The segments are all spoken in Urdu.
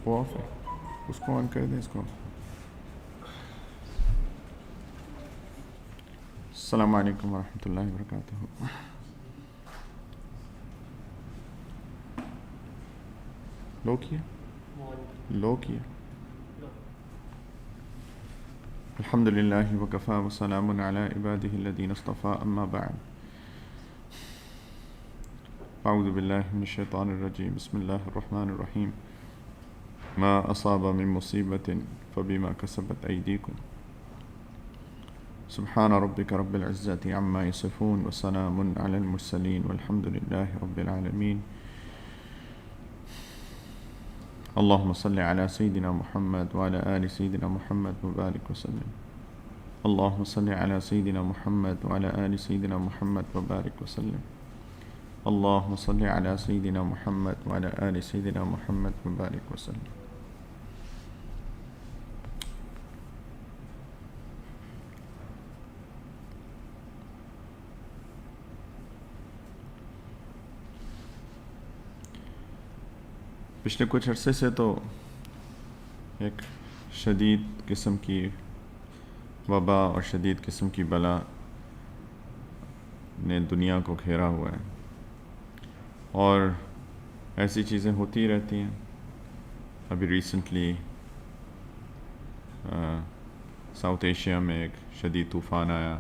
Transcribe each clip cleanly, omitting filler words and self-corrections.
وہ آف ہے، اس کو آن کر دیں اس کو. السلام علیکم ورحمۃ اللہ وبرکاتہ. لو کیا الحمد للہ وکفا وسلام علی عبادہ الذین اصطفیٰ اما بعد. اعوذ باللہ من الشیطان الرجیم بسم اللہ الرحمن الرحیم. ما اصاب من مصیبت فبما کسبت ایدیکم سبحان ربک رب العزۃ عما یصفون وسلام علی المرسلین والحمد للہ رب العالمین. اللهم صل على سيدنا محمد وعلى آل سيدنا محمد وبارك وسلم. اللهم صل على سيدنا محمد وعلى آل سيدنا محمد وبارك وسلم. اللهم صل على سيدنا محمد وعلى آل سيدنا محمد وبارك وسلم. پچھلے کچھ عرصے سے تو ایک شدید قسم کی وبا اور شدید قسم کی بلا نے دنیا کو گھیرا ہوا ہے، اور ایسی چیزیں ہوتی رہتی ہیں. ابھی ریسنٹلی ساؤتھ ایشیا میں ایک شدید طوفان آیا،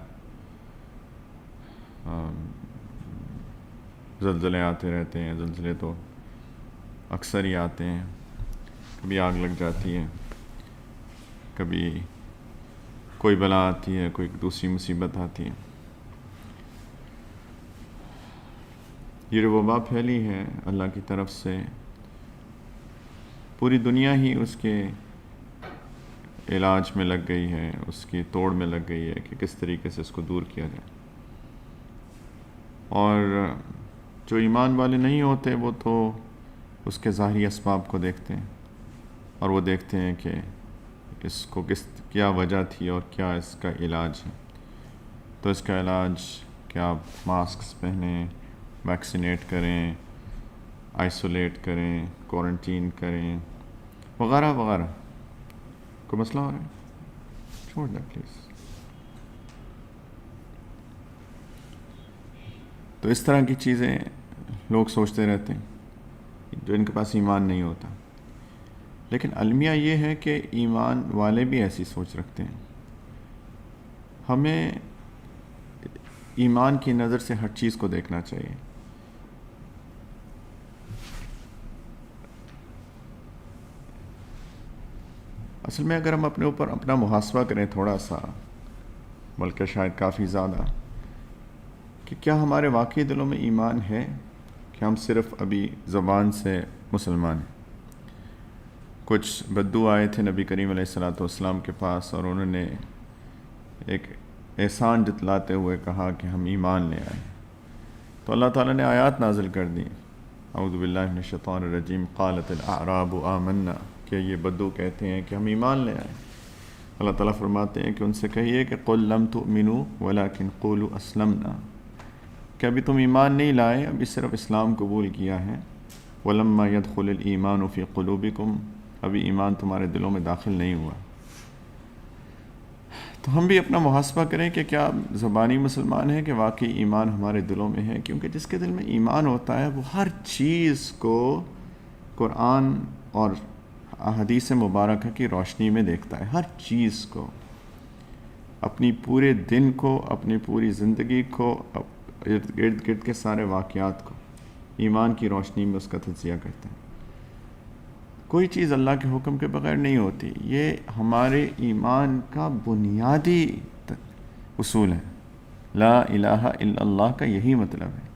زلزلے آتے رہتے ہیں. زلزلے تو اکثر ہی آتے ہیں، کبھی آگ لگ جاتی ہے، کبھی کوئی بلا آتی ہے، کوئی دوسری مصیبت آتی ہے. یہ جو وبا پھیلی ہے اللہ کی طرف سے، پوری دنیا ہی اس کے علاج میں لگ گئی ہے، اس کی توڑ میں لگ گئی ہے کہ کس طریقے سے اس کو دور کیا جائے. اور جو ایمان والے نہیں ہوتے وہ تو اس کے ظاہری اسباب کو دیکھتے ہیں، اور وہ دیکھتے ہیں کہ اس کو کیا وجہ تھی اور کیا اس کا علاج ہے. تو اس کا علاج کیا آپ ماسکس پہنیں، ویکسینیٹ کریں، آئسولیٹ کریں، کوارنٹین کریں وغیرہ وغیرہ. کوئی مسئلہ ہو رہا ہے؟ چھوڑ دیں پلیز. تو اس طرح کی چیزیں لوگ سوچتے رہتے ہیں جو ان کے پاس ایمان نہیں ہوتا. لیکن المیہ یہ ہے کہ ایمان والے بھی ایسی سوچ رکھتے ہیں. ہمیں ایمان کی نظر سے ہر چیز کو دیکھنا چاہیے. اصل میں اگر ہم اپنے اوپر اپنا محاسبہ کریں تھوڑا سا، بلکہ شاید کافی زیادہ، کہ کیا ہمارے واقعی دلوں میں ایمان ہے کہ ہم صرف ابھی زبان سے مسلمان ہیں. کچھ بدو آئے تھے نبی کریم علیہ الصلاۃ والسلام کے پاس، اور انہوں نے ایک احسان جتلاتے ہوئے کہا کہ ہم ایمان لے آئے. تو اللہ تعالیٰ نے آیات نازل کر دی. اعوذ باللہ من الشیطان الرجیم. قالت الاعراب آمنا، کہ یہ بدو کہتے ہیں کہ ہم ایمان لے آئے. اللہ تعالیٰ فرماتے ہیں کہ ان سے کہیے کہ قل لم تؤمنوا ولکن قولوا اسلمنا، کہ ابھی تم ایمان نہیں لائے، ابھی صرف اسلام قبول کیا ہے. ولما يدخل الایمان فی قلوبکم، ابھی ایمان تمہارے دلوں میں داخل نہیں ہوا. تو ہم بھی اپنا محاسبہ کریں کہ کیا زبانی مسلمان ہیں کہ واقعی ایمان ہمارے دلوں میں ہے. کیونکہ جس کے دل میں ایمان ہوتا ہے وہ ہر چیز کو قرآن اور احادیث مبارکہ کی روشنی میں دیکھتا ہے. ہر چیز کو، اپنی پورے دن کو، اپنی پوری زندگی کو، ارد گرد کے سارے واقعات کو ایمان کی روشنی میں اس کا تجزیہ کرتے ہیں. کوئی چیز اللہ کے حکم کے بغیر نہیں ہوتی. یہ ہمارے ایمان کا بنیادی اصول ہے. لا الہ الا اللہ کا یہی مطلب ہے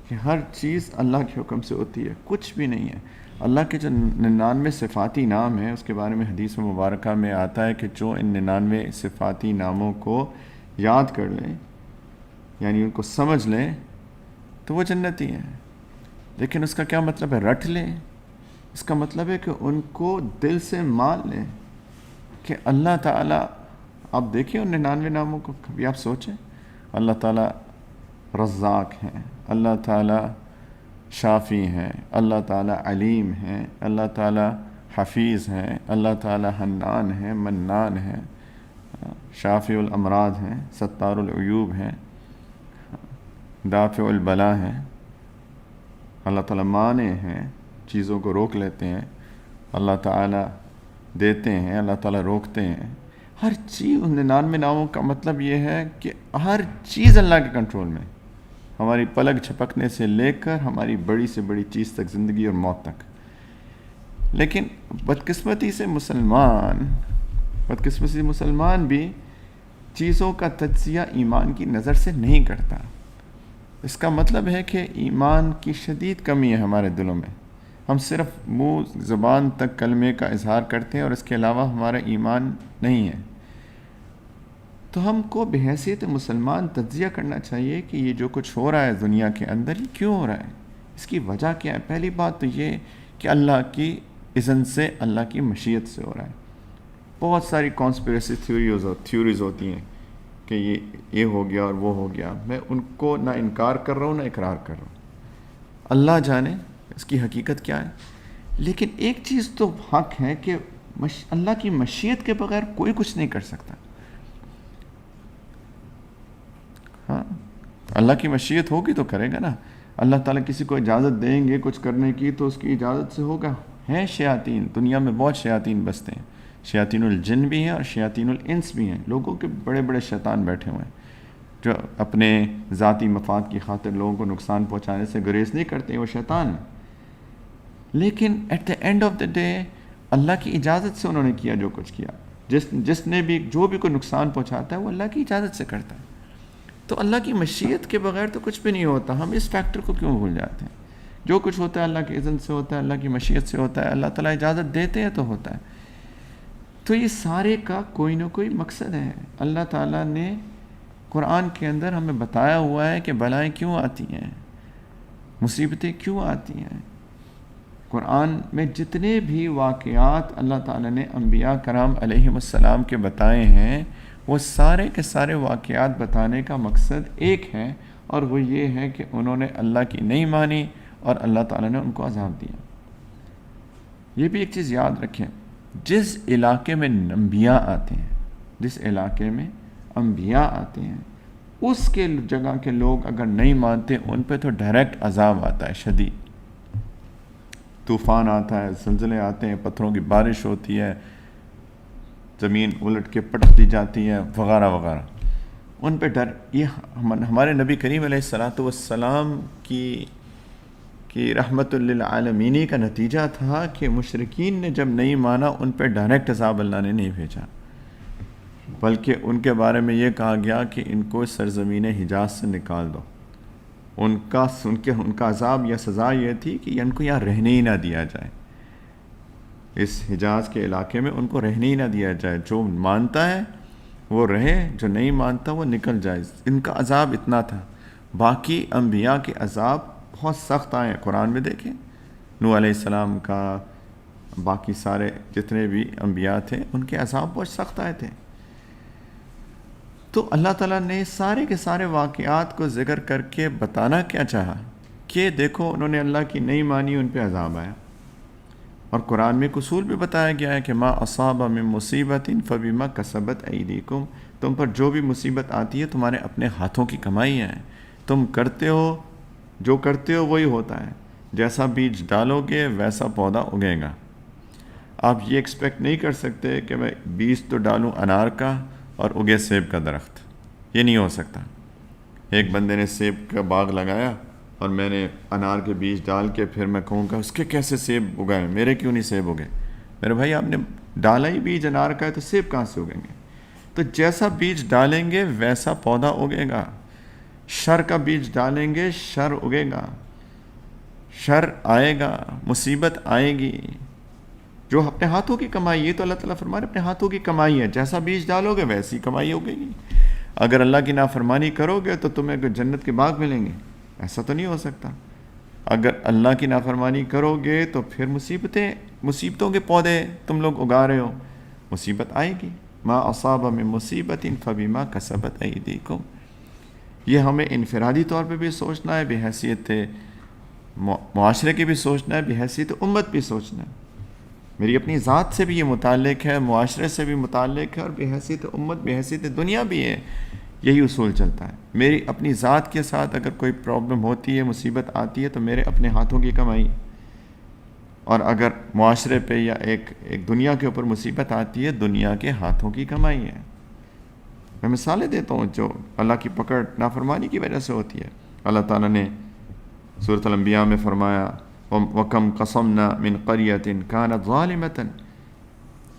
کہ ہر چیز اللہ کے حکم سے ہوتی ہے، کچھ بھی نہیں ہے. اللہ کے جو 99 صفاتی نام ہیں، اس کے بارے میں حدیث مبارکہ میں آتا ہے کہ جو ان 99 صفاتی ناموں کو یاد کر لیں، یعنی ان کو سمجھ لیں، تو وہ جنتی ہیں. لیکن اس کا کیا مطلب ہے؟ رٹ لیں. اس کا مطلب ہے کہ ان کو دل سے مان لیں کہ اللہ تعالیٰ، آپ دیکھیں ان 99 ناموں کو، کبھی آپ سوچیں اللہ تعالیٰ رزاق ہیں، اللہ تعالیٰ شافی ہیں، اللہ تعالیٰ علیم ہیں، اللہ تعالیٰ حفیظ ہیں، اللہ تعالیٰ حنان ہیں، منان ہیں، شافع الامراض ہیں، ستار العیوب ہیں، دافع البلا ہیں، اللہ تعالیٰ مانع ہیں، چیزوں کو روک لیتے ہیں، اللہ تعالیٰ دیتے ہیں، اللہ تعالیٰ روکتے ہیں۔ ہر چیز 99 ناموں کا مطلب یہ ہے کہ ہر چیز اللہ کے کنٹرول میں، ہماری پلک جھپکنے سے لے کر ہماری بڑی سے بڑی چیز تک، زندگی اور موت تک۔ لیکن بدقسمتی سے مسلمان بھی چیزوں کا تجزیہ ایمان کی نظر سے نہیں کرتا۔ اس کا مطلب ہے کہ ایمان کی شدید کمی ہے ہمارے دلوں میں، ہم صرف منہ زبان تک کلمے کا اظہار کرتے ہیں اور اس کے علاوہ ہمارا ایمان نہیں ہے۔ تو ہم کو بحیثیت مسلمان تجزیہ کرنا چاہیے کہ یہ جو کچھ ہو رہا ہے دنیا کے اندر، یہ کیوں ہو رہا ہے، اس کی وجہ کیا ہے۔ پہلی بات تو یہ کہ اللہ کی اذن سے، اللہ کی مشیت سے ہو رہا ہے۔ بہت ساری کانسپریسی تھیوریز ہوتی ہیں کہ یہ ہو گیا اور وہ ہو گیا، میں ان کو نہ انکار کر رہا ہوں نہ اقرار کر رہا ہوں، اللہ جانے اس کی حقیقت کیا ہے۔ لیکن ایک چیز تو حق ہے کہ اللہ کی مشیت کے بغیر کوئی کچھ نہیں کر سکتا۔ ہاں، اللہ کی مشیت ہوگی تو کرے گا نا۔ اللہ تعالیٰ کسی کو اجازت دیں گے کچھ کرنے کی تو اس کی اجازت سے ہوگا۔ ہیں شیاطین، دنیا میں بہت شیاطین بستے ہیں، شیاطین الجن بھی ہیں اور شیاطین الانس بھی ہیں، لوگوں کے بڑے بڑے شیطان بیٹھے ہوئے ہیں جو اپنے ذاتی مفاد کی خاطر لوگوں کو نقصان پہنچانے سے گریز نہیں کرتے، وہ شیطان ہیں۔ لیکن at the end of the day اللہ کی اجازت سے انہوں نے کیا جو کچھ کیا۔ جس نے بھی جو بھی کوئی نقصان پہنچاتا ہے وہ اللہ کی اجازت سے کرتا ہے۔ تو اللہ کی مشیت کے بغیر تو کچھ بھی نہیں ہوتا۔ ہم اس فیکٹر کو کیوں بھول جاتے ہیں؟ جو کچھ ہوتا ہے اللہ کی اذن سے ہوتا ہے، اللہ کی مشیت سے ہوتا ہے، اللہ تعالیٰ اجازت دیتے ہیں تو ہوتا ہے۔ تو یہ سارے کا کوئی نہ کوئی مقصد ہے۔ اللہ تعالیٰ نے قرآن کے اندر ہمیں بتایا ہوا ہے کہ بلائیں کیوں آتی ہیں، مصیبتیں کیوں آتی ہیں۔ قرآن میں جتنے بھی واقعات اللہ تعالیٰ نے انبیاء کرام علیہم السلام کے بتائے ہیں، وہ سارے کے سارے واقعات بتانے کا مقصد ایک ہے، اور وہ یہ ہے کہ انہوں نے اللہ کی نہیں مانی اور اللہ تعالیٰ نے ان کو عذاب دیا۔ یہ بھی ایک چیز یاد رکھیں، جس علاقے میں انبیاء آتے ہیں، جس علاقے میں انبیاء آتے ہیں، اس کے جگہ کے لوگ اگر نہیں مانتے، ان پہ تو ڈائریکٹ عذاب آتا ہے، شدید طوفان آتا ہے، زلزلے آتے ہیں، پتھروں کی بارش ہوتی ہے، زمین الٹ کے پٹک دی جاتی ہے، وغیرہ وغیرہ۔ ان پہ ڈر، یہ ہمارے نبی کریم علیہ الصلاۃ والسلام کی رحمت للعالمینی کا نتیجہ تھا کہ مشرکین نے جب نہیں مانا، ان پہ ڈائریکٹ عذاب اللہ نے نہیں بھیجا، بلکہ ان کے بارے میں یہ کہا گیا کہ ان کو سرزمین حجاز سے نکال دو۔ ان کا عذاب یا سزا یہ تھی کہ ان کو یہاں رہنے ہی نہ دیا جائے، اس حجاز کے علاقے میں ان کو رہنے ہی نہ دیا جائے۔ جو مانتا ہے وہ رہے، جو نہیں مانتا وہ نکل جائے۔ ان کا عذاب اتنا تھا۔ باقی انبیاء کے عذاب بہت سخت آئے ہیں، قرآن میں دیکھیں، نوح علیہ السلام کا، باقی سارے جتنے بھی انبیاء تھے، ان کے عذاب بہت سخت آئے تھے۔ تو اللہ تعالیٰ نے سارے کے سارے واقعات کو ذکر کر کے بتانا کیا چاہا کہ دیکھو انہوں نے اللہ کی نہیں مانی، ان پہ عذاب آیا۔ اور قرآن میں ایک اصول بھی بتایا گیا ہے کہ ما اصاب من مصیبت فبما کسبت ایدیکم، تم پر جو بھی مصیبت آتی ہے تمہارے اپنے ہاتھوں کی کمائی ہے، تم کرتے ہو، جو کرتے ہو وہی ہوتا ہے، جیسا بیج ڈالو گے ویسا پودا اگے گا۔ آپ یہ ایکسپیکٹ نہیں کر سکتے کہ میں بیج تو ڈالوں انار کا اور اگے سیب کا درخت، یہ نہیں ہو سکتا۔ ایک بندے نے سیب کا باغ لگایا اور میں نے انار کے بیج ڈال کے پھر میں کہوں گا اس کے کیسے سیب اگائے، میرے کیوں نہیں سیب اگے؟ میرے بھائی آپ نے ڈالا ہی بیج انار کا ہے تو سیب کہاں سے اگیں گے؟ تو جیسا بیج ڈالیں گے ویسا پودا اگے گا۔ شر کا بیج ڈالیں گے شر اگے گا، شر آئے گا، مصیبت آئے گی، جو اپنے ہاتھوں کی کمائی، یہ تو اللہ تعالیٰ فرما رہے اپنے ہاتھوں کی کمائی ہے، جیسا بیج ڈالو گے ویسی کمائی ہوگے گی۔ اگر اللہ کی نافرمانی کرو گے تو تمہیں جنت کے باغ ملیں گے، ایسا تو نہیں ہو سکتا۔ اگر اللہ کی نافرمانی کرو گے تو پھر مصیبتوں کے پودے تم لوگ اگا رہے ہو، مصیبت آئے گی۔ ما اصاب من مصیبت فبما کسبت ایدیکم، یہ ہمیں انفرادی طور پہ بھی سوچنا ہے، بحیثیت معاشرے کی بھی سوچنا ہے، بحیثیت امت بھی سوچنا ہے۔ میری اپنی ذات سے بھی یہ متعلق ہے، معاشرے سے بھی متعلق ہے، اور بحیثیت امت، بحیثیت دنیا بھی ہے، یہی اصول چلتا ہے۔ میری اپنی ذات کے ساتھ اگر کوئی پرابلم ہوتی ہے، مصیبت آتی ہے، تو میرے اپنے ہاتھوں کی کمائی، اور اگر معاشرے پہ یا ایک دنیا کے اوپر مصیبت آتی ہے، دنیا کے ہاتھوں کی کمائی ہے۔ میں مثالیں دیتا ہوں جو اللہ کی پکڑ نافرمانی کی وجہ سے ہوتی ہے۔ اللہ تعالیٰ نے سورۃ الانبیاء میں فرمایا وَكَمْ قَصَمْنَا مِنْ قَرْيَةٍ كَانَتْ ظَالِمَةً،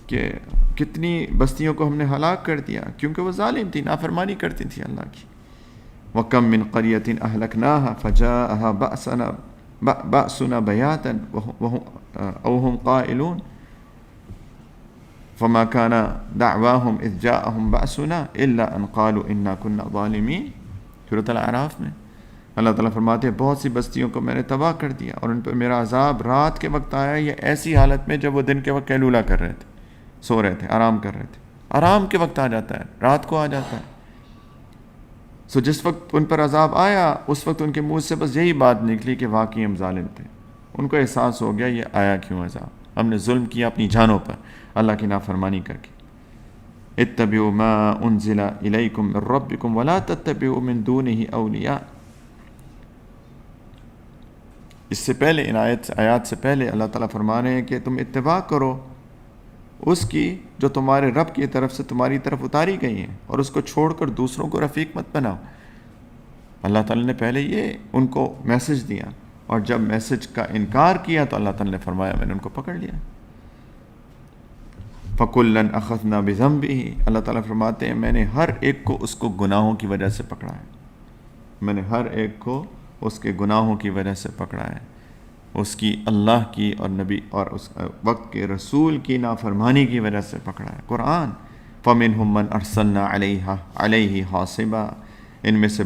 کہ کتنی بستیوں کو ہم نے ہلاک کر دیا کیونکہ وہ ظالم تھی، نافرمانی کرتی تھی اللہ کی۔ وَكَمْ مِنْ قَرْيَةٍ أَهْلَكْنَاهَا فَجَاءَهَا بَأْسُنَا بَيَاتًا أَوْ هُمْ قَائِلُونَ فَمَا كَانَ دَعْوَاهُمْ إِذْ جَاءَهُمْ بَأْسُنَا إِلَّا أَنْ قَالُوا إِنَّا كُنَّا ظَالِمِينَ۔ سورۃ الاعراف میں اللہ تعالیٰ فرماتے ہیں بہت سی بستیوں کو میں نے تباہ کر دیا، اور ان پر میرا عذاب رات کے وقت آیا، یا ایسی حالت میں جب وہ دن کے وقت قیلولہ کر رہے تھے، سو رہے تھے، آرام کر رہے تھے۔ آرام کے وقت آ جاتا ہے، رات کو آ جاتا ہے۔ سو جس وقت ان پر عذاب آیا، اس وقت ان کے منہ سے بس یہی بات نکلی کہ واقعی ہم ظالم تھے۔ ان کو احساس ہو گیا یہ آیا کیوں عذاب، ہم نے ظلم کیا اپنی جانوں پر اللہ کی نافرمانی کر کے۔ اتبعوا ما انزل الیکم من ربکم ولا تتبعوا من دونہ اولیاء۔ اس سے پہلے، ان آیات سے پہلے اللہ تعالیٰ فرما رہے ہیں کہ تم اتباع کرو اس کی جو تمہارے رب کی طرف سے تمہاری طرف اتاری گئی ہیں، اور اس کو چھوڑ کر دوسروں کو رفیق مت بناؤ۔ اللہ تعالیٰ نے پہلے یہ ان کو میسج دیا، اور جب میسج کا انکار کیا تو اللہ تعالیٰ نے فرمایا میں نے ان کو پکڑ لیا۔ فَكُلًّا أَخَذْنَا بِذَنبِهِ، اللہ تعالیٰ فرماتے ہیں میں نے ہر ایک کو اس کو گناہوں کی وجہ سے پکڑا ہے، میں نے ہر ایک کو اس کے گناہوں کی وجہ سے پکڑا ہے، اس کی اللہ کی اور نبی اور اس وقت کے رسول کی نافرمانی کی وجہ سے پکڑا ہے۔ قرآن فَمِنْهُمْ مَنْ أَرْسَلْنَا عَلَيْهِ حَاصِبًا، ان میں سے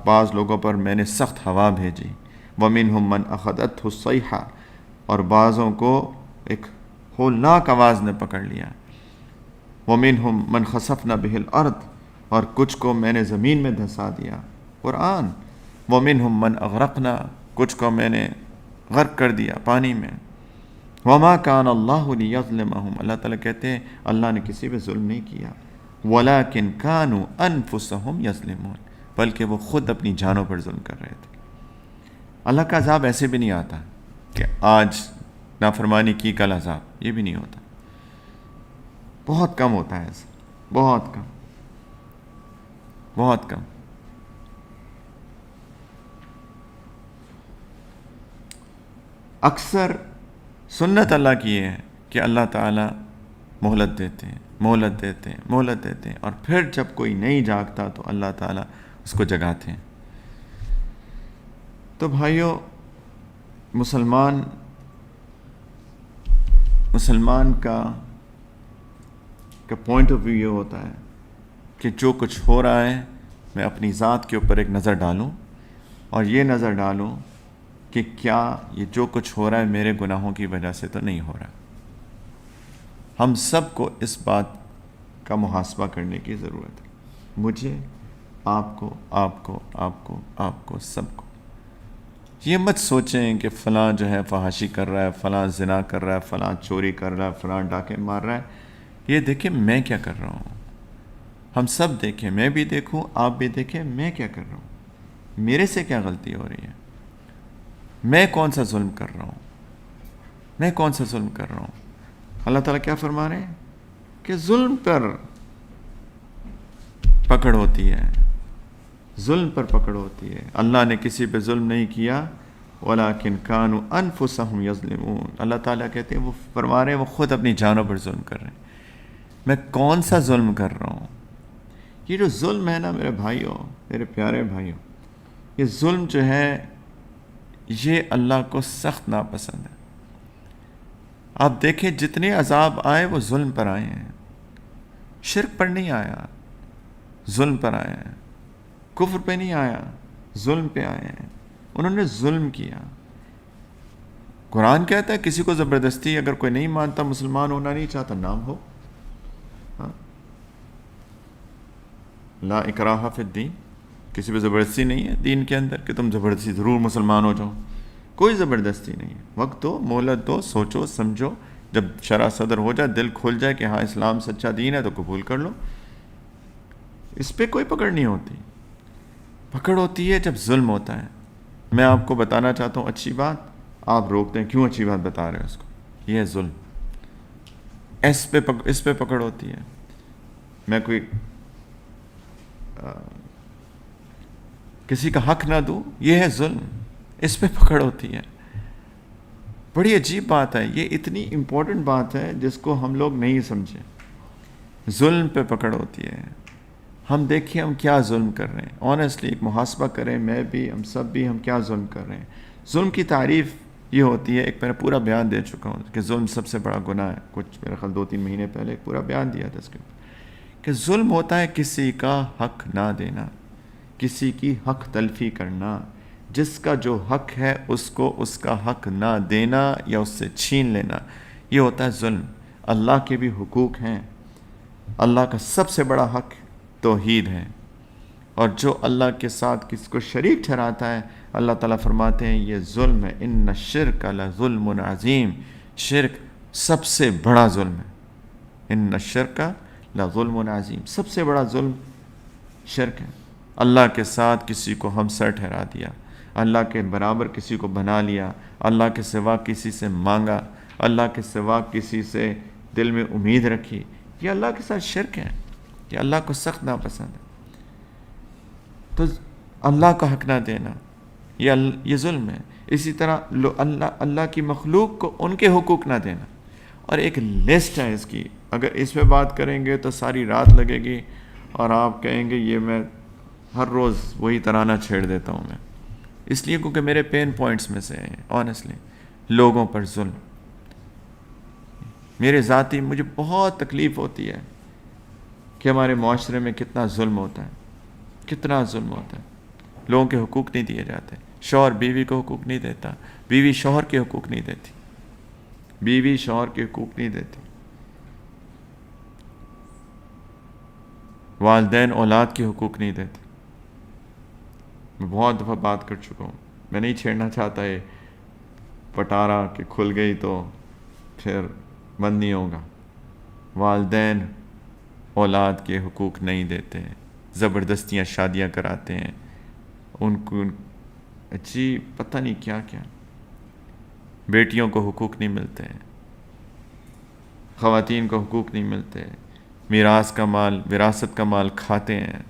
بعض لوگوں پر میں نے سخت ہوا بھیجی، وَمِنْهُمْ مَنْ أَخَذَتْهُ الصَّيْحَةُ، اور بعضوں کو ایک ہولناک آواز نے پکڑ لیا، وَمِنْهُمْ مَنْ خَسَفْنَا بِهِ الْأَرْضِ، اور کچھ کو میں نے زمین میں دھسا دیا۔ قرآن وَمِنْهُمْ مَنْ أَغْرَقْنَا، کچھ کو میں نے غرق کر دیا پانی میں۔ وَمَا كَانَ اللَّهُ لِيَظْلِمَهُمْ، اللہ تعالیٰ کہتے ہیں اللہ نے کسی پہ ظلم نہیں کیا، وَلَكِنْ كَانُوا أَنفُسَهُمْ يَظْلِمُونَ، بلکہ وہ خود اپنی جانوں پر ظلم کر رہے تھے۔ اللہ کا عذاب ایسے بھی نہیں آتا کہ آج نافرمانی کی کل عذاب، یہ بھی نہیں ہوتا، بہت کم ہوتا ہے ایسا، بہت کم، بہت کم۔ اکثر سنت اللہ کی یہ ہے کہ اللہ تعالیٰ مہلت دیتے ہیں، مہلت دیتے ہیں، مہلت دیتے ہیں، اور پھر جب کوئی نہیں جاگتا تو اللہ تعالیٰ اس کو جگاتے ہیں۔ تو بھائیوں، مسلمان کا پوائنٹ آف ویو یہ ہوتا ہے کہ جو کچھ ہو رہا ہے میں اپنی ذات کے اوپر ایک نظر ڈالوں، اور یہ نظر ڈالوں کہ کیا یہ جو کچھ ہو رہا ہے میرے گناہوں کی وجہ سے تو نہیں ہو رہا۔ ہم سب کو اس بات کا محاسبہ کرنے کی ضرورت ہے، مجھے، آپ کو، آپ کو، آپ کو، آپ کو، سب کو۔ یہ مت سوچیں کہ فلاں جو ہے فحاشی کر رہا ہے، فلاں زنا کر رہا ہے، فلاں چوری کر رہا ہے، فلاں ڈاکے مار رہا ہے۔ یہ دیکھیں میں کیا کر رہا ہوں، ہم سب دیکھیں، میں بھی دیکھوں، آپ بھی دیکھیں میں کیا کر رہا ہوں، میرے سے کیا غلطی ہو رہی ہے، میں کون سا ظلم کر رہا ہوں، میں کون سا ظلم کر رہا ہوں۔ اللہ تعالیٰ کیا فرما رہے ہیں کہ ظلم پر پکڑ ہوتی ہے، ظلم پر پکڑ ہوتی ہے۔ اللہ نے کسی پہ ظلم نہیں کیا، وَلَكِنْ كَانُوا أَنفُسَهُمْ يَظْلِمُونَ، اللہ تعالیٰ کہتے ہیں، وہ فرما رہے ہیں وہ خود اپنی جانوں پر ظلم کر رہے ہیں۔ میں کون سا ظلم کر رہا ہوں؟ یہ جو ظلم ہے نا میرے بھائیوں، میرے پیارے بھائیوں، یہ ظلم جو ہے یہ اللہ کو سخت ناپسند ہے۔ آپ دیکھیں جتنے عذاب آئے وہ ظلم پر آئے ہیں، شرک پر نہیں آیا، ظلم پر آئے ہیں، کفر پہ نہیں آیا، ظلم پہ آئے ہیں، انہوں نے ظلم کیا۔ قرآن کہتا ہے کسی کو زبردستی اگر کوئی نہیں مانتا، مسلمان ہونا نہیں چاہتا، نام ہو، لا اکراہ فی الدین، کسی پہ زبردستی نہیں ہے دین کے اندر کہ تم زبردستی ضرور مسلمان ہو جاؤ، کوئی زبردستی نہیں ہے۔ وقت دو، مہلت دو، سوچو سمجھو جب شرح صدر ہو جائے، دل کھل جائے کہ ہاں اسلام سچا دین ہے تو قبول کر لو، اس پہ کوئی پکڑ نہیں ہوتی۔ پکڑ ہوتی ہے جب ظلم ہوتا ہے۔ میں آپ کو بتانا چاہتا ہوں اچھی بات، آپ روکتے ہیں، کیوں اچھی بات بتا رہے ہیں اس کو؟ یہ ہے ظلم، اس پہ پکڑ ہوتی ہے۔ میں کوئی کسی کا حق نہ دوں، یہ ہے ظلم، اس پہ پکڑ ہوتی ہے۔ بڑی عجیب بات ہے، یہ اتنی امپورٹنٹ بات ہے جس کو ہم لوگ نہیں سمجھے۔ ظلم پہ پکڑ ہوتی ہے۔ ہم دیکھیں ہم کیا ظلم کر رہے ہیں، آنیسٹلی ایک محاسبہ کریں، میں بھی، ہم سب بھی، ہم کیا ظلم کر رہے ہیں۔ ظلم کی تعریف یہ ہوتی ہے، ایک میں نے پورا بیان دے چکا ہوں کہ ظلم سب سے بڑا گناہ ہے، کچھ میرے خیال 2-3 مہینے پہلے ایک پورا بیان دیا تھا اس کے اوپر، کہ ظلم ہوتا ہے کسی کا حق نہ دینا، کسی کی حق تلفی کرنا، جس کا جو حق ہے اس کو اس کا حق نہ دینا یا اس سے چھین لینا، یہ ہوتا ہے ظلم۔ اللہ کے بھی حقوق ہیں، اللہ کا سب سے بڑا حق توحید ہے، اور جو اللہ کے ساتھ کس کو شریک ٹھہراتا ہے، اللہ تعالیٰ فرماتے ہیں یہ ظلم ہے، ان الشرک لظلم عظیم، شرک سب سے بڑا ظلم ہے، ان الشرک لظلم عظیم، سب سے بڑا ظلم شرک ہے۔ اللہ کے ساتھ کسی کو ہمسر ٹھہرا دیا، اللہ کے برابر کسی کو بنا لیا، اللہ کے سوا کسی سے مانگا، اللہ کے سوا کسی سے دل میں امید رکھی، یہ اللہ کے ساتھ شرک ہے، یہ اللہ کو سخت ناپسند ہے۔ تو اللہ کا حق نہ دینا یہ ظلم ہے۔ اسی طرح اللہ کی مخلوق کو ان کے حقوق نہ دینا، اور ایک لسٹ ہے اس کی، اگر اس پہ بات کریں گے تو ساری رات لگے گی، اور آپ کہیں گے یہ میں ہر روز وہی ترانہ چھیڑ دیتا ہوں میں، اس لیے کیونکہ میرے پین پوائنٹس میں سے ہیں آنیسٹلی۔ لوگوں پر ظلم، میرے ذاتی مجھے بہت تکلیف ہوتی ہے کہ ہمارے معاشرے میں کتنا ظلم ہوتا ہے، کتنا ظلم ہوتا ہے، لوگوں کے حقوق نہیں دیے جاتے، شوہر بیوی کو حقوق نہیں دیتا، بیوی شوہر کے حقوق نہیں دیتی، بیوی شوہر کے حقوق نہیں دیتی، والدین اولاد کے حقوق نہیں دیتے۔ میں بہت دفعہ بات کر چکا ہوں، میں نہیں چھیڑنا چاہتا یہ پٹارا کہ کھل گئی تو پھر بند نہیں ہوگا۔ والدین اولاد کے حقوق نہیں دیتے، زبردستیاں شادیاں کراتے ہیں، ان کو پتہ نہیں کیا کیا، بیٹیوں کو حقوق نہیں ملتے، خواتین کو حقوق نہیں ملتے، میراث کا مال، وراثت کا مال کھاتے ہیں،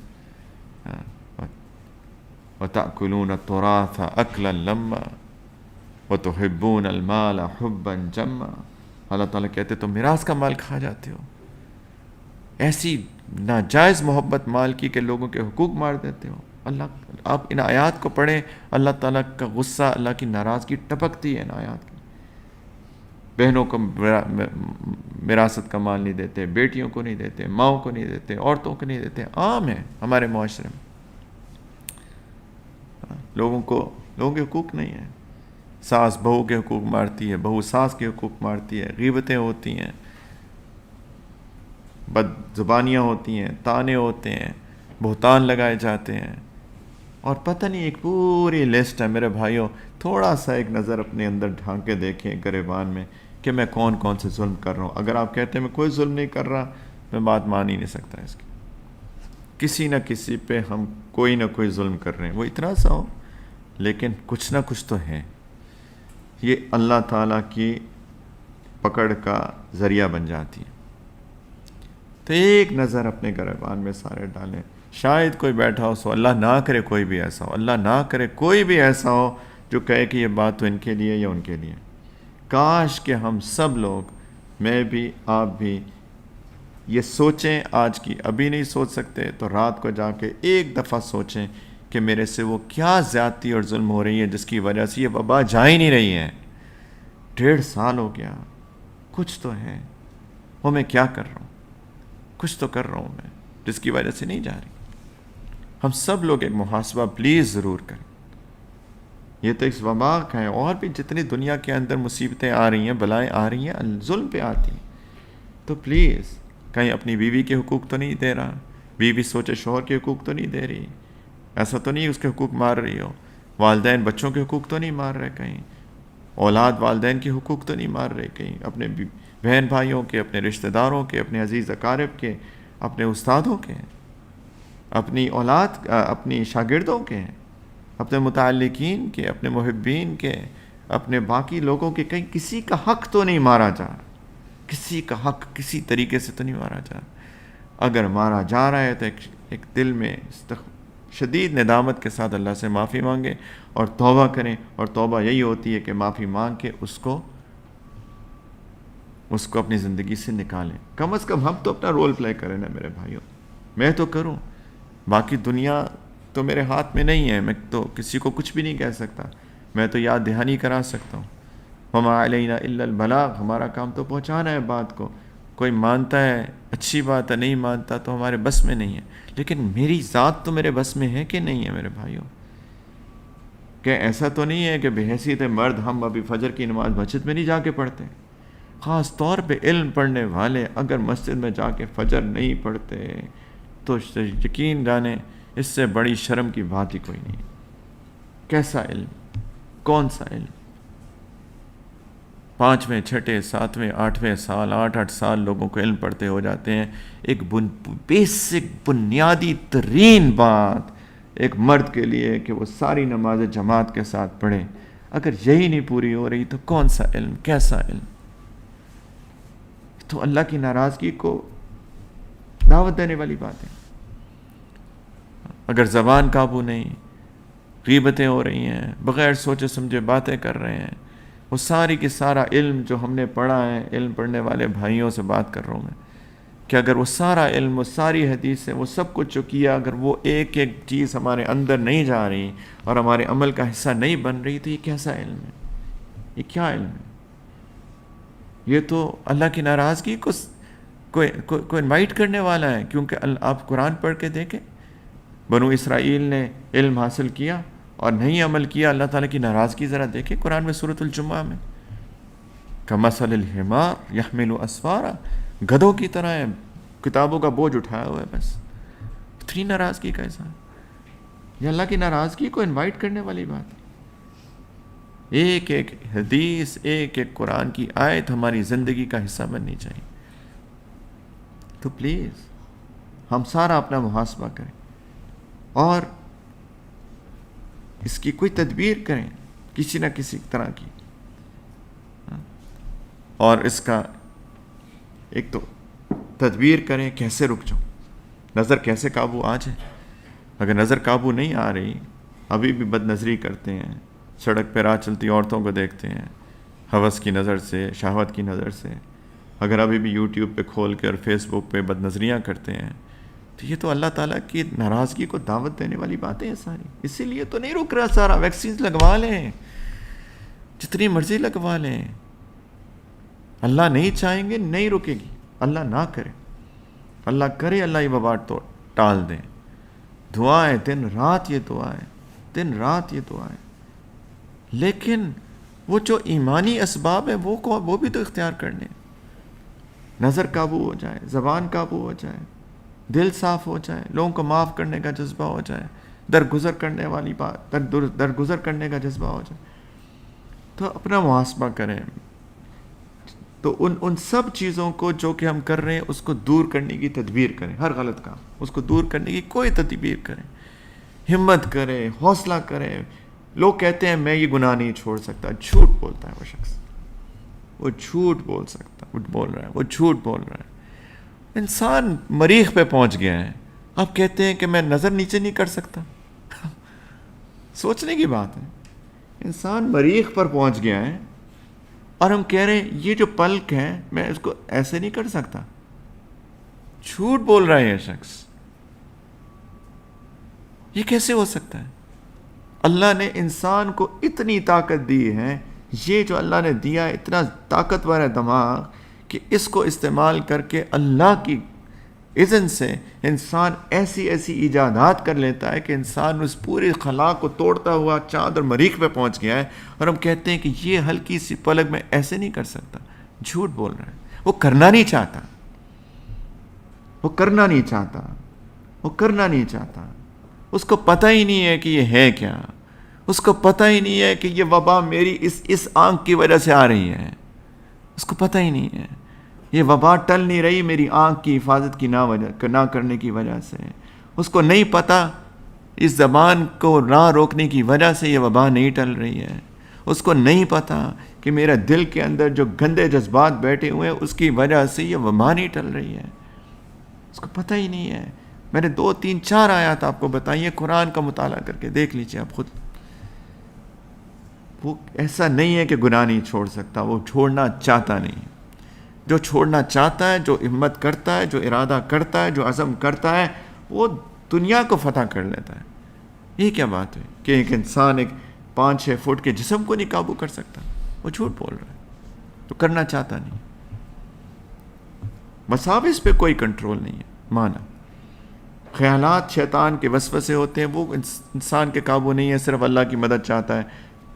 وَتَأْكُلُونَ التُّرَاثَ أَكْلًا لَمًّا وَتُحِبُّونَ الْمَالَ حُبًّا جَمًّا۔ اللہ تعالیٰ کہتے تم میراث کا مال کھا جاتے ہو، ایسی ناجائز محبت مال کی کہ لوگوں کے حقوق مار دیتے ہو۔ آپ ان آیات کو پڑھیں، اللہ تعالیٰ کا غصہ، اللہ کی ناراضگی ٹپکتی ہے ان آیات کی۔ بہنوں کو وراثت کا مال نہیں دیتے، بیٹیوں کو نہیں دیتے، ماؤں کو نہیں دیتے، عورتوں کو نہیں دیتے، عام ہے ہمارے معاشرے میں۔ لوگوں کے حقوق نہیں ہیں، ساس بہو کے حقوق مارتی ہے، بہو ساس کے حقوق مارتی ہے، غیبتیں ہوتی ہیں، بد زبانیاں ہوتی ہیں، طعنے ہوتے ہیں، بہتان لگائے جاتے ہیں، اور پتہ نہیں ایک پوری لسٹ ہے میرے بھائیوں۔ تھوڑا سا ایک نظر اپنے اندر ڈھانک کے دیکھیں گریبان میں کہ میں کون کون سے ظلم کر رہا ہوں۔ اگر آپ کہتے ہیں میں کوئی ظلم نہیں کر رہا، میں بات مان ہی نہیں سکتا اس کی۔ کسی نہ کسی پہ ہم کوئی نہ کوئی ظلم کر رہے ہیں، وہ اتنا سا ہو لیکن کچھ نہ کچھ تو ہے۔ یہ اللہ تعالیٰ کی پکڑ کا ذریعہ بن جاتی ہے۔ تو ایک نظر اپنے گریبان میں سارے ڈالیں، شاید کوئی بیٹھا ہو، سو اللہ نہ کرے کوئی بھی ایسا ہو، اللہ نہ کرے کوئی بھی ایسا ہو جو کہے کہ یہ بات تو ان کے لیے یا ان کے لیے۔ کاش کہ ہم سب لوگ، میں بھی آپ بھی، یہ سوچیں، آج کی ابھی نہیں سوچ سکتے تو رات کو جا کے ایک دفعہ سوچیں کہ میرے سے وہ کیا زیادتی اور ظلم ہو رہی ہے جس کی وجہ سے یہ وبا جا ہی نہیں رہی ہے، 1.5 سال ہو گیا، کچھ تو ہے، وہ میں کیا کر رہا ہوں، کچھ تو کر رہا ہوں میں جس کی وجہ سے نہیں جا رہی۔ ہم سب لوگ ایک محاسبہ پلیز ضرور کریں۔ یہ تو اس وبا کا ہے، اور بھی جتنی دنیا کے اندر مصیبتیں آ رہی ہیں، بلائیں آ رہی ہیں، ظلم پہ آتی ہیں، تو پلیز کہیں اپنی بیوی کے حقوق تو نہیں دے رہا، بیوی سوچے شوہر کے حقوق تو نہیں دے رہی، ایسا تو نہیں اس کے حقوق مار رہی ہو، والدین بچوں کے حقوق تو نہیں مار رہے، کہیں اولاد والدین کے حقوق تو نہیں مار رہے، کہیں اپنے بہن بھائیوں کے، اپنے رشتہ داروں کے، اپنے عزیز اقارب کے، اپنے استادوں کے، اپنی اولاد، اپنی شاگردوں کے، اپنے متعلقین کے، اپنے محبین کے، اپنے باقی لوگوں کے. کہیں کسی کا حق تو نہیں مارا جا رہا، کسی کا حق کسی طریقے سے تو نہیں مارا جا رہا. اگر مارا جا رہا ہے تو ایک دل میں شدید ندامت کے ساتھ اللہ سے معافی مانگے اور توبہ کریں. اور توبہ یہی ہوتی ہے کہ معافی مانگ کے اس کو اپنی زندگی سے نکالیں. کم از کم ہم تو اپنا رول پلے کریں نا میرے بھائیوں. میں تو کروں، باقی دنیا تو میرے ہاتھ میں نہیں ہے. میں تو کسی کو کچھ بھی نہیں کہہ سکتا. میں تو یاد دہانی کرا سکتا ہوں. وما علینا الا البلاغ، ہمارا کام تو پہنچانا ہے بات کو. کوئی مانتا ہے اچھی بات ہے، نہیں مانتا تو ہمارے بس میں نہیں ہے. لیکن میری ذات تو میرے بس میں ہے کہ نہیں ہے میرے بھائیوں؟ کہ ایسا تو نہیں ہے کہ بحیثیت مرد ہم ابھی فجر کی نماز مسجد میں نہیں جا کے پڑھتے. خاص طور پہ علم پڑھنے والے اگر مسجد میں جا کے فجر نہیں پڑھتے تو یقین جانیں اس سے بڑی شرم کی بات ہی کوئی نہیں. کیسا علم؟ کون سا علم؟ 5ویں 6ٹھے 7ویں 8ویں سال 8 سال لوگوں کو علم پڑھتے ہو جاتے ہیں. ایک بیسک بنیادی ترین بات ایک مرد کے لیے کہ وہ ساری نماز جماعت کے ساتھ پڑھے، اگر یہی نہیں پوری ہو رہی تو کون سا علم؟ کیسا علم؟ تو اللہ کی ناراضگی کو دعوت دینے والی بات ہے. اگر زبان قابو نہیں، غیبتیں ہو رہی ہیں، بغیر سوچے سمجھے باتیں کر رہے ہیں، وہ ساری کی سارا علم جو ہم نے پڑھا ہے، علم پڑھنے والے بھائیوں سے بات کر رہا ہوں میں، کہ اگر وہ سارا علم، وہ ساری حدیث ہے، وہ سب کچھ جو کیا، اگر وہ ایک ایک چیز ہمارے اندر نہیں جا رہی اور ہمارے عمل کا حصہ نہیں بن رہی تو یہ کیسا علم ہے؟ یہ کیا علم ہے؟ یہ تو اللہ کی ناراضگی کو انوائٹ کرنے والا ہے. کیونکہ آپ قرآن پڑھ کے دیکھیں، بنو اسرائیل نے علم حاصل کیا اور نہیں عمل کیا، اللہ تعالیٰ کی ناراضگی ذرا دیکھیں قرآن میں سورۃ الجمعہ میں. کمثل الحمار یحمل اسفارا، گدھوں کی طرح ہے، کتابوں کا بوجھ اٹھایا ہوا ہے. بس اتنی ناراضگی کا اظہار. یہ اللہ کی ناراضگی کو انوائٹ کرنے والی بات ہے. ایک ایک حدیث، ایک ایک قرآن کی آیت ہماری زندگی کا حصہ بننی چاہیے. تو پلیز ہم سارا اپنا محاسبہ کریں اور اس کی کوئی تدبیر کریں کسی نہ کسی طرح کی. اور اس کا ایک تو تدبیر کریں کیسے رک جاؤں، نظر کیسے قابو آ جائے. اگر نظر قابو نہیں آ رہی، ابھی بھی بد نظری کرتے ہیں، سڑک پہ راہ چلتی عورتوں کو دیکھتے ہیں ہوس کی نظر سے، شہوت کی نظر سے، اگر ابھی بھی یوٹیوب پہ کھول کے اور فیس بک پہ بد نظریاں کرتے ہیں، تو یہ تو اللہ تعالیٰ کی ناراضگی کو دعوت دینے والی باتیں ہیں ساری. اسی لیے تو نہیں رک رہا سارا. ویکسینز لگوا لیں، جتنی مرضی لگوا لیں. اللہ نہیں چاہیں گے نہیں رکے گی. اللہ نہ کرے، اللہ کرے اللہ یہ وبا تو ٹال دیں. دعائیں دن رات، یہ دعائیں دن رات، یہ دعائیں. لیکن وہ جو ایمانی اسباب ہیں وہ بھی تو اختیار کرنے. نظر قابو ہو جائے، زبان قابو ہو جائے، دل صاف ہو جائے، لوگوں کو معاف کرنے کا جذبہ ہو جائے، درگزر کرنے والی بات، درگزر کرنے کا جذبہ ہو جائے. تو اپنا محاسبہ کریں. تو ان سب چیزوں کو جو کہ ہم کر رہے ہیں اس کو دور کرنے کی تدبیر کریں. ہر غلط کام اس کو دور کرنے کی کوئی تدبیر کریں. ہمت کریں، حوصلہ کریں. لوگ کہتے ہیں میں یہ گناہ نہیں چھوڑ سکتا. جھوٹ بولتا ہے وہ شخص. وہ جھوٹ بول سکتا، بول رہا ہے، وہ جھوٹ بول رہا ہے. انسان مریخ پہ پہنچ گیا ہے، آپ کہتے ہیں کہ میں نظر نیچے نہیں کر سکتا. سوچنے کی بات ہے. انسان مریخ پر پہنچ گیا ہے اور ہم کہہ رہے ہیں یہ جو پلک ہے میں اس کو ایسے نہیں کر سکتا. جھوٹ بول رہا ہے یہ شخص. یہ کیسے ہو سکتا ہے؟ اللہ نے انسان کو اتنی طاقت دی ہے، یہ جو اللہ نے دیا ہے اتنا طاقتور ہے دماغ کہ اس کو استعمال کر کے اللہ کی اذن سے انسان ایسی ایسی ایجادات کر لیتا ہے کہ انسان اس پوری خلا کو توڑتا ہوا چاند اور مریخ پہ پہنچ گیا ہے، اور ہم کہتے ہیں کہ یہ ہلکی سی پلک میں ایسے نہیں کر سکتا. جھوٹ بول رہا ہے. وہ کرنا نہیں چاہتا، وہ کرنا نہیں چاہتا، وہ کرنا نہیں چاہتا. اس کو پتہ ہی نہیں ہے کہ یہ ہے کیا. اس کو پتہ ہی نہیں ہے کہ یہ وبا میری اس آنکھ کی وجہ سے آ رہی ہے. اس کو پتہ ہی نہیں ہے. یہ وبا ٹل نہیں رہی میری آنکھ کی حفاظت کی نہ کرنے کی وجہ سے. اس کو نہیں پتہ اس زبان کو نہ روکنے کی وجہ سے یہ وبا نہیں ٹل رہی ہے. اس کو نہیں پتہ کہ میرا دل کے اندر جو گندے جذبات بیٹھے ہوئے ہیں اس کی وجہ سے یہ وبا نہیں ٹل رہی ہے. اس کو پتہ ہی نہیں ہے. میں نے 2 3 4 آیات آپ کو بتائیے، قرآن کا مطالعہ کر کے دیکھ لیجیے آپ خود. وہ ایسا نہیں ہے کہ گناہ نہیں چھوڑ سکتا، وہ چھوڑنا چاہتا نہیں. جو چھوڑنا چاہتا ہے، جو ہمت کرتا ہے، جو ارادہ کرتا ہے، جو عزم کرتا ہے، وہ دنیا کو فتح کر لیتا ہے. یہ کیا بات ہے کہ ایک انسان ایک 5-6 فٹ کے جسم کو نہیں قابو کر سکتا؟ وہ جھوٹ بول رہا ہے. تو کرنا چاہتا نہیں. وساوس پہ کوئی کنٹرول نہیں ہے. مانا خیالات شیطان کے وسوسے ہوتے ہیں، وہ انسان کے قابو نہیں ہے. صرف اللہ کی مدد چاہتا ہے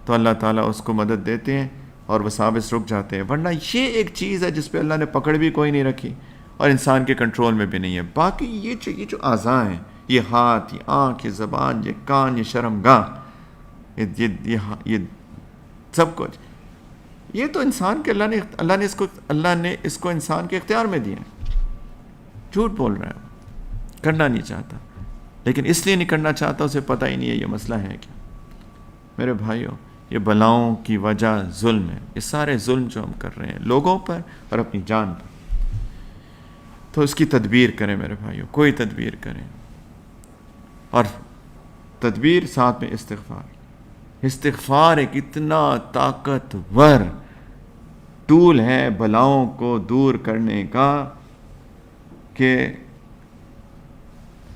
تو اللہ تعالیٰ اس کو مدد دیتے ہیں اور وساوس رک جاتے ہیں. ورنہ یہ ایک چیز ہے جس پہ اللہ نے پکڑ بھی کوئی نہیں رکھی اور انسان کے کنٹرول میں بھی نہیں ہے. باقی یہ جو اعضاء ہیں، یہ ہاتھ، یہ آنکھ، یہ زبان، یہ کان، یہ شرمگاہ، یہ سب کچھ، یہ تو انسان کے اللہ نے اس کو انسان کے اختیار میں دیا. جھوٹ بول رہا ہے، کرنا نہیں چاہتا. لیکن اس لیے نہیں کرنا چاہتا، اسے پتہ ہی نہیں ہے یہ مسئلہ ہے کیا. میرے بھائیوں، یہ بلاؤں کی وجہ ظلم ہے. یہ سارے ظلم جو ہم کر رہے ہیں لوگوں پر اور اپنی جان پر، تو اس کی تدبیر کریں میرے بھائیوں. کوئی تدبیر کریں، اور تدبیر ساتھ میں استغفار. استغفار ایک اتنا طاقتور ٹول ہے بلاؤں کو دور کرنے کا کہ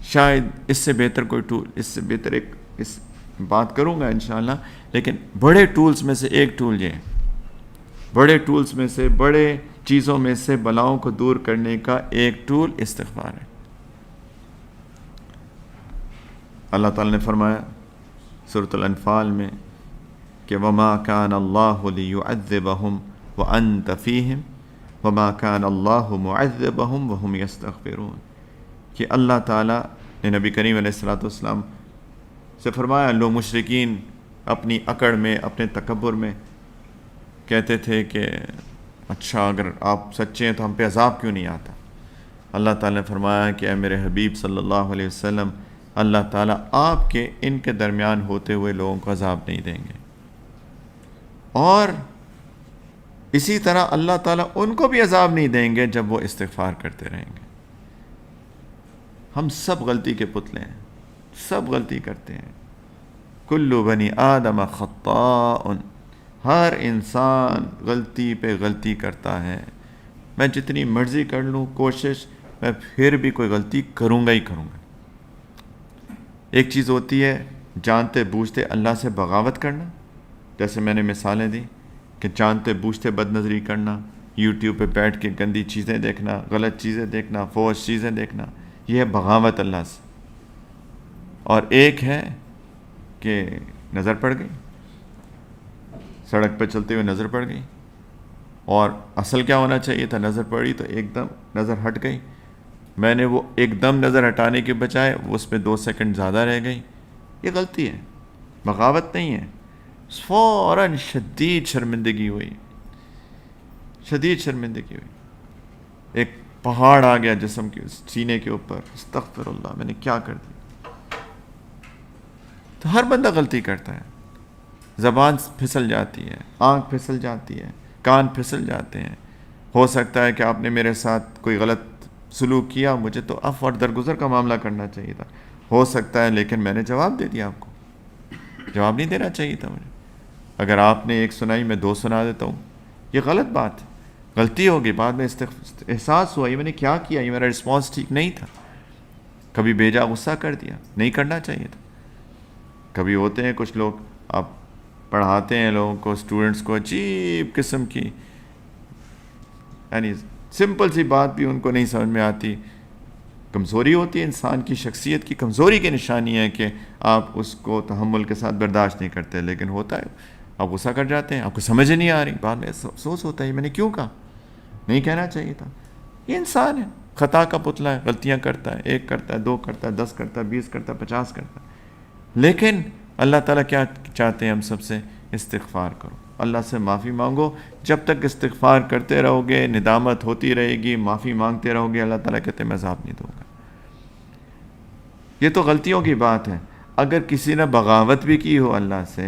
شاید اس سے بہتر کوئی ٹول، اس سے بہتر اس بات کروں گا انشاءاللہ. لیکن بڑے ٹولز میں سے ایک ٹول یہ ہے، بڑے ٹولز میں سے، بڑے چیزوں میں سے بلاؤں کو دور کرنے کا ایک ٹول استغفار ہے. اللہ تعالیٰ نے فرمایا سورۃ الانفال میں کہ وما كان الله ليعذبهم وانت فيهم وما كان الله معذبهم وهم يستغفرون. کہ اللہ تعالیٰ نے نبی کریم علیہ الصلوۃ والسلام سے فرمایا، لوگ مشرکین اپنی اکڑ میں، اپنے تکبر میں کہتے تھے کہ اچھا اگر آپ سچے ہیں تو ہم پہ عذاب کیوں نہیں آتا. اللہ تعالیٰ نے فرمایا کہ اے میرے حبیب صلی اللہ علیہ وسلم، اللہ تعالیٰ آپ کے ان کے درمیان ہوتے ہوئے لوگوں کو عذاب نہیں دیں گے، اور اسی طرح اللہ تعالیٰ ان کو بھی عذاب نہیں دیں گے جب وہ استغفار کرتے رہیں گے. ہم سب غلطی کے پتلے ہیں، سب غلطی کرتے ہیں. کل بنی آدم خطاء، ہر انسان غلطی پہ غلطی کرتا ہے. میں جتنی مرضی کر لوں کوشش، میں پھر بھی کوئی غلطی کروں گا ہی کروں گا. ایک چیز ہوتی ہے جانتے بوجھتے اللہ سے بغاوت کرنا، جیسے میں نے مثالیں دی کہ جانتے بوجھتے بد نظری کرنا، یوٹیوب پہ بیٹھ کے گندی چیزیں دیکھنا، غلط چیزیں دیکھنا، فوش چیزیں دیکھنا، یہ ہے بغاوت اللہ سے. اور ایک ہے کہ نظر پڑ گئی، سڑک پہ چلتے ہوئے نظر پڑ گئی، اور اصل کیا ہونا چاہیے تھا، نظر پڑی تو ایک دم نظر ہٹ گئی، میں نے وہ ایک دم نظر ہٹانے کے بجائے اس پہ 2 سیکنڈ زیادہ رہ گئی. یہ غلطی ہے، بغاوت نہیں ہے. فوراً شدید شرمندگی ہوئی، شدید شرمندگی ہوئی. ایک پہاڑ آ گیا جسم کے سینے کے اوپر، استغفر اللہ، میں نے کیا کر دیا. تو ہر بندہ غلطی کرتا ہے. زبان پھسل جاتی ہے، آنکھ پھسل جاتی ہے، کان پھسل جاتے ہیں. ہو سکتا ہے کہ آپ نے میرے ساتھ کوئی غلط سلوک کیا، مجھے تو عفو اور درگزر کا معاملہ کرنا چاہیے تھا. ہو سکتا ہے لیکن میں نے جواب دے دیا، آپ کو جواب نہیں دینا چاہیے تھا مجھے. اگر آپ نے 1 سنائی میں 2 سنا دیتا ہوں، یہ غلط بات ہے، غلطی ہوگی. بعد میں احساس ہوا یہ میں نے کیا کیا، یہ میرا رسپانس ٹھیک نہیں تھا. کبھی بیجا غصہ کر دیا، نہیں کرنا چاہیے تھا. کبھی ہوتے ہیں کچھ لوگ، آپ پڑھاتے ہیں لوگوں کو، اسٹوڈنٹس کو، عجیب قسم کی، یعنی سمپل سی بات بھی ان کو نہیں سمجھ میں آتی. کمزوری ہوتی ہے انسان کی، شخصیت کی کمزوری کی نشانی ہے کہ آپ اس کو تحمل کے ساتھ برداشت نہیں کرتے. لیکن ہوتا ہے آپ غصہ کر جاتے ہیں، آپ کو سمجھ نہیں آ رہی، بعد میں افسوس ہوتا ہے میں نے کیوں کہا، نہیں کہنا چاہیے تھا. یہ انسان ہے، خطا کا پتلا ہے، غلطیاں کرتا ہے، 1 کرتا ہے، 2 کرتا ہے، 10 کرتا ہے، 20 کرتا ہے، 50 کرتا ہے. لیکن اللہ تعالیٰ کیا چاہتے ہیں ہم سب سے؟ استغفار کرو. اللہ سے معافی مانگو. جب تک استغفار کرتے رہو گے، ندامت ہوتی رہے گی، معافی مانگتے رہو گے، اللہ تعالیٰ کہتے ہیں میں عذاب نہیں دوں گا. یہ تو غلطیوں کی بات ہے. اگر کسی نے بغاوت بھی کی ہو اللہ سے،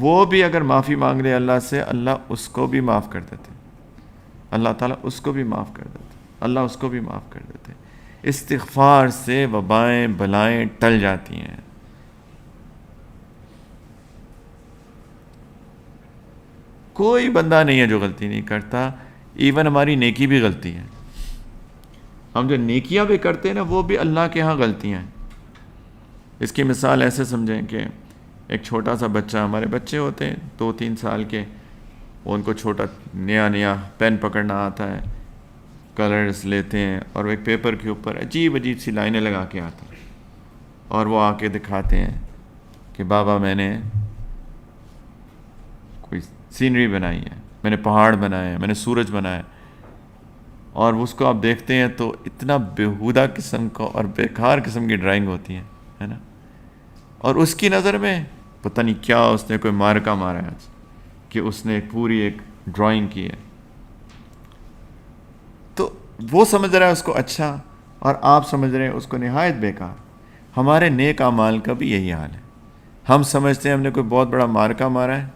وہ بھی اگر معافی مانگ لے اللہ سے، اللہ اس کو بھی معاف کر دیتے. اللہ تعالیٰ اس کو بھی معاف کر دیتے. اللہ اس کو بھی معاف کر دیتے. استغفار سے وبائیں بلائیں ٹل جاتی ہیں. کوئی بندہ نہیں ہے جو غلطی نہیں کرتا. ایون ہماری نیکی بھی غلطی ہے. ہم جو نیکیاں بھی کرتے ہیں نا، وہ بھی اللہ کے ہاں غلطیاں ہیں. اس کی مثال ایسے سمجھیں کہ ایک چھوٹا سا بچہ، ہمارے بچے ہوتے ہیں 2-3 سال کے، ان کو چھوٹا نیا پین پکڑنا آتا ہے، کلرز لیتے ہیں اور وہ ایک پیپر کے اوپر عجیب عجیب سی لائنیں لگا کے آتے ہیں، اور وہ آ کے دکھاتے ہیں کہ بابا میں نے کوئی سینری بنائی ہے، میں نے پہاڑ بنائے ہیں، میں نے سورج بنایا ہے. اور اس کو آپ دیکھتے ہیں تو اتنا بیہودہ قسم کا اور بیکار قسم کی ڈرائنگ ہوتی ہے نا. اور اس کی نظر میں پتہ نہیں کیا اس نے کوئی مارکا مارا ہے آج کہ اس نے پوری ایک ڈرائنگ کی ہے. تو وہ سمجھ رہا ہے اس کو اچھا، اور آپ سمجھ رہے ہیں اس کو نہایت بیکار. ہمارے نیک اعمال کا بھی یہی حال ہے. ہم سمجھتے ہیں ہم نے کوئی بہت بڑا مارکا مارا ہے.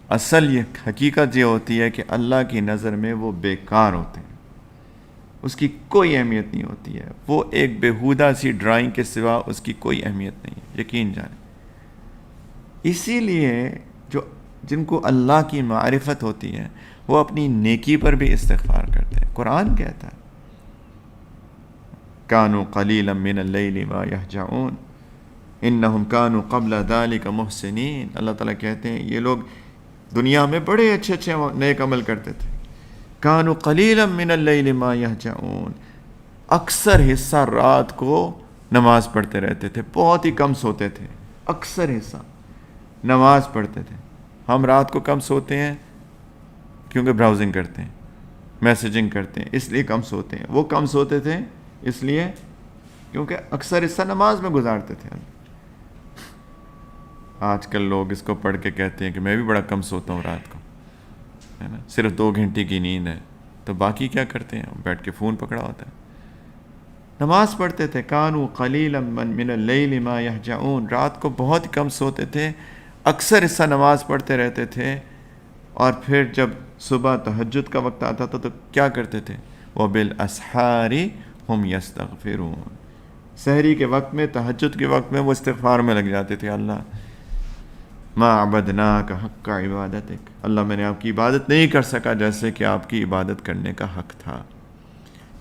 اصل یہ حقیقت یہ ہوتی ہے کہ اللہ کی نظر میں وہ بیکار ہوتے ہیں، اس کی کوئی اہمیت نہیں ہوتی ہے. وہ ایک بیہودہ سی ڈرائنگ کے سوا اس کی کوئی اہمیت نہیں ہے، یقین جانیں. اسی لیے جن کو اللہ کی معرفت ہوتی ہے وہ اپنی نیکی پر بھی استغفار کرتے ہیں. قرآن کہتا ہے کانوا قلیلا من اللیل ما یہجعون انہم کانوا قبل ذلک محسنین. اللہ تعالیٰ کہتے ہیں یہ لوگ دنیا میں بڑے اچھے اچھے نیک عمل کرتے تھے. کانوا قلیلا من اللیل ما یہجعون، اکثر حصہ رات کو نماز پڑھتے رہتے تھے، بہت ہی کم سوتے تھے. اکثر حصہ نماز پڑھتے تھے. ہم رات کو کم سوتے ہیں کیونکہ براؤزنگ کرتے ہیں، میسیجنگ کرتے ہیں، اس لیے کم سوتے ہیں. وہ کم سوتے تھے اس لیے کیونکہ اکثر حصہ نماز میں گزارتے تھے. آج کل لوگ اس کو پڑھ کے کہتے ہیں کہ میں بھی بڑا کم سوتا ہوں رات کو، ہے نا، صرف 2 گھنٹے کی نیند ہے. تو باقی کیا کرتے ہیں؟ بیٹھ کے فون پکڑا ہوتا ہے. نماز پڑھتے تھے. کانوا قلیلا من اللیل ما یہجعون، رات کو بہت کم سوتے تھے، اکثر حصہ نماز پڑھتے رہتے تھے. اور پھر جب صبح تہجد کا وقت آتا تھا تو کیا کرتے تھے؟ وبالاسحار ہم یستغفرون، سحری کے وقت میں، تہجد کے وقت میں وہ استغفار میں لگ جاتے تھے. اللہ ما عبدناک حق عبادتک، اللہ میں نے آپ کی عبادت نہیں کر سکا جیسے کہ آپ کی عبادت کرنے کا حق تھا.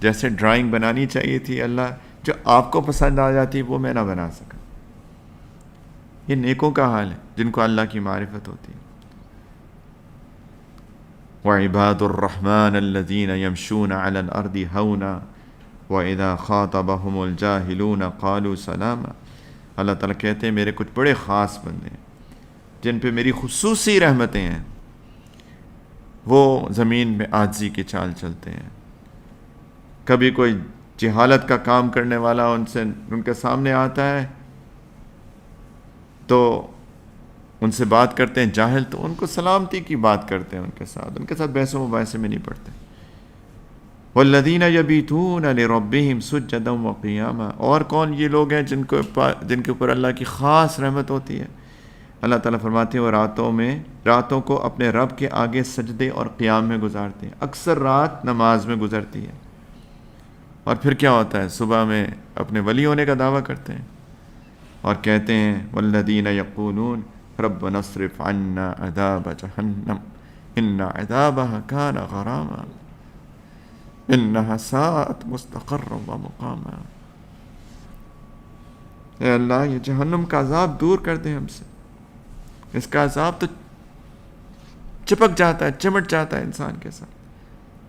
جیسے ڈرائنگ بنانی چاہیے تھی اللہ، جو آپ کو پسند آ جاتی وہ میں نہ بنا سکا. یہ نیکوں کا حال ہے جن کو اللہ کی معرفت ہوتی ہے. وعباد الرحمن الذین یمشون علی الارض ہونا واذا خاطبهم الجاہلون قالوا سلاما. اللہ تعالیٰ کہتے ہیں میرے کچھ بڑے خاص بندے ہیں جن پہ میری خصوصی رحمتیں ہیں، وہ زمین میں عاجزی کی چال چلتے ہیں. کبھی کوئی جہالت کا کام کرنے والا ان کے سامنے آتا ہے تو ان سے بات کرتے ہیں، جاہل تو ان کو سلامتی کی بات کرتے ہیں، ان کے ساتھ بحث و مباحثے میں نہیں پڑتے. والذین یبیتون لربہم سجدا وقیاما، اور کون یہ لوگ ہیں جن کے اوپر اللہ کی خاص رحمت ہوتی ہے. اللہ تعالیٰ فرماتے ہیں وہ راتوں کو اپنے رب کے آگے سجدے اور قیام میں گزارتے ہیں. اکثر رات نماز میں گزرتی ہے. اور پھر کیا ہوتا ہے؟ صبح میں اپنے ولی ہونے کا دعویٰ کرتے ہیں اور کہتے ہیں والذین یقولون ربنا اصرف عنا عذاب جہنم ان عذابها کان غراما انها ساءت مستقرا ومقاما. اے اللہ یہ جہنم کا عذاب دور کر دیں ہم سے. اس کا عذاب تو چپک جاتا ہے، چمٹ جاتا ہے انسان کے ساتھ.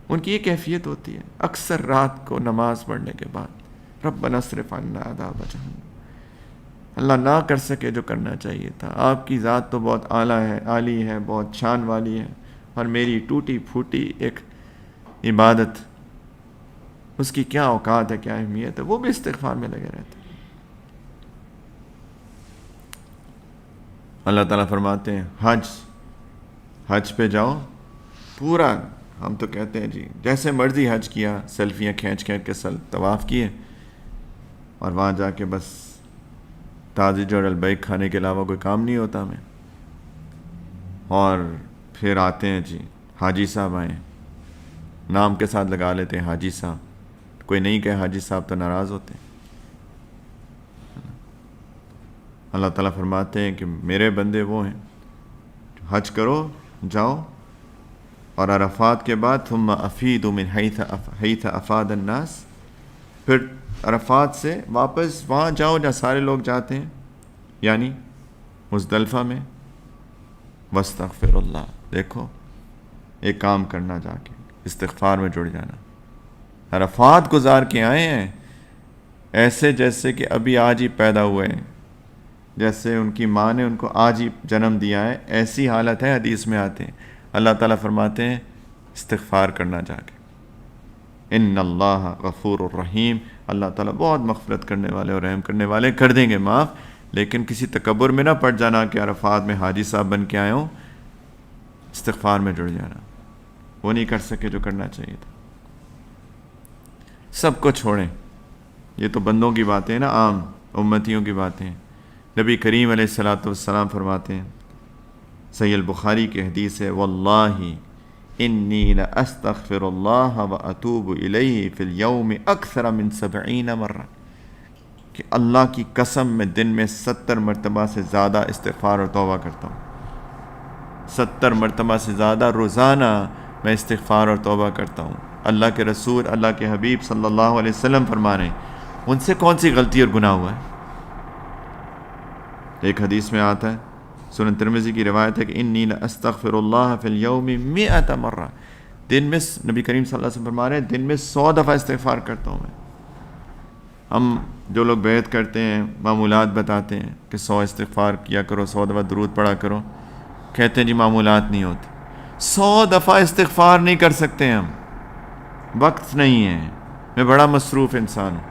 ان کی یہ کیفیت ہوتی ہے اکثر رات کو نماز پڑھنے کے بعد ربنا اصرف عنا عذاب جہنم. اللہ نہ کر سکے جو کرنا چاہیے تھا. آپ کی ذات تو بہت اعلیٰ ہے، عالی ہے، بہت شان والی ہے، اور میری ٹوٹی پھوٹی ایک عبادت، اس کی کیا اوقات ہے، کیا اہمیت ہے. وہ بھی استغفار میں لگے رہتے ہیں. اللہ تعالیٰ فرماتے ہیں حج حج پہ جاؤ پورا، ہم تو کہتے ہیں جی جیسے مرضی حج کیا، سیلفیاں کھینچ کھینچ کے طواف کیے، اور وہاں جا کے بس تازی جو البیک کھانے کے علاوہ کوئی کام نہیں ہوتا ہمیں، اور پھر آتے ہیں جی حاجی صاحب آئیں، نام کے ساتھ لگا لیتے ہیں حاجی صاحب، کوئی نہیں کہے حاجی صاحب تو ناراض ہوتے ہیں۔ اللہ تعالیٰ فرماتے ہیں کہ میرے بندے وہ ہیں، حج کرو جاؤ، اور عرفات کے بعد ثم افیدوا من حیث افاد الناس، پھر عرفات سے واپس وہاں جاؤ جہاں سارے لوگ جاتے ہیں، یعنی مزدلفہ میں، واستغفر اللہ۔ دیکھو ایک کام کرنا، جا کے استغفار میں جڑ جانا۔ عرفات گزار کے آئے ہیں ایسے جیسے کہ ابھی آج ہی پیدا ہوئے ہیں، جیسے ان کی ماں نے ان کو آج ہی جنم دیا ہے، ایسی حالت ہے، حدیث میں آتے ہیں۔ اللہ تعالیٰ فرماتے ہیں استغفار کرنا جا کے، ان اللہ غفور الرحیم، اللہ تعالیٰ بہت مغفرت کرنے والے اور رحم کرنے والے، کر دیں گے معاف، لیکن کسی تکبر میں نہ پڑ جانا کہ عرفات میں حاجی صاحب بن کے آئے ہوں، استغفار میں جڑ جانا۔ وہ نہیں کر سکے جو کرنا چاہیے تھا۔ سب کو چھوڑیں، یہ تو بندوں کی باتیں ہیں نا، عام امتیوں کی باتیں ہیں۔ نبی کریم علیہ الصلوۃ والسلام فرماتے ہیں، صحیح البخاری کی حدیث ہے، واللہ انی لاستغفر اللہ واتوب الیہ فی اليوم اکثر من 70 مرہ، کہ اللہ کی قسم میں دن میں 70 مرتبہ سے زیادہ استغفار اور توبہ کرتا ہوں، 70 مرتبہ سے زیادہ روزانہ میں استغفار اور توبہ کرتا ہوں۔ اللہ کے رسول، اللہ کے حبیب صلی اللہ علیہ وسلم فرما رہے ہیں، ان سے کون سی غلطی اور گناہ ہوا ہے؟ ایک حدیث میں آتا ہے، سنن ترمذی کی روایت ہے کہ انی لاستغفر اللہ فی اليوم 100 مرہ، دن میں نبی کریم صلی اللہ علیہ وسلم فرما رہے ہیں دن میں 100 دفعہ استغفار کرتا ہوں میں۔ ہم جو لوگ بیعت کرتے ہیں، معمولات بتاتے ہیں کہ 100 استغفار کیا کرو، 100 دفعہ درود پڑھا کرو، کہتے ہیں جی معمولات نہیں ہوتی۔ 100 دفعہ استغفار نہیں کر سکتے ہم، وقت نہیں ہے، میں بڑا مصروف انسان ہوں۔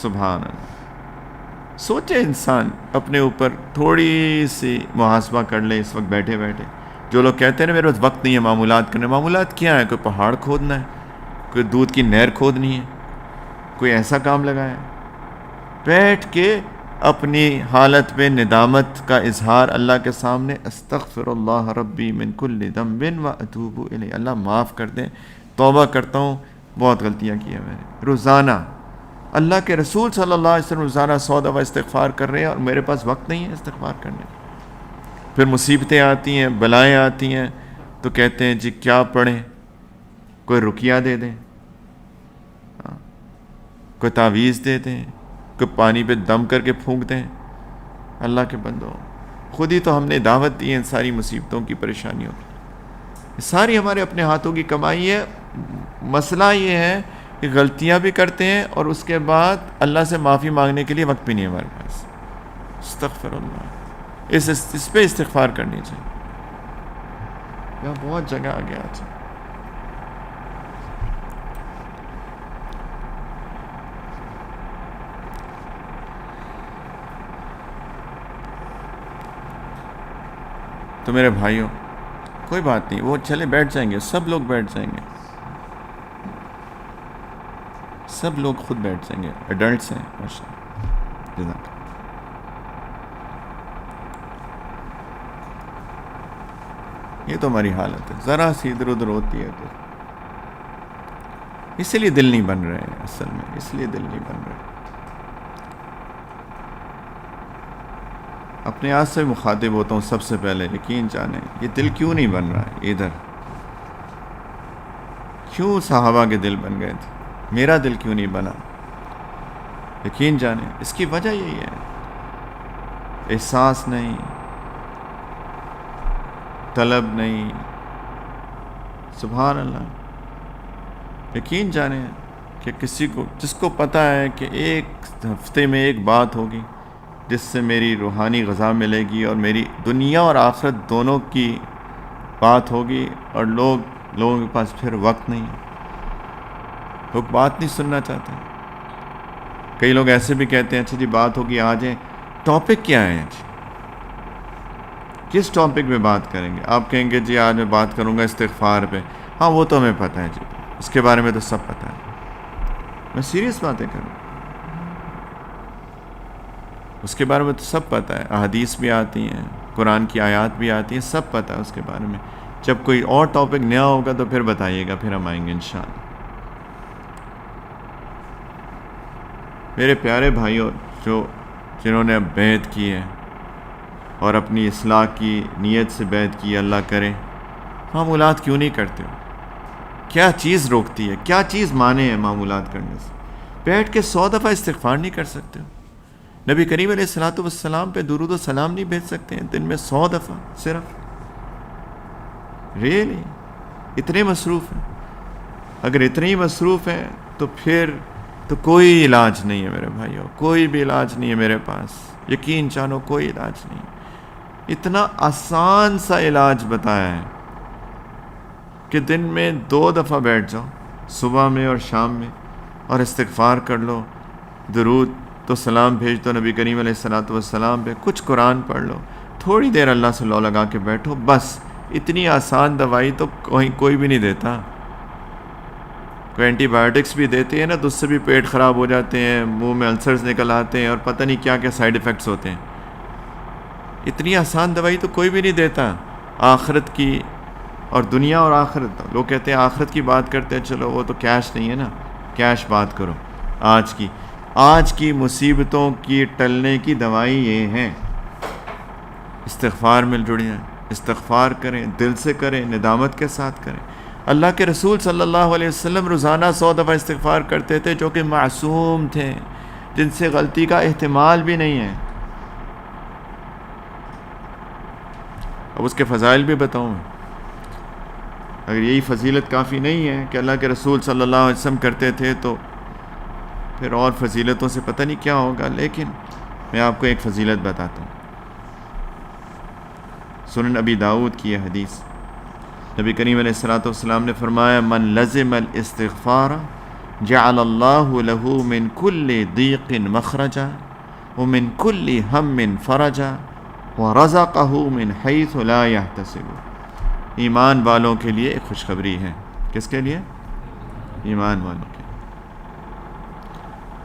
سبحان اللہ۔ سوچے انسان اپنے اوپر تھوڑی سی محاسبہ کر لے اس وقت بیٹھے بیٹھے۔ جو لوگ کہتے ہیں نا میرے پاس وقت نہیں ہے معمولات کرنے، معمولات کیا ہے؟ کوئی پہاڑ کھودنا ہے، کوئی دودھ کی نہر کھودنی ہے، کوئی ایسا کام لگا ہے؟ بیٹھ کے اپنی حالت میں ندامت کا اظہار اللہ کے سامنے، استغفر اللہ ربی من کل ذنب واتوب الیہ، اللہ معاف کر دیں، توبہ کرتا ہوں، بہت غلطیاں کی ہیں میں نے۔ روزانہ اللہ کے رسول صلی اللہ علیہ وسلم روزانہ 100 دفعہ استغفار کر رہے ہیں، اور میرے پاس وقت نہیں ہے استغفار کرنے۔ پھر مصیبتیں آتی ہیں، بلائیں آتی ہیں، تو کہتے ہیں جی کیا پڑھیں؟ کوئی رقیہ دے دیں، کوئی تعویذ دے دیں، کوئی پانی پہ دم کر کے پھونک دیں۔ اللہ کے بندوں، خود ہی تو ہم نے دعوت دی ہے ان ساری مصیبتوں کی، پریشانیوں کی، یہ ساری ہمارے اپنے ہاتھوں کی کمائی ہے۔ مسئلہ یہ ہے کہ غلطیاں بھی کرتے ہیں، اور اس کے بعد اللہ سے معافی مانگنے کے لیے وقت بھی نہیں ہے ہمارے پاس۔ استغفر اللہ، اس پہ استغفار کرنی چاہیے۔ یہاں بہت جگہ آ گیا آج۔ تو میرے بھائیوں، کوئی بات نہیں، وہ چلے بیٹھ جائیں گے، سب لوگ بیٹھ جائیں گے، سب لوگ خود بیٹھ جائیں گے، ایڈلٹس ہیں ماشاء اللہ۔ جزاک اللہ۔ یہ تو ہماری حالت ہے، ذرا سی ادھر ادھر ہوتی ہے تو اسی لیے دل نہیں بن رہے ہیں، اصل میں اس لیے دل نہیں بن رہے۔ اپنے آپ سے مخاطب ہوتا ہوں سب سے پہلے، یقین جانیں یہ دل کیوں نہیں بن رہا ہے ادھر؟ کیوں صحابہ کے دل بن گئے تھے، میرا دل کیوں نہیں بنا؟ یقین جانیں اس کی وجہ یہی ہے، احساس نہیں، طلب نہیں۔ سبحان اللہ۔ یقین جانیں کہ کسی کو، جس کو پتہ ہے کہ ایک ہفتے میں ایک بات ہوگی جس سے میری روحانی غذا ملے گی اور میری دنیا اور آخرت دونوں کی بات ہوگی، اور لوگوں کے پاس پھر وقت نہیں ہے، لوگ بات نہیں سننا چاہتے۔ کئی لوگ ایسے بھی کہتے ہیں اچھا جی بات ہوگی آ جائیں، ٹاپک کیا ہے جی؟ کس ٹاپک پہ بات کریں گے؟ آپ کہیں گے جی آج میں بات کروں گا استغفار پہ. ہاں وہ تو ہمیں پتہ ہے جی، اس کے بارے میں تو سب پتہ ہے. میں سیریس باتیں کروں، اس کے بارے میں تو سب پتہ ہے، احادیث بھی آتی ہیں، قرآن کی آیات بھی آتی ہیں، سب پتہ ہے اس کے بارے میں. جب کوئی اور ٹاپک نیا ہوگا تو پھر بتائیے گا، پھر ہم آئیں گے انشاءاللہ. میرے پیارے بھائیوں جنہوں نے اب بیعت کی ہے اور اپنی اصلاح کی نیت سے بیعت کی، اللہ کرے، معمولات کیوں نہیں کرتے ہو؟ کیا چیز روکتی ہے؟ کیا چیز مانے ہے معمولات کرنے سے؟ بیٹھ کے 100 دفعہ استغفار نہیں کر سکتے ہو؟ نبی کریم علیہ الصلوۃ والسلام پہ درود و سلام نہیں بھیج سکتے ہیں دن میں 100 دفعہ صرف؟ ریئلی اتنے مصروف ہیں؟ اگر اتنے ہی مصروف ہیں تو پھر تو کوئی علاج نہیں ہے میرے بھائیوں، کوئی بھی علاج نہیں ہے میرے پاس، یقین جانو کوئی علاج نہیں. اتنا آسان سا علاج بتایا ہے کہ دن میں 2 دفعہ بیٹھ جاؤ، صبح میں اور شام میں، اور استغفار کر لو، درود تو سلام بھیج دو نبی کریم علیہ الصلوۃ والسلام پہ، کچھ قرآن پڑھ لو، تھوڑی دیر اللہ سے لو لگا کے بیٹھو، بس. اتنی آسان دوائی تو کوئی بھی نہیں دیتا. کوئی اینٹی بایوٹکس بھی دیتے ہیں نا تو اس سے بھی پیٹ خراب ہو جاتے ہیں، منہ میں السرز نکل آتے ہیں اور پتہ نہیں کیا کیا سائیڈ ایفیکٹس ہوتے ہیں. اتنی آسان دوائی تو کوئی بھی نہیں دیتا. آخرت کی اور دنیا اور آخرت، لوگ کہتے ہیں آخرت کی بات کرتے ہیں، چلو وہ تو کیش نہیں ہے نا، کیش بات کرو. آج کی مصیبتوں کی ٹلنے کی دوائی یہ ہے، استغفار میں جڑیں، استغفار کریں، دل سے کریں، ندامت کے ساتھ کریں. اللہ کے رسول صلی اللہ علیہ وسلم روزانہ 100 دفعہ استغفار کرتے تھے، جو کہ معصوم تھے، جن سے غلطی کا احتمال بھی نہیں ہے. اب اس کے فضائل بھی بتاؤں. اگر یہی فضیلت کافی نہیں ہے کہ اللہ کے رسول صلی اللہ علیہ وسلم کرتے تھے تو پھر اور فضیلتوں سے پتہ نہیں کیا ہوگا. لیکن میں آپ کو ایک فضیلت بتاتا ہوں. سنن ابی داؤد کی یہ حدیث، نبی کریم علیہ الصلوۃ والسلام نے فرمایا: من لزم الاستغفار جعل اللہ له من كل ضیق مخرجا ومن كل ہم فرجا ورزقہ من حیث لا یحتسب. ایمان والوں کے لیے ایک خوشخبری ہے. کس کے لیے؟ ایمان والوں کے لیے،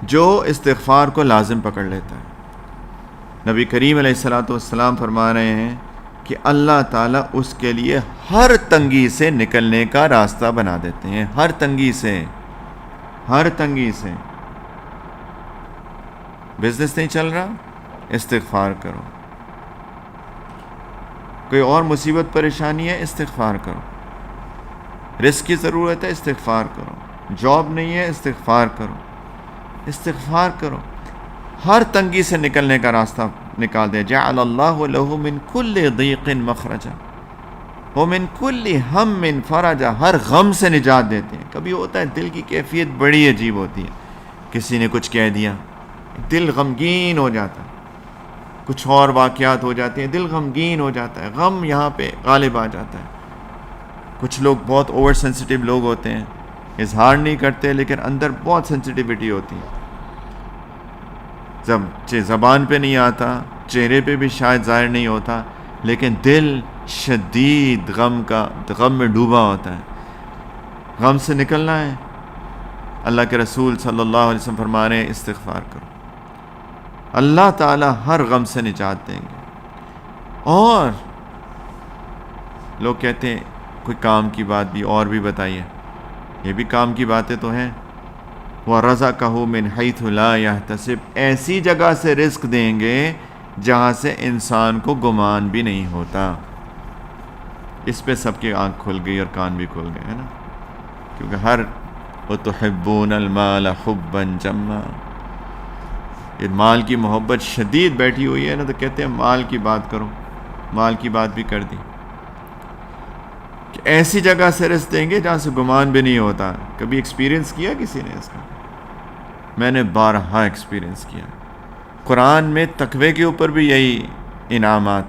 جو استغفار کو لازم پکڑ لیتا ہے. نبی کریم علیہ الصلوۃ والسلام فرما رہے ہیں کہ اللہ تعالیٰ اس کے لیے ہر تنگی سے نکلنے کا راستہ بنا دیتے ہیں. ہر تنگی سے. بزنس نہیں چل رہا، استغفار کرو. کوئی اور مصیبت پریشانی ہے، استغفار کرو. رزق کی ضرورت ہے، استغفار کرو. جاب نہیں ہے، استغفار کرو. ہر تنگی سے نکلنے کا راستہ نکال دے. جعل اللہ له من كل ضیق مخرجا ومن كل ہم فرجا. ہر غم سے نجات دیتے ہیں. کبھی ہوتا ہے دل کی کیفیت بڑی عجیب ہوتی ہے، کسی نے کچھ کہہ دیا، دل غمگین ہو جاتا ہے. کچھ اور واقعات ہو جاتے ہیں، دل غمگین ہو جاتا ہے، غم یہاں پہ غالب آ جاتا ہے. کچھ لوگ بہت اوور سینسٹیو لوگ ہوتے ہیں، اظہار نہیں کرتے لیکن اندر بہت سینسٹیوٹی ہوتی ہے. جب زبان پہ نہیں آتا، چہرے پہ بھی شاید ظاہر نہیں ہوتا، لیکن دل شدید غم میں ڈوبا ہوتا ہے. غم سے نکلنا ہے، اللہ کے رسول صلی اللہ علیہ وسلم فرما رہے ہیں استغفار کرو. اللہ تعالیٰ ہر غم سے نجات دیں گے. اور لوگ کہتے ہیں کوئی کام کی بات بھی اور بھی بتائیے. یہ بھی کام کی باتیں تو ہیں. وَرَزَقَهُ مِنْ حَيْثُ لَا يَحْتَسِبْ. ایسی جگہ سے رزق دیں گے جہاں سے انسان کو گمان بھی نہیں ہوتا. اس پہ سب کی آنکھ کھل گئی اور کان بھی کھل گئے، ہے نا؟ کیونکہ وَتُحِبُّونَ الْمَالَ حُبًّا جَمًّا. یہ مال کی محبت شدید بیٹھی ہوئی ہے نا، تو کہتے ہیں مال کی بات کرو. مال کی بات بھی کر دی کہ ایسی جگہ سے رزق دیں گے جہاں سے گمان بھی نہیں ہوتا. کبھی ایکسپیرینس کیا کسی نے اس کا؟ میں نے بارہا ایکسپیرینس کیا. قرآن میں تقوی کے اوپر بھی یہی انعامات.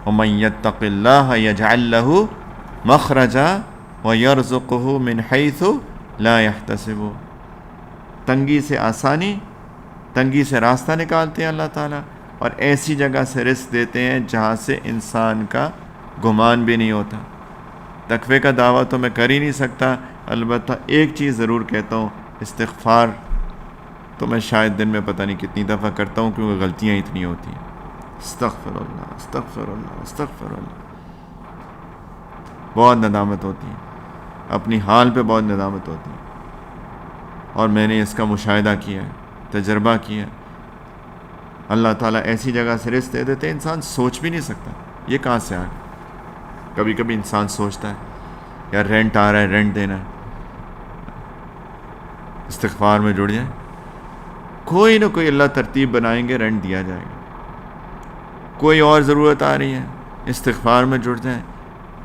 وَمَن يَتَّقِ اللَّهَ يَجْعَل لَّهُ مَخْرَجًا وَيَرْزُقْهُ مِنْ حَيْثُ لَا يَحْتَسِبُ. تنگی سے آسانی، تنگی سے راستہ نکالتے ہیں اللہ تعالیٰ، اور ایسی جگہ سے رزق دیتے ہیں جہاں سے انسان کا گمان بھی نہیں ہوتا۔ تقوی کا دعویٰ تو میں کر ہی نہیں سکتا، البتہ ایک چیز ضرور کہتا ہوں، استغفار تو میں شاید دن میں پتہ نہیں کتنی دفعہ کرتا ہوں، کیونکہ غلطیاں اتنی ہوتی ہیں۔ استغفر اللہ، استغفر اللہ، استغفر اللہ۔ بہت ندامت ہوتی ہے، اپنی حال پہ بہت ندامت ہوتی ہے، اور میں نے اس کا مشاہدہ کیا ہے، تجربہ کیا ہے۔ اللہ تعالیٰ ایسی جگہ سے رزق دے دیتے ہیں انسان سوچ بھی نہیں سکتا یہ کہاں سے آ گیا۔ کبھی کبھی انسان سوچتا ہے یار رینٹ آ رہا ہے، رینٹ دینا ہے، استغفار میں جڑ جائیں، کوئی نہ کوئی اللہ ترتیب بنائیں گے، رینٹ دیا جائے گا۔ کوئی اور ضرورت آ رہی ہے، استغفار میں جڑ جائیں،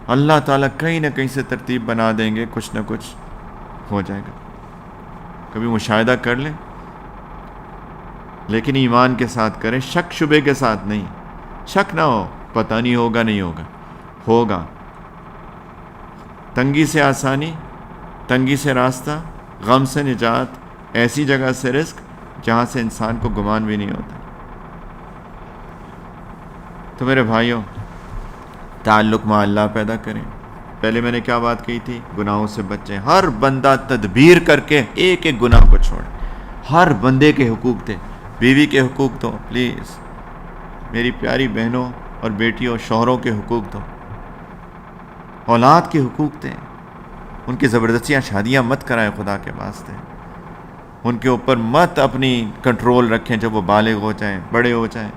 اللہ تعالیٰ کہیں نہ کہیں سے ترتیب بنا دیں گے، کچھ نہ کچھ ہو جائے گا۔ کبھی مشاہدہ کر لیں، لیکن ایمان کے ساتھ کریں، شک شبے کے ساتھ نہیں۔ شک نہ ہو، پتہ نہیں ہوگا، نہیں ہوگا، ہوگا۔ تنگی سے آسانی، تنگی سے راستہ، غم سے نجات، ایسی جگہ سے رزق جہاں سے انسان کو گمان بھی نہیں ہوتا۔ تو میرے بھائیوں، تعلق مع اللہ پیدا کریں۔ پہلے میں نے کیا بات کہی تھی؟ گناہوں سے بچیں۔ ہر بندہ تدبیر کر کے ایک ایک گناہ کو چھوڑے۔ ہر بندے کے حقوق دے، بیوی کے حقوق دو پلیز، میری پیاری بہنوں اور بیٹیوں، شوہروں کے حقوق دو، اولاد کے حقوق دیں، ان کی زبردستیاں شادیاں مت کرائیں خدا کے واسطے، ان کے اوپر مت اپنی کنٹرول رکھیں جب وہ بالغ ہو جائیں، بڑے ہو جائیں،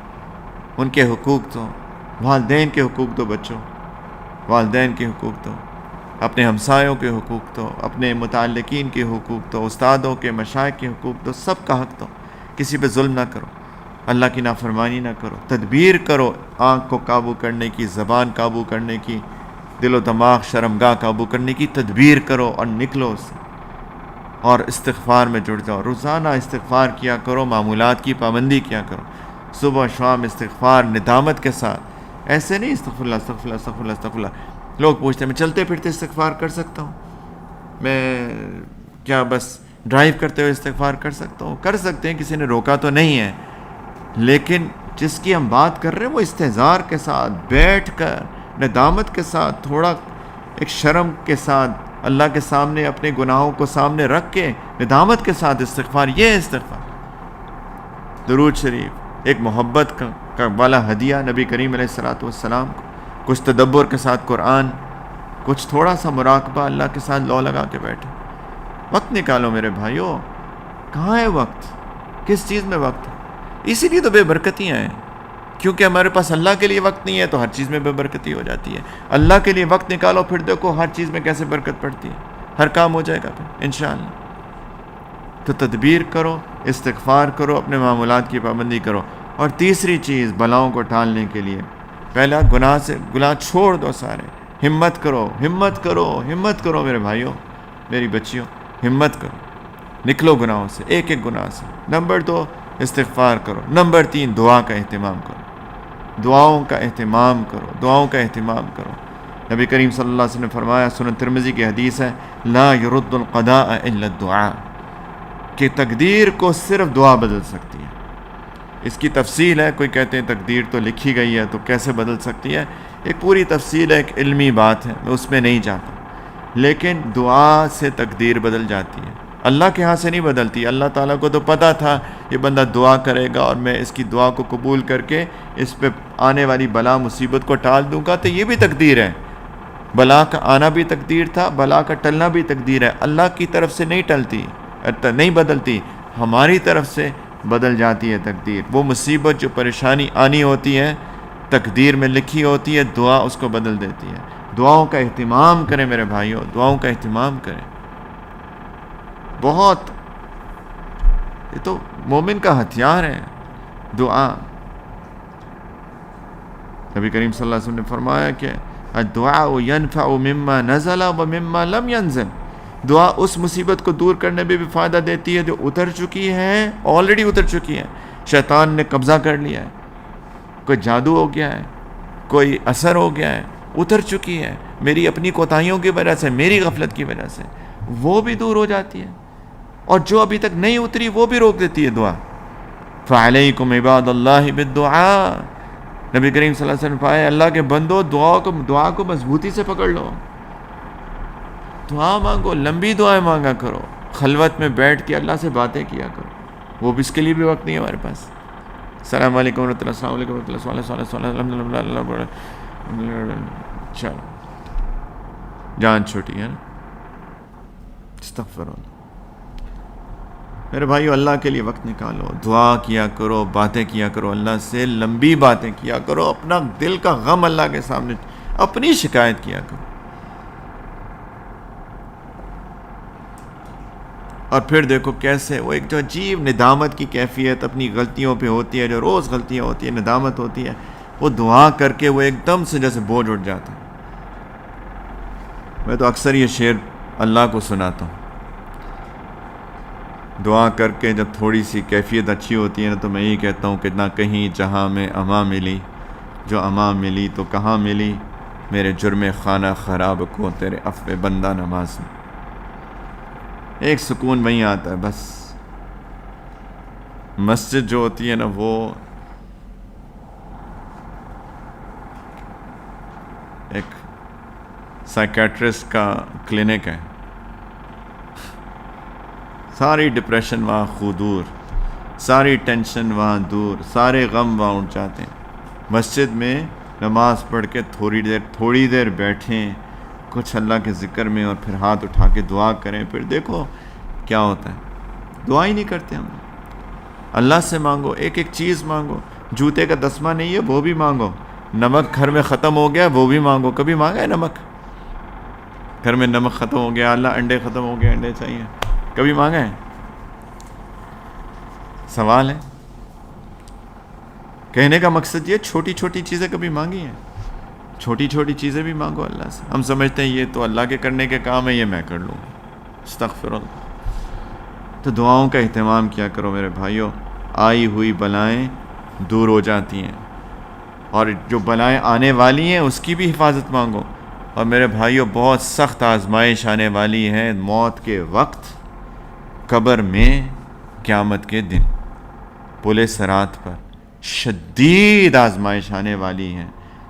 ان کے حقوق دو، والدین کے حقوق دو، بچوں والدین کے حقوق دو، اپنے ہمسایوں کے حقوق دو، اپنے متعلقین کے حقوق دو، استادوں کے، مشائخ کے حقوق دو، سب کا حق دو، کسی پہ ظلم نہ کرو، اللہ کی نافرمانی نہ کرو، تدبیر کرو آنکھ کو قابو کرنے کی، زبان قابو کرنے کی، دل و دماغ شرمگاہ قابو کرنے کی تدبیر کرو اور نکلو اس سے، اور استغفار میں جڑ جاؤ۔ روزانہ استغفار کیا کرو، معمولات کی پابندی کیا کرو، صبح شام استغفار ندامت کے ساتھ، ایسے نہیں استغفر اللہ استغفر اللہ استغفر اللہ استغفر اللہ۔ لوگ پوچھتے ہیں میں چلتے پھرتے استغفار کر سکتا ہوں، میں کیا بس ڈرائیو کرتے ہوئے استغفار کر سکتا ہوں؟ کر سکتے ہیں، کسی نے روکا تو نہیں ہے، لیکن جس کی ہم بات کر رہے ہیں وہ استحضار کے ساتھ بیٹھ کر، ندامت کے ساتھ، تھوڑا ایک شرم کے ساتھ، اللہ کے سامنے اپنے گناہوں کو سامنے رکھ کے ندامت کے ساتھ استغفار، یہ ہے استغفار۔ درود شریف ایک محبت کا والا ہدیہ نبی کریم علیہ الصلوۃ والسلام کو، کچھ تدبر کے ساتھ قرآن، کچھ تھوڑا سا مراقبہ، اللہ کے ساتھ لو لگا کے بیٹھے۔ وقت نکالو میرے بھائیوں، کہاں ہے وقت؟ کس چیز میں وقت ہے؟ اسی لیے تو بے برکتیاں ہیں، کیونکہ ہمارے پاس اللہ کے لیے وقت نہیں ہے تو ہر چیز میں بے برکتی ہو جاتی ہے۔ اللہ کے لیے وقت نکالو، پھر دیکھو ہر چیز میں کیسے برکت پڑتی ہے، ہر کام ہو جائے گا پھر انشاءاللہ۔ تو تدبیر کرو، استغفار کرو، اپنے معمولات کی پابندی کرو۔ اور تیسری چیز بلاؤں کو ٹالنے کے لیے، پہلا گناہ چھوڑ دو سارے، ہمت کرو، ہمت کرو، ہمت کرو میرے بھائیوں، میری بچیوں، ہمت کرو، نکلو گناہوں سے، ایک ایک گناہ سے۔ نمبر 2 استغفار کرو، نمبر 3 دعا کا اہتمام کرو، دعاؤں کا اہتمام کرو، دعاؤں کا اہتمام کرو۔ نبی کریم صلی اللہ علیہ وسلم نے فرمایا، سنن ترمذی کی حدیث ہے، لا يرد القضاء الا الدعاء، کہ تقدیر کو صرف دعا بدل سکتی ہے۔ اس کی تفصیل ہے، کوئی کہتے ہیں تقدیر تو لکھی گئی ہے تو کیسے بدل سکتی ہے، ایک پوری تفصیل ہے، ایک علمی بات ہے، میں اس میں نہیں جاتا، لیکن دعا سے تقدیر بدل جاتی ہے، اللہ کے ہاں سے نہیں بدلتی۔ اللہ تعالیٰ کو تو پتہ تھا یہ بندہ دعا کرے گا اور میں اس کی دعا کو قبول کر کے اس پہ آنے والی بلا مصیبت کو ٹال دوں گا، تو یہ بھی تقدیر ہے، بلا کا آنا بھی تقدیر تھا، بلا کا ٹلنا بھی تقدیر ہے۔ اللہ کی طرف سے نہیں ٹلتی، نہیں بدلتی، ہماری طرف سے بدل جاتی ہے تقدیر۔ وہ مصیبت جو پریشانی آنی ہوتی ہے تقدیر میں لکھی ہوتی ہے، دعا اس کو بدل دیتی ہے۔ دعاؤں کا اہتمام کریں میرے بھائیوں، دعاؤں کا اہتمام کریں، بہت، یہ تو مومن کا ہتھیار ہے دعا۔ نبی کریم صلی اللہ علیہ وسلم نے فرمایا کہ الدعاء ينفع مما نزل ومما لم ينزل، دعا اس مصیبت کو دور کرنے میں بھی فائدہ دیتی ہے جو اتر چکی ہے، آلریڈی اتر چکی ہے، شیطان نے قبضہ کر لیا ہے، کوئی جادو ہو گیا ہے، کوئی اثر ہو گیا ہے، اتر چکی ہے، میری اپنی کوتاہیوں کی وجہ سے، میری غفلت کی وجہ سے، وہ بھی دور ہو جاتی ہے، اور جو ابھی تک نہیں اتری وہ بھی روک دیتی ہے دعا۔ فعلیکم عباد اللہ بالدعاء، نبی کریم صلی اللہ علیہ وسلم فرمائے اللہ کے بندو دعا کو مضبوطی سے پکڑ لو، دعا مانگو، لمبی دعائیں مانگا کرو، خلوت میں بیٹھ کے اللہ سے باتیں کیا کرو، وہ بھی اس کے لیے بھی وقت نہیں ہے ہمارے پاس. السلام علیکم ورحمۃ اللہ، السلام علیکم ورحمۃ اللہ، چلو جان چھوٹی ہے نا. استغفر اللہ. میرے بھائیو اللہ کے لیے وقت نکالو، دعا کیا کرو، باتیں کیا کرو، اللہ سے لمبی باتیں کیا کرو، اپنا دل کا غم اللہ کے سامنے، اپنی شکایت کیا کرو. اور پھر دیکھو کیسے وہ ایک جو عجیب ندامت کی کیفیت اپنی غلطیوں پہ ہوتی ہے، جو روز غلطیاں ہوتی ہیں، ندامت ہوتی ہے، وہ دعا کر کے وہ ایک دم سے جیسے بوجھ اٹھ جاتا ہے. میں تو اکثر یہ شعر اللہ کو سناتا ہوں دعا کر کے، جب تھوڑی سی کیفیت اچھی ہوتی ہے نا تو میں یہی کہتا ہوں کہ نہ کہیں جہاں میں اما ملی، جو اما ملی تو کہاں ملی، میرے جرم خانہ خراب کو تیرے عفو بندہ نماز میں. ایک سکون وہیں آتا ہے بس. مسجد جو ہوتی ہے نا وہ ایک سائیکیٹرسٹ کا کلینک ہے. ساری ڈپریشن وہاں خو دور، ساری ٹینشن وہاں دور، سارے غم وہاں اٹھ جاتے ہیں. مسجد میں نماز پڑھ کے تھوڑی دیر بیٹھیں کچھ اللہ کے ذکر میں، اور پھر ہاتھ اٹھا کے دعا کریں. پھر دیکھو کیا ہوتا ہے. دعا ہی نہیں کرتے ہم. اللہ سے مانگو، ایک ایک چیز مانگو. جوتے کا دسمہ نہیں ہے وہ بھی مانگو. نمک گھر میں ختم ہو گیا وہ بھی مانگو. کبھی مانگا ہے نمک؟ گھر میں نمک ختم ہو گیا، اللہ انڈے ختم ہو گئے، انڈے چاہیے، کبھی مانگا ہے؟ سوال ہے. کہنے کا مقصد یہ چھوٹی چھوٹی چیزیں کبھی مانگی ہیں؟ چھوٹی چھوٹی چیزیں بھی مانگو اللہ سے. ہم سمجھتے ہیں یہ تو اللہ کے کرنے کے کام ہے، یہ میں کر لوں. استغفر اللہ. تو دعاؤں کا اہتمام کیا کرو میرے بھائیوں. آئی ہوئی بلائیں دور ہو جاتی ہیں، اور جو بلائیں آنے والی ہیں اس کی بھی حفاظت مانگو. اور میرے بھائیوں بہت سخت آزمائش آنے والی ہے، موت کے وقت، قبر میں، قیامت کے دن، پل صراط پر شدید آزمائش آنے والی ہے.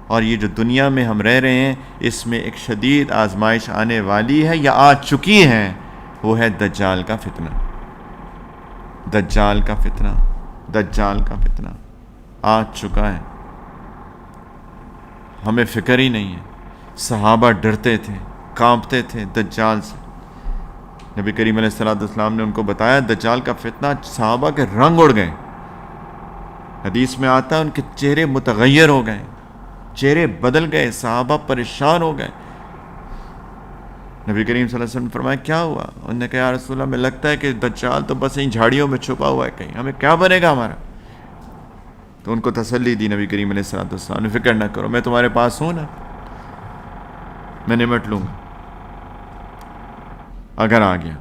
اور یہ جو دنیا میں ہم رہ رہے ہیں اس میں ایک شدید آزمائش آنے والی ہے یا آ چکی ہے، وہ ہے دجال کا فتنہ. دجال کا فتنہ، دجال کا فتنہ آ چکا ہے. ہمیں فکر ہی نہیں ہے. صحابہ ڈرتے تھے، کانپتے تھے دجال سے. نبی کریم علیہ السلام نے ان کو بتایا دجال کا فتنہ، صحابہ کے رنگ اڑ گئے. حدیث میں آتا ہے ان کے چہرے متغیر ہو گئے، چہرے بدل گئے، صحابہ پریشان ہو گئے. نبی کریم صلی اللہ علیہ وسلم نے فرمایا کیا ہوا؟ انہوں نے کہا یا رسول اللہ ہمیں لگتا ہے کہ دجال تو بس یہیں جھاڑیوں میں چھپا ہوا ہے، کہیں ہمیں کیا بنے گا ہمارا. تو ان کو تسلی دی نبی کریم علیہ السلام نے، فکر نہ کرو میں تمہارے پاس ہوں نا، میں نمٹ لوں گا اگر آ گیا.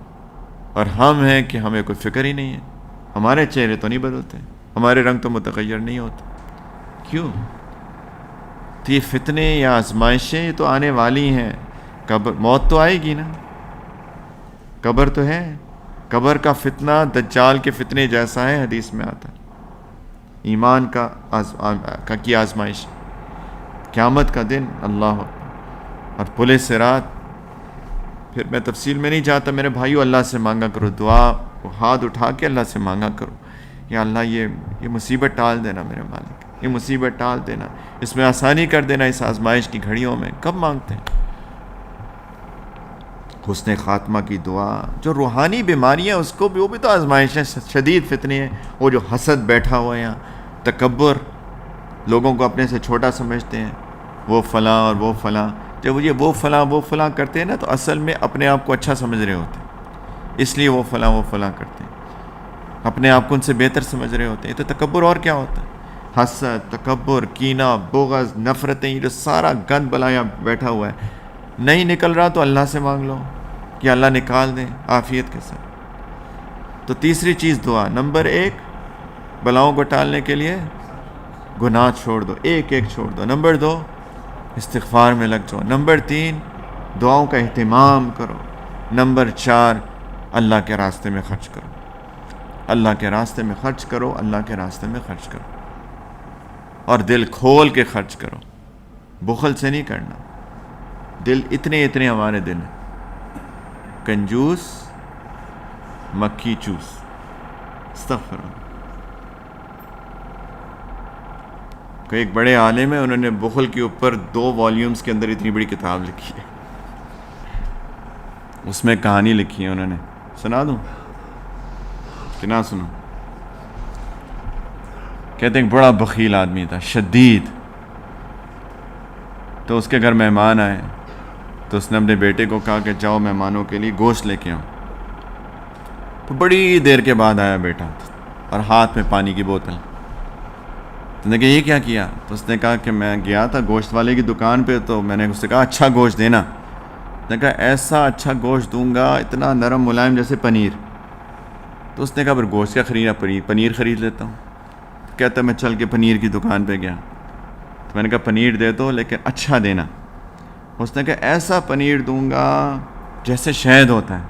اور ہم ہیں کہ ہمیں کوئی فکر ہی نہیں ہے. ہمارے چہرے تو نہیں بدلتے، ہمارے رنگ تو متغیر نہیں ہوتے. کیوں؟ تو یہ فتنے یا آزمائشیں یہ تو آنے والی ہیں. قبر، موت تو آئے گی نا، قبر تو ہے. قبر کا فتنہ دجال کے فتنے جیسا ہے، حدیث میں آتا ہے. ایمان کی آزمائش، قیامت کا دن، اللہ اور پل صراط. پھر میں تفصیل میں نہیں جاتا میرے بھائیو. اللہ سے مانگا کرو دعا، ہاتھ اٹھا کے اللہ سے مانگا کرو یا اللہ یہ مصیبت ٹال دینا میرے مالک، یہ مصیبت ٹال دینا، اس میں آسانی کر دینا اس آزمائش کی گھڑیوں میں. کب مانگتے ہیں؟ حسن خاتمہ کی دعا. جو روحانی بیماریاں اس کو بھی، وہ بھی تو آزمائش ہے، شدید فتنے ہیں. وہ جو حسد بیٹھا ہوا ہے یہاں، تکبر، لوگوں کو اپنے سے چھوٹا سمجھتے ہیں، وہ فلاں اور وہ فلاں. جب یہ وہ فلاں کرتے ہیں نا تو اصل میں اپنے آپ کو اچھا سمجھ رہے ہوتے ہیں، اس لیے وہ فلاں کرتے ہیں، اپنے آپ کو ان سے بہتر سمجھ رہے ہوتے ہیں. تو تکبر اور کیا ہوتا ہے؟ حسد، تکبر، کینہ، بغض، نفرتیں، یہ جو سارا گند بلا یہاں بیٹھا ہوا ہے. نہیں نکل رہا تو اللہ سے مانگ لو کہ اللہ نکال دیں عافیت کے ساتھ. تو تیسری چیز دعا. نمبر 1 بلاؤں کو ٹالنے کے لیے گناہ چھوڑ دو، ایک ایک چھوڑ دو. نمبر 2 استغفار میں لگ جاؤ. نمبر 3 دعاؤں کا اہتمام کرو. نمبر 4 اللہ کے راستے میں خرچ کرو. اللہ کے راستے میں خرچ کرو، اللہ کے راستے میں خرچ کرو، اور دل کھول کے خرچ کرو، بخل سے نہیں کرنا۔ دل اتنے ہمارے دل ہیں، کنجوس، مکھی چوس، استغفر اللہ۔ کہ ایک بڑے عالم ہیں، انہوں نے بخل کے اوپر 2 والیومز کے اندر اتنی بڑی کتاب لکھی ہے، اس میں کہانی لکھی ہے انہوں نے، سنا دوں کہ نہ سنو؟ کہتے ہیں ایک بڑا بخیل آدمی تھا، شدید، تو اس کے گھر مہمان آئے تو اس نے اپنے بیٹے کو کہا کہ جاؤ مہمانوں کے لیے گوشت لے کے آؤ۔ تو بڑی دیر کے بعد آیا بیٹا اور ہاتھ میں پانی کی بوتل۔ تو نے کہا یہ کیا کیا؟ تو اس نے کہا کہ میں گیا تھا گوشت والے کی دکان پہ، تو میں نے اس سے کہا اچھا گوشت دینا۔ اس نے کہا ایسا اچھا گوشت دوں گا، اتنا نرم ملائم جیسے پنیر۔ تو اس نے کہا پھر گوشت کیا خریدا، پنیر خرید لیتا ہوں۔ کہتا میں چل کے پنیر کی دکان پہ گیا، تو میں نے کہا پنیر دے دو لیکن اچھا دینا۔ اس نے کہا ایسا پنیر دوں گا جیسے شہد ہوتا ہے۔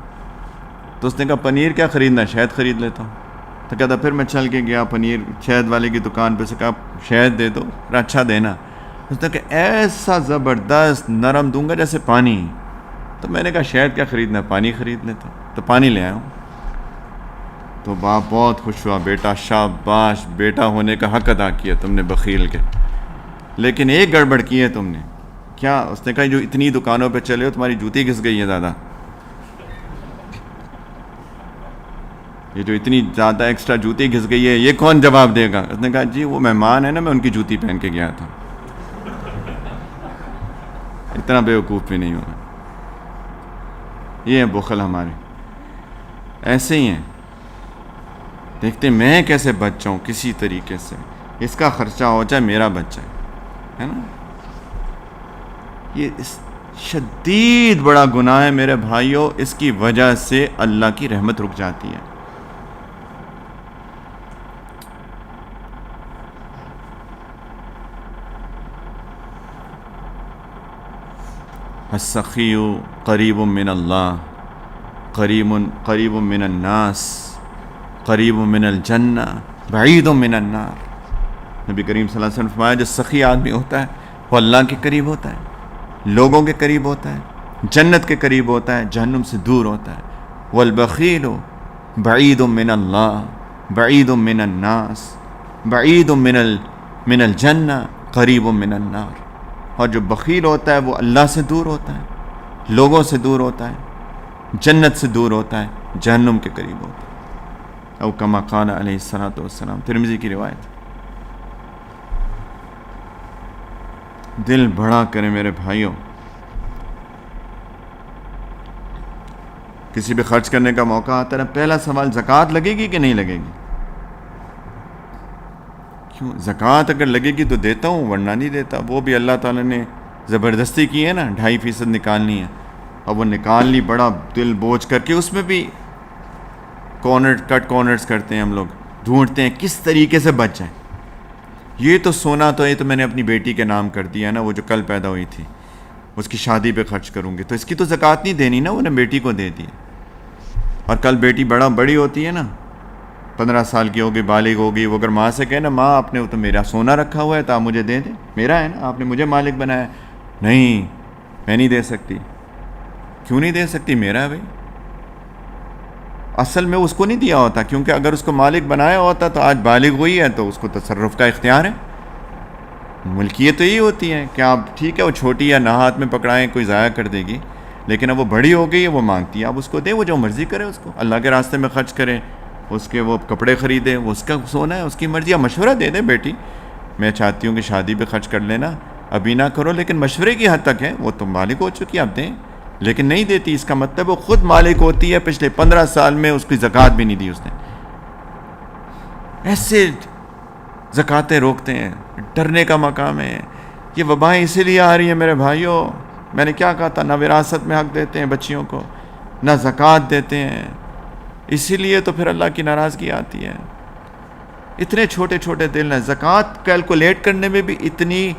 تو اس نے کہا پنیر کیا خریدنا، شہد خرید لیتا ہوں۔ تو کہتا پھر میں چل کے گیا پنیر شہد والے کی دکان پہ، سے کہا شہد دے دو اور اچھا دینا۔ اس نے کہا ایسا زبردست نرم دوں گا جیسے پانی۔ تو میں نے کہا شہد کیا خریدنا، پانی خرید لیتا ہوں۔ تو پانی لے آیا ہوں۔ تو باپ بہت خوش ہوا، بیٹا شاباش، بیٹا ہونے کا حق ادا کیا تم نے بخیل کے، لیکن ایک گڑبڑ کی ہے تم نے۔ کیا؟ اس نے کہا جو اتنی دکانوں پہ چلے ہو تمہاری جوتی گھس گئی ہے زیادہ، یہ جو اتنی زیادہ ایکسٹرا جوتی گھس گئی ہے یہ کون جواب دے گا؟ اس نے کہا جی وہ مہمان ہے نا، میں ان کی جوتی پہن کے گیا تھا۔ اتنا بیوقوف بھی نہیں ہوا۔ یہ ہیں بخل ہمارے، ایسے ہی ہیں، دیکھتے میں کیسے بچ جاؤں کسی طریقے سے، اس کا خرچہ ہو جائے میرا بچ جائے، ہے نا؟ یہ شدید بڑا گناہ ہے میرے بھائیوں، اس کی وجہ سے اللہ کی رحمت رک جاتی ہے۔ السخی قریب من اللہ، قریب من الناس، قریب من الجنہ، بعید من النار۔ نبی کریم صلی اللہ علیہ وسلم فرمایا جو سخی آدمی ہوتا ہے وہ اللہ کے قریب ہوتا ہے، لوگوں کے قریب ہوتا ہے، جنت کے قریب ہوتا ہے، جہنم سے دور ہوتا ہے۔ والبخیل بعید من اللہ، بعید من الناس، بعید من الجنہ، قریب من النار۔ اور جو بخیل ہوتا ہے وہ اللہ سے دور ہوتا ہے، لوگوں سے دور ہوتا ہے، جنت سے دور ہوتا ہے، جہنم کے قریب ہوتا ہے۔ او کما قال علیہ الصلوۃ والسلام، ترمذی کی روایت۔ دل بڑا کریں میرے بھائیوں، کسی پہ خرچ کرنے کا موقع آتا ہے، پہلا سوال زکوٰۃ لگے گی کہ نہیں لگے گی؟ کیوں؟ زکوٰۃ اگر لگے گی تو دیتا ہوں، ورنہ نہیں دیتا۔ وہ بھی اللہ تعالیٰ نے زبردستی کی ہے نا، 2.5% نکالنی ہے، اور وہ نکال لی بڑا دل بوجھ کر کے، اس میں بھی کارنرز کرتے ہیں ہم لوگ، ڈھونڈتے ہیں کس طریقے سے بچ جائیں۔ یہ تو سونا تو یہ تو میں نے اپنی بیٹی کے نام کر دیا نا، وہ جو کل پیدا ہوئی تھی، اس کی شادی پہ خرچ کروں گی، تو اس کی تو زکوٰۃ نہیں دینی نا، وہ نے بیٹی کو دے دی۔ اور کل بیٹی بڑی ہوتی ہے نا، 15 سال کی ہوگی، بالغ ہوگی، وہ اگر ماں سے کہے نا ماں آپ نے تو میرا سونا رکھا ہوا ہے تو آپ مجھے دے دیں، میرا ہے نا، آپ نے مجھے مالک بنایا۔ نہیں، میں نہیں دے سکتی۔ کیوں نہیں دے سکتی؟ میرا ہے بھائی۔ اصل میں اس کو نہیں دیا ہوتا، کیونکہ اگر اس کو مالک بنایا ہوتا تو آج بالغ ہوئی ہے تو اس کو تصرف کا اختیار ہے۔ ملکیت تو یہی ہوتی ہے کہ آپ ٹھیک ہے وہ چھوٹی یا نہ ہاتھ میں پکڑائیں، کوئی ضائع کر دے گی، لیکن اب وہ بڑی ہو گئی ہے، وہ مانگتی ہے، آپ اس کو دیں، وہ جو مرضی کرے، اس کو اللہ کے راستے میں خرچ کرے، اس کے وہ کپڑے خریدے، وہ اس کا سونا ہے، اس کی مرضی۔ مشورہ دے دیں بیٹی میں چاہتی ہوں کہ شادی پہ خرچ کر لینا، ابھی نہ کرو، لیکن مشورے کی حد تک ہے، وہ تو مالک ہو چکی، آپ دیں، لیکن نہیں دیتی، اس کا مطلب وہ خود مالک ہوتی ہے، پچھلے 15 سال میں اس کی زکوٰۃ بھی نہیں دی اس نے۔ ایسے زکوٰتیں روکتے ہیں، ڈرنے کا مقام ہے۔ یہ وبائیں اسی لیے آ رہی ہیں میرے بھائیوں، میں نے کیا کہا تھا، نہ وراثت میں حق دیتے ہیں بچیوں کو، نہ زکوٰۃ دیتے ہیں، اسی لیے تو پھر اللہ کی ناراضگی آتی ہے۔ اتنے چھوٹے چھوٹے دل ہیں، زکوٰۃ کیلکولیٹ کرنے میں بھی اتنی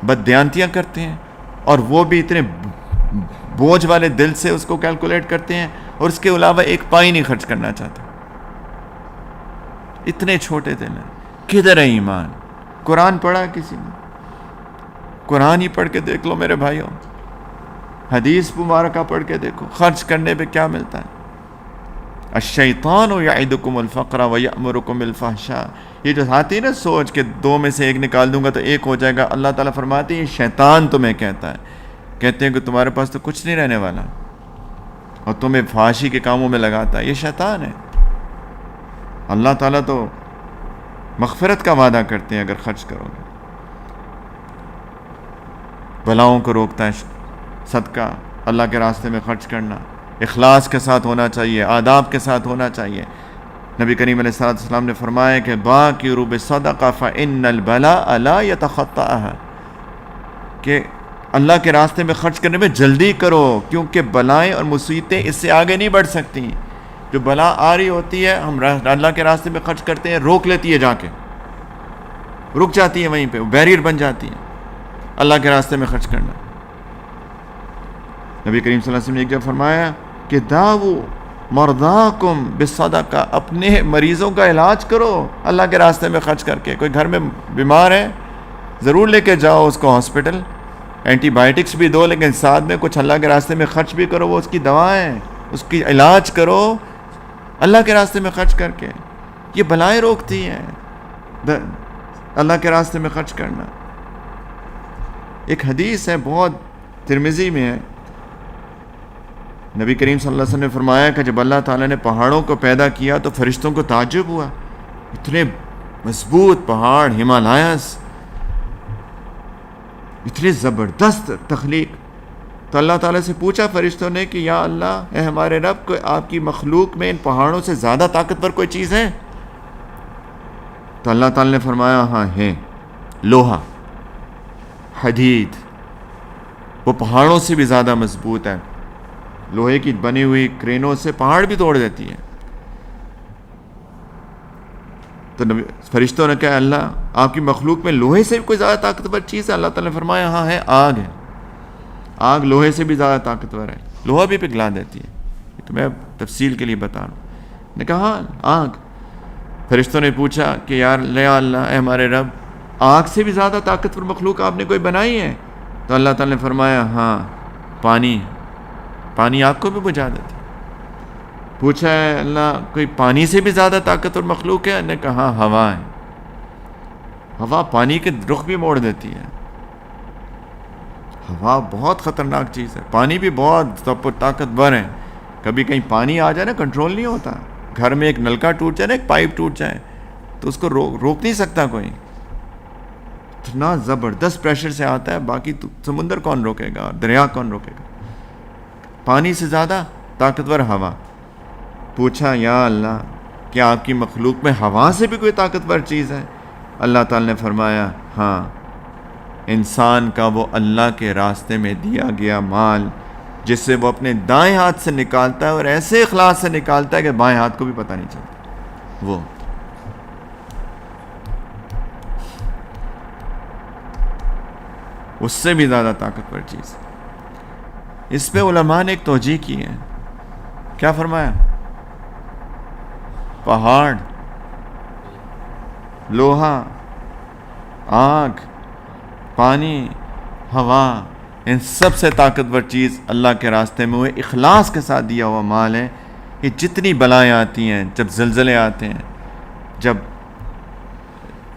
بددیانتیاں کرتے ہیں، اور وہ بھی اتنے بوجھ والے دل سے اس کو کیلکولیٹ کرتے ہیں، اور اس کے علاوہ ایک پائی نہیں خرچ کرنا چاہتے۔ اتنے چھوٹے دل ہیں. کدھر ہے ایمان؟ قرآن پڑھا کسی نے؟ قرآن ہی پڑھ کے دیکھ لو میرے بھائیوں، حدیث مبارکہ پڑھ کے دیکھو، خرچ کرنے پہ کیا ملتا ہے. الشیطان یعدکم الفقر ویأمرکم بالفحشاء. یہ جو آتی ہے نا سوچ کہ دو میں سے ایک نکال دوں گا تو ایک ہو جائے گا، اللہ تعالیٰ فرماتے ہیں یہ شیطان تمہیں کہتا ہے، کہتے ہیں کہ تمہارے پاس تو کچھ نہیں رہنے والا اور تمہیں فحاشی کے کاموں میں لگاتا ہے. یہ شیطان ہے. اللہ تعالیٰ تو مغفرت کا وعدہ کرتے ہیں اگر خرچ کرو گے. بلاؤں کو روکتا ہے صدقہ، اللہ کے راستے میں خرچ کرنا اخلاص کے ساتھ ہونا چاہیے، آداب کے ساتھ ہونا چاہیے. نبی کریم علیہ السلام نے فرمایا کہ باکروا بالصدقہ فإن البلاء لا يتخطاها، کہ اللہ کے راستے میں خرچ کرنے میں جلدی کرو کیونکہ بلائیں اور مصیبتیں اس سے آگے نہیں بڑھ سکتی. جو بلا آ رہی ہوتی ہے ہم اللہ کے راستے میں خرچ کرتے ہیں، روک لیتی ہے، جا کے رک جاتی ہے وہیں پہ، بیریئر بن جاتی ہے اللہ کے راستے میں خرچ کرنا. نبی کریم صلی اللہ علیہ وسلم نے ایک جگہ فرمایا کہ داؤ مرضاکم بالصدقہ، اپنے مریضوں کا علاج کرو اللہ کے راستے میں خرچ کر کے. کوئی گھر میں بیمار ہے ضرور لے کے جاؤ اس کو ہاسپٹل، اینٹی بائیوٹکس بھی دو، لیکن ساتھ میں کچھ اللہ کے راستے میں خرچ بھی کرو. وہ اس کی دوائیں، اس کی علاج کرو اللہ کے راستے میں خرچ کر کے. یہ بلائیں روکتی ہیں اللہ کے راستے میں خرچ کرنا. ایک حدیث ہے بہت، ترمذی میں ہے، نبی کریم صلی اللہ علیہ وسلم نے فرمایا کہ جب اللہ تعالیٰ نے پہاڑوں کو پیدا کیا تو فرشتوں کو تعجب ہوا، اتنے مضبوط پہاڑ، ہمالیاز، اتنے زبردست تخلیق. تو اللہ تعالیٰ سے پوچھا فرشتوں نے کہ یا اللہ، اے ہمارے رب، کوئی آپ کی مخلوق میں ان پہاڑوں سے زیادہ طاقتور کوئی چیز ہے؟ تو اللہ تعالیٰ نے فرمایا ہاں ہے، لوہا، حدید. وہ پہاڑوں سے بھی زیادہ مضبوط ہے، لوہے کی بنی ہوئی کرینوں سے پہاڑ بھی توڑ دیتی ہے. تو فرشتوں نے کہا اللہ، آپ کی مخلوق میں لوہے سے بھی کوئی زیادہ طاقتور چیز ہے؟ اللہ تعالیٰ نے فرمایا ہاں ہے، آگ ہے. آگ لوہے سے بھی زیادہ طاقتور ہے، لوہا بھی پگھلا دیتی ہے. یہ تو میں تفصیل کے لیے بتا رہا ہوں. نے کہا ہاں آگ. فرشتوں نے پوچھا کہ یا اللہ، اے ہمارے رب، آگ سے بھی زیادہ طاقتور مخلوق آپ نے کوئی بنائی ہے؟ تو اللہ تعالیٰ نے فرمایا ہاں، پانی. پانی آگ کو بھی بجھا دیتی. پوچھا ہے اللہ، کوئی پانی سے بھی زیادہ طاقتور مخلوق ہے؟ نے کہا ہاں، ہوا ہے. ہوا پانی کے رخ بھی موڑ دیتی ہے. ہوا بہت خطرناک چیز ہے. پانی بھی بہت طاقتور ہے. کبھی کہیں پانی آ جائے نا، کنٹرول نہیں ہوتا. گھر میں ایک نلکا ٹوٹ جائے نا، ایک پائپ ٹوٹ جائے تو اس کو روک نہیں سکتا کوئی. اتنا زبردست پریشر سے آتا ہے، باقی سمندر کون روکے گا، دریا کون روکے گا. پانی سے زیادہ طاقتور ہوا. پوچھا یا اللہ، کیا آپ کی مخلوق میں ہوا سے بھی کوئی طاقتور چیز ہے؟ اللہ تعالی نے فرمایا ہاں، انسان کا وہ اللہ کے راستے میں دیا گیا مال، جس سے وہ اپنے دائیں ہاتھ سے نکالتا ہے اور ایسے اخلاص سے نکالتا ہے کہ بائیں ہاتھ کو بھی پتہ نہیں چلتا. وہ اس سے بھی زیادہ طاقتور چیز. اس پہ علماء نے ایک توجیہ کی ہے. کیا فرمایا؟ پہاڑ، لوہا، آگ، پانی، ہوا، ان سب سے طاقتور چیز اللہ کے راستے میں ہوئے اخلاص کے ساتھ دیا ہوا مال ہے. یہ جتنی بلائیں آتی ہیں، جب زلزلے آتے ہیں،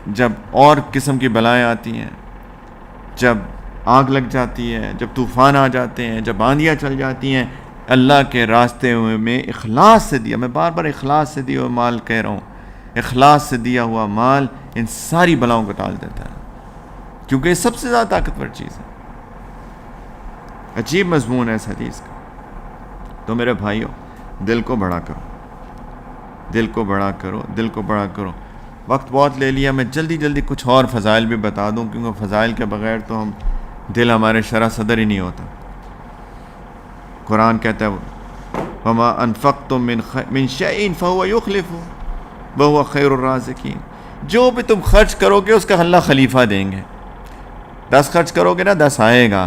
جب اور قسم کی بلائیں آتی ہیں، جب آگ لگ جاتی ہے، جب طوفان آ جاتے ہیں، جب آندیاں چل جاتی ہیں، اللہ کے راستے میں اخلاص سے دیا، میں بار بار اخلاص سے دیا ہوا مال کہہ رہا ہوں، اخلاص سے دیا ہوا مال ان ساری بلاؤں کو ٹال دیتا ہے، کیونکہ یہ سب سے زیادہ طاقتور چیز ہے. عجیب مضمون ہے اس حدیث کا. تو میرے بھائیوں، دل کو بڑا کرو، دل کو بڑا کرو، دل کو بڑا کرو. وقت بہت لے لیا، میں جلدی کچھ اور فضائل بھی بتا دوں، کیونکہ فضائل کے بغیر تو دل ہمارے شرح صدر ہی نہیں ہوتا. قرآن کہتا ہے وَمَا أَنفَقْتُم مِّن شَيْءٍ فَهُوَ يُخْلِفُهُ وَهُوَ خَيْرُ الرَّازِقِينَ. جو بھی تم خرچ کرو گے اس کا اللہ خلیفہ دیں گے. 10 خرچ کرو گے نا 10 آئے گا.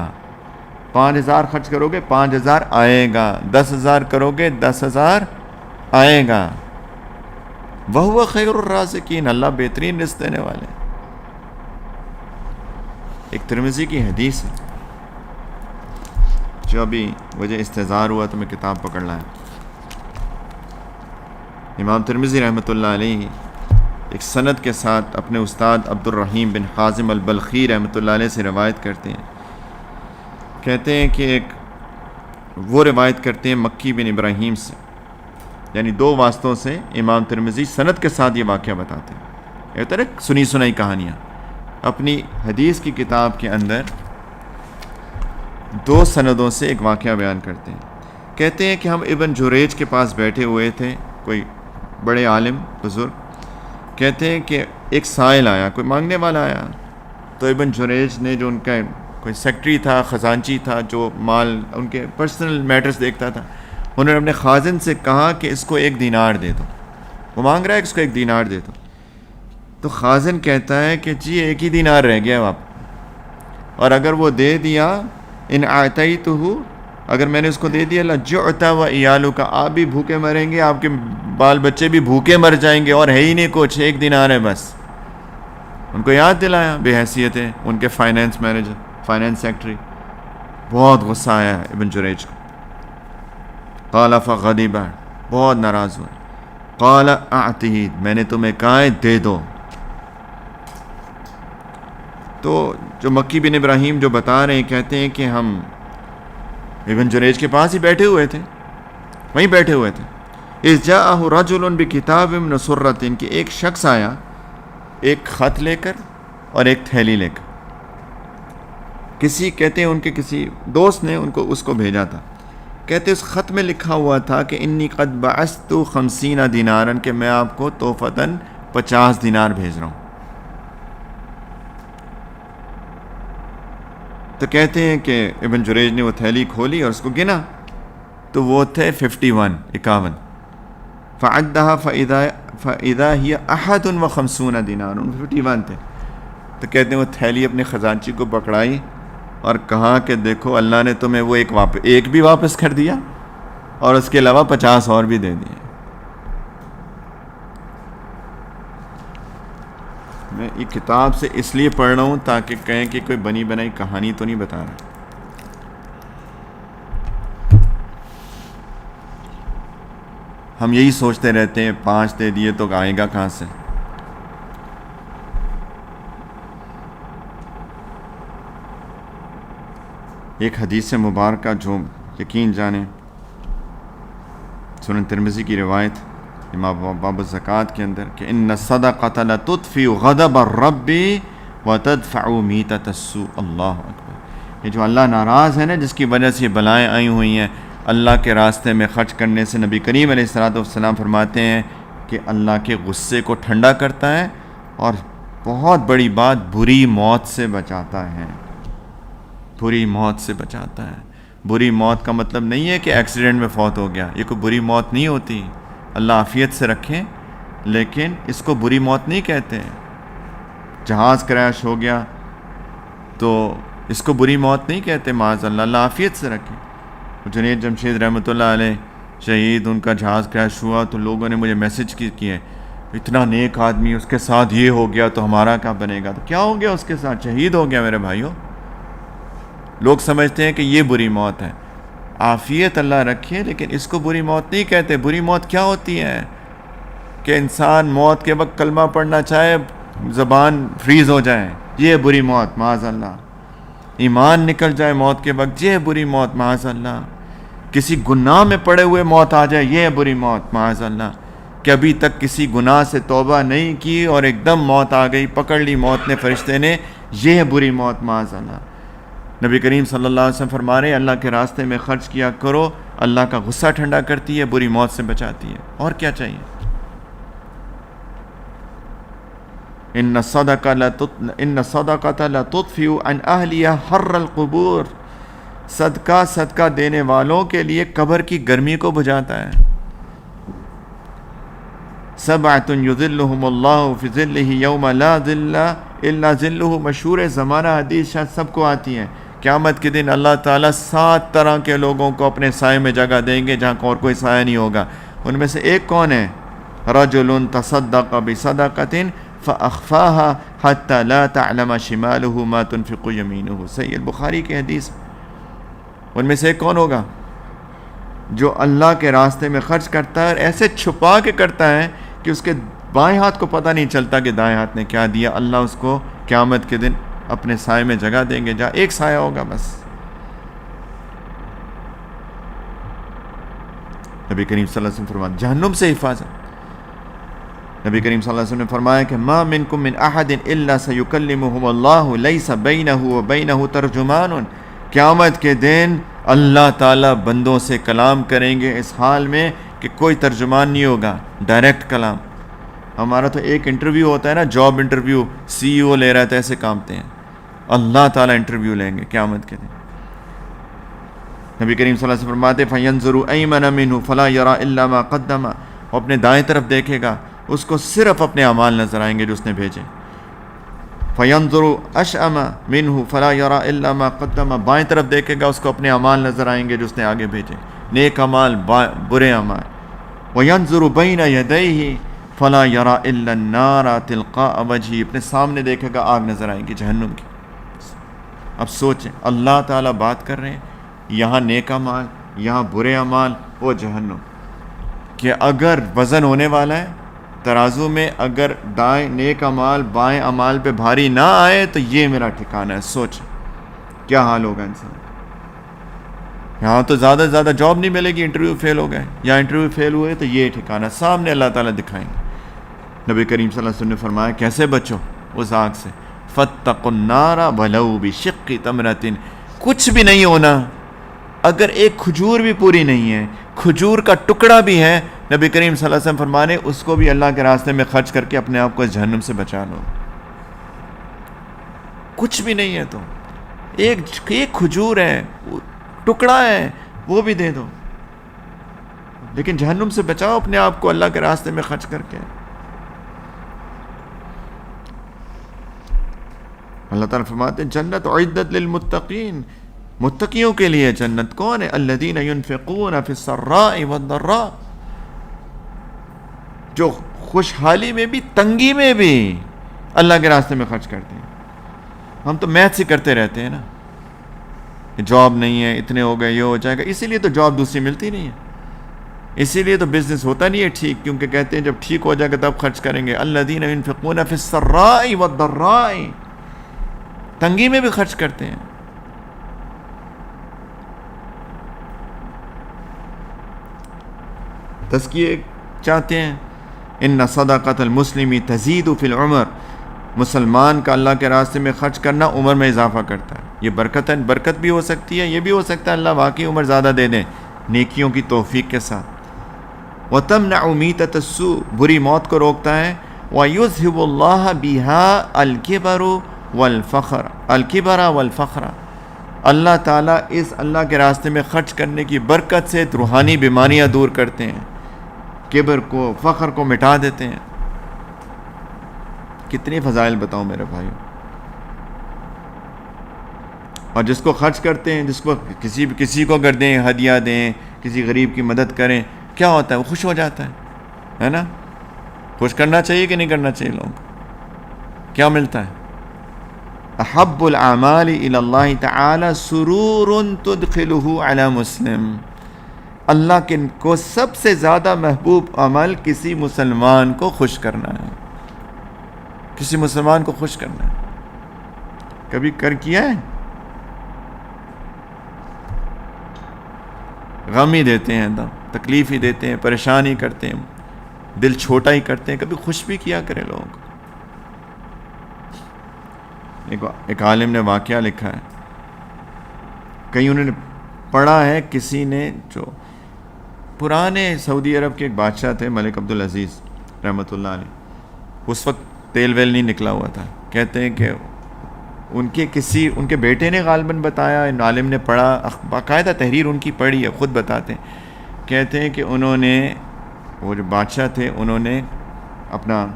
5000 خرچ کرو گے 5000 آئے گا. 10,000 کرو گے 10,000 آئے گا. وَهُوَ خَيْرُ الرَّازِقِينَ، اللہ بہترین رزق دینے والے ہیں۔ ایک ترمذی کی حدیث ہے، جو ابھی مجھے استحضار ہوا تو میں کتاب پکڑ لایا۔ امام ترمذی رحمۃ اللہ علیہ ایک سند کے ساتھ اپنے استاد عبد الرحیم بن حازم البلخی رحمۃ اللہ علیہ سے روایت کرتے ہیں، کہتے ہیں کہ وہ روایت کرتے ہیں مکی بن ابراہیم سے، یعنی دو واسطوں سے امام ترمذی سند کے ساتھ یہ واقعہ بتاتے ہیں۔ یہ طرح سنی سنائی کہانیاں اپنی حدیث کی کتاب کے اندر دو سندوں سے ایک واقعہ بیان کرتے ہیں۔ کہتے ہیں کہ ہم ابن جریج کے پاس بیٹھے ہوئے تھے، کوئی بڑے عالم بزرگ، کہتے ہیں کہ ایک سائل آیا، کوئی مانگنے والا آیا، تو ابن جریج نے، جو ان کا کوئی سیکٹری تھا، خزانچی تھا، جو مال ان کے پرسنل میٹرز دیکھتا تھا، انہوں نے اپنے خازن سے کہا کہ اس کو 1 دینار دے دو۔ وہ مانگ رہا ہے کہ اس کو 1 دینار دے دو، تو خازن کہتا ہے کہ جی 1 ہی دینار رہ گیا اب، اور اگر وہ دے دیا، ان اعطیتہ، اگر میں نے اس کو دے دیا، لجعت و عیالک، آپ بھی بھوکے مریں گے، آپ کے بال بچے بھی بھوکے مر جائیں گے، اور ہے ہی نہیں کچھ، 1 دینار ہے بس۔ ان کو یاد دلایا بے حیثیت ہے ان کے فائنینس مینیجر، فائنینس سیکٹری۔ بہت غصہ آیا ابن جریج کو۔ قال فغضب، بہت ناراض ہوئے۔ قال اعطہ، میں نے تمہیں کہا ہے دے دو۔ تو جو مکی بن ابراہیم جو بتا رہے ہیں، کہتے ہیں کہ ہم ابن جریج کے پاس ہی بیٹھے ہوئے تھے، وہیں بیٹھے ہوئے تھے۔ اذ جاءہ رجل بکتاب من سرۃ، کہ ایک شخص آیا ایک خط لے کر اور ایک تھیلی لے کر، کہتے ہیں ان کے کسی دوست نے اس کو بھیجا تھا۔ کہتے اس خط میں لکھا ہوا تھا کہ انی قد بعثت 50 دینارا، کہ میں آپ کو تحفتاً 50 دینار بھیج رہا ہوں۔ تو کہتے ہیں کہ ابن جریج نے وہ تھیلی کھولی اور اس کو گنا، تو وہ تھے 51 فعدها فاذا هي 51 دینار، 51 تھے۔ تو کہتے ہیں وہ تھیلی اپنے خزانچی کو پکڑائی اور کہا کہ دیکھو اللہ نے تمہیں وہ ایک بھی واپس کر دیا، اور اس کے علاوہ 50 اور بھی دے دیے۔ میں یہ کتاب سے اس لیے پڑھ رہا ہوں تاکہ کہیں کہ کوئی بنی بنائی کہانی تو نہیں بتا رہا۔ ہم یہی سوچتے رہتے ہیں 5 دے دیے تو آئے گا کہاں سے۔ ایک حدیث مبارکہ جو یقین جانے، سنن ترمذی کی روایت امام باب الزکوٰۃ کے اندر، کہ ان الصدقۃ لتطفئ غضب الرب وتدفع میتۃ السوء۔ اللہ اکبر۔ یہ جو اللہ ناراض ہے نا، جس کی وجہ سے یہ بلائیں آئی ہوئی ہیں، اللہ کے راستے میں خرچ کرنے سے نبی کریم علیہ السلام فرماتے ہیں کہ اللہ کے غصے کو ٹھنڈا کرتا ہے، اور بہت بڑی بات، بری موت سے بچاتا ہے۔ بری موت سے بچاتا ہے۔ بری موت کا مطلب نہیں ہے کہ ایکسیڈنٹ میں فوت ہو گیا، یہ کوئی بری موت نہیں ہوتی، اللہ عافیت سے رکھے، لیکن اس کو بری موت نہیں کہتے۔ جہاز کریش ہو گیا تو اس کو بری موت نہیں کہتے، معاذ اللہ، اللہ عافیت سے رکھے۔ جنید جمشید رحمۃ اللہ علیہ شہید، ان کا جہاز کریش ہوا تو لوگوں نے مجھے میسج کیے، اتنا نیک آدمی، اس کے ساتھ یہ ہو گیا تو ہمارا کیا بنے گا؟ تو کیا ہو گیا اس کے ساتھ؟ شہید ہو گیا میرے بھائیوں۔ لوگ سمجھتے ہیں کہ یہ بری موت ہے۔ عافیت اللہ رکھے، لیکن اس کو بری موت نہیں کہتے۔ بری موت کیا ہوتی ہے؟ کہ انسان موت کے وقت کلمہ پڑھنا چاہے، زبان فریز ہو جائے، یہ بری موت، معاذ اللہ۔ ایمان نکل جائے موت کے وقت، یہ بری موت، معاذ اللہ۔ کسی گناہ میں پڑے ہوئے موت آ جائے، یہ بری موت، معاذ اللہ۔ کہ ابھی تک کسی گناہ سے توبہ نہیں کی اور ایک دم موت آ گئی، پکڑ لی موت نے، فرشتے نے، یہ بری موت، معاذ اللہ۔ نبی کریم صلی اللہ علیہ وسلم فرما رہے ہیں اللہ کے راستے میں خرچ کیا کرو، اللہ کا غصہ ٹھنڈا کرتی ہے، بری موت سے بچاتی ہے۔ اور کیا چاہیے؟ ان الصدقۃ لتطفئ عن اہلها حر القبور، صدقہ دینے والوں کے لیے قبر کی گرمی کو بجھاتا ہے۔ سبعۃ یظلھم اللہ فی ظلہ یوم لا ظل الا ظلہ، مشہور زمانہ حدیث شاید سب کو آتی ہے۔ قیامت کے دن اللہ تعالیٰ 7 طرح کے لوگوں کو اپنے سائے میں جگہ دیں گے جہاں اور کوئی سایہ نہیں ہوگا۔ ان میں سے ایک کون ہے؟ رجل تصدق بصدقة فأخفاها حتى لا تعلم شماله ما تنفق يمينه. صحیح البخاری کی حدیث. ان میں سے کون ہوگا جو اللہ کے راستے میں خرچ کرتا ہے اور ایسے چھپا کے کرتا ہے کہ اس کے بائیں ہاتھ کو پتہ نہیں چلتا کہ دائیں ہاتھ نے کیا دیا. اللہ اس کو قیامت کے دن اپنے سائے میں جگہ دیں گے جہاں ایک سایہ ہوگا بس. نبی کریم صلی اللہ علیہ وسلم فرماتے جہنم سے حفاظت. نبی کریم صلی اللہ علیہ وسلم نے فرمایا کہ ما منکم من احد الا سیکلمہ اللہ لیس بینہ وبینہ ترجمان. قیامت کے دن اللہ تعالیٰ بندوں سے کلام کریں گے اس حال میں کہ کوئی ترجمان نہیں ہوگا, ڈائریکٹ کلام. ہمارا تو ایک انٹرویو ہوتا ہے نا, جاب انٹرویو, سی ای او لے رہا ہے تو ایسے کامتے ہیں. اللہ تعالیٰ انٹرویو لیں گے قیامت کے دن. نبی کریم صلی اللہ علیہ وسلم فرماتے فَيَنْظُرُ أَيْمَنَ مِنْهُ فَلَا يَرَى إِلَّا مَا قَدَّمَ. وہ اپنے دائیں طرف دیکھے گا, اس کو صرف اپنے اعمال نظر آئیں گے جو اس نے بھیجے. فَيَنْظُرُ أَشْأَمَ مِنْهُ فَلَا يَرَى إِلَّا مَا قَدَّمَ. بائیں طرف دیکھے گا, اس کو اپنے اعمال نظر آئیں گے جو اس نے آگے بھیجے, نیک اعمال برے اعمال. وَيَنْظُرُ بَيْنَ يَدَيْهِ فَلَا يَرَى إِلَّا النَّارَ تِلْقَاءَ وَجْهِهِ. اپنے سامنے دیکھے گا, آگ نظر آئیں گی جہنم کی. اب سوچیں, اللہ تعالیٰ بات کر رہے ہیں, یہاں نیک اعمال, یہاں برے اعمال, وہ جہنم. کہ اگر وزن ہونے والا ہے ترازو میں, اگر دائیں نیک اعمال بائیں اعمال پہ بھاری نہ آئے تو یہ میرا ٹھکانہ ہے. سوچ کیا حال ہوگا انسان. یہاں تو زیادہ سے زیادہ جاب نہیں ملے گی, انٹرویو فیل ہو گئے, یا انٹرویو فیل ہوئے تو یہ ٹھکانہ سامنے اللہ تعالیٰ دکھائیں گے. نبی کریم صلی اللہ علیہ وسلم نے فرمایا کیسے بچو اس آگ سے. فَاتَّقُوا النَّارَ وَلَوْ بِشِقِّ تَمْرَةٍ. کچھ بھی نہیں ہونا, اگر ایک کھجور بھی پوری نہیں ہے, کھجور کا ٹکڑا بھی ہے, نبی کریم صلی اللہ علیہ وسلم فرمانے اس کو بھی اللہ کے راستے میں خرچ کر کے اپنے آپ کو اس جہنم سے بچا لو. کچھ بھی نہیں ہے تو ایک کھجور ہے, ٹکڑا ہے, وہ بھی دے دو, لیکن جہنم سے بچاؤ اپنے آپ کو اللہ کے راستے میں خرچ کر کے. اللہ تعالیٰ فرماتے ہیں جنت اعدت للمتقین. متقیوں کے لیے جنت کون ہے؟ الذین ينفقون فی السراء والضراء. جو خوشحالی میں بھی تنگی میں بھی اللہ کے راستے میں خرچ کرتے ہیں. ہم تو میتھ ہی کرتے رہتے ہیں نا, جاب نہیں ہے, اتنے ہو گئے, یہ ہو جائے گا, اسی لیے تو جاب دوسری ملتی نہیں ہے, اسی لیے تو بزنس ہوتا نہیں ہے ٹھیک, کیونکہ کہتے ہیں جب ٹھیک ہو جائے گا تب خرچ کریں گے. الذین ينفقون فی السراء والضراء. تنگی میں بھی خرچ کرتے ہیں. تزکیے چاہتے ہیں, ان صدقۃ المسلم تزید فی العمر. مسلمان کا اللہ کے راستے میں خرچ کرنا عمر میں اضافہ کرتا ہے. یہ برکت بھی ہو سکتی ہے, یہ بھی ہو سکتا ہے اللہ واقعی عمر زیادہ دے دیں نیکیوں کی توفیق کے ساتھ. وتمنع میتۃ السوء. بری موت کو روکتا ہے. ویذھب اللہ بها الکبر والفخر. اللہ تعالیٰ اس اللہ کے راستے میں خرچ کرنے کی برکت سے روحانی بیماریاں دور کرتے ہیں, کبر کو, فخر کو مٹا دیتے ہیں. کتنی فضائل بتاؤں میرے بھائیو. اور جس کو خرچ کرتے ہیں, جس کو کسی کو اگر دیں, ہدیہ دیں, کسی غریب کی مدد کریں, کیا ہوتا ہے؟ وہ خوش ہو جاتا ہے نا. خوش کرنا چاہیے کہ نہیں کرنا چاہیے لوگوں کو؟ کیا ملتا ہے؟ احب الاعمال الی اللہ تعالی سرور تدخلہ علی مسلم. اللہ کے کو سب سے زیادہ محبوب عمل کسی مسلمان کو خوش کرنا ہے, کسی مسلمان کو خوش کرنا ہے. کبھی کیا ہے؟ غم ہی دیتے ہیں, تکلیف ہی دیتے ہیں, پریشانی کرتے ہیں, دل چھوٹا ہی کرتے ہیں. کبھی خوش بھی کیا کرے لوگوں کو. ایک عالم نے واقعہ لکھا ہے, کہیں انہوں نے پڑھا ہے, کسی نے, جو پرانے سعودی عرب کے ایک بادشاہ تھے ملک عبدالعزیز رحمۃ اللہ علیہ, اس وقت تیل ویل نہیں نکلا ہوا تھا. کہتے ہیں کہ ان کے بیٹے نے غالباً بتایا, عالم نے پڑھا, باقاعدہ تحریر ان کی پڑھی ہے, خود بتاتے ہیں. کہتے ہیں کہ انہوں نے, وہ جو بادشاہ تھے, انہوں نے اپنا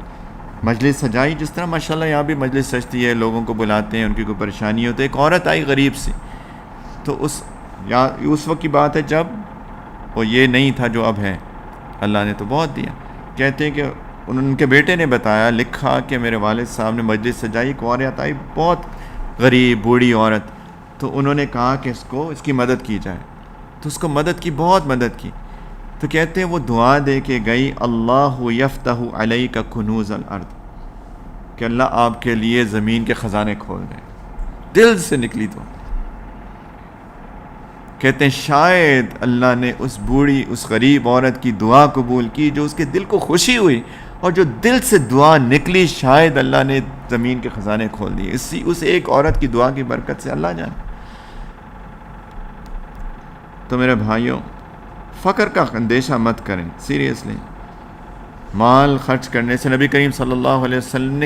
مجلس سجائی, جس طرح ماشاءاللہ یہاں بھی مجلس سجتی ہے, لوگوں کو بلاتے ہیں, ان کی کوئی پریشانی ہوتی ہے. ایک عورت آئی غریب سی, تو اس وقت کی بات ہے جب وہ یہ نہیں تھا جو اب ہے, اللہ نے تو بہت دیا. کہتے ہیں کہ ان کے بیٹے نے بتایا، لکھا کہ میرے والد صاحب نے مجلس سجائی، ایک عورت آئی بہت غریب بوڑھی عورت، تو انہوں نے کہا کہ اس کی مدد کی جائے، تو اس کو مدد کی، بہت مدد کی. تو کہتے ہیں وہ دعا دے کے گئی، اللہ یفتح علیک کنوز الارض، کہ اللہ آپ کے لیے زمین کے خزانے کھول دیں. دل سے نکلی تو کہتے ہیں شاید اللہ نے اس بوڑھی اس غریب عورت کی دعا قبول کی، جو اس کے دل کو خوشی ہوئی اور جو دل سے دعا نکلی، شاید اللہ نے زمین کے خزانے کھول دیے اس ایک عورت کی دعا کی برکت سے، اللہ جانے. تو میرے بھائیوں، فقر کا اندیشہ مت کریں، سیریسلی. مال خرچ کرنے سے نبی کریم صلی اللہ علیہ وسلم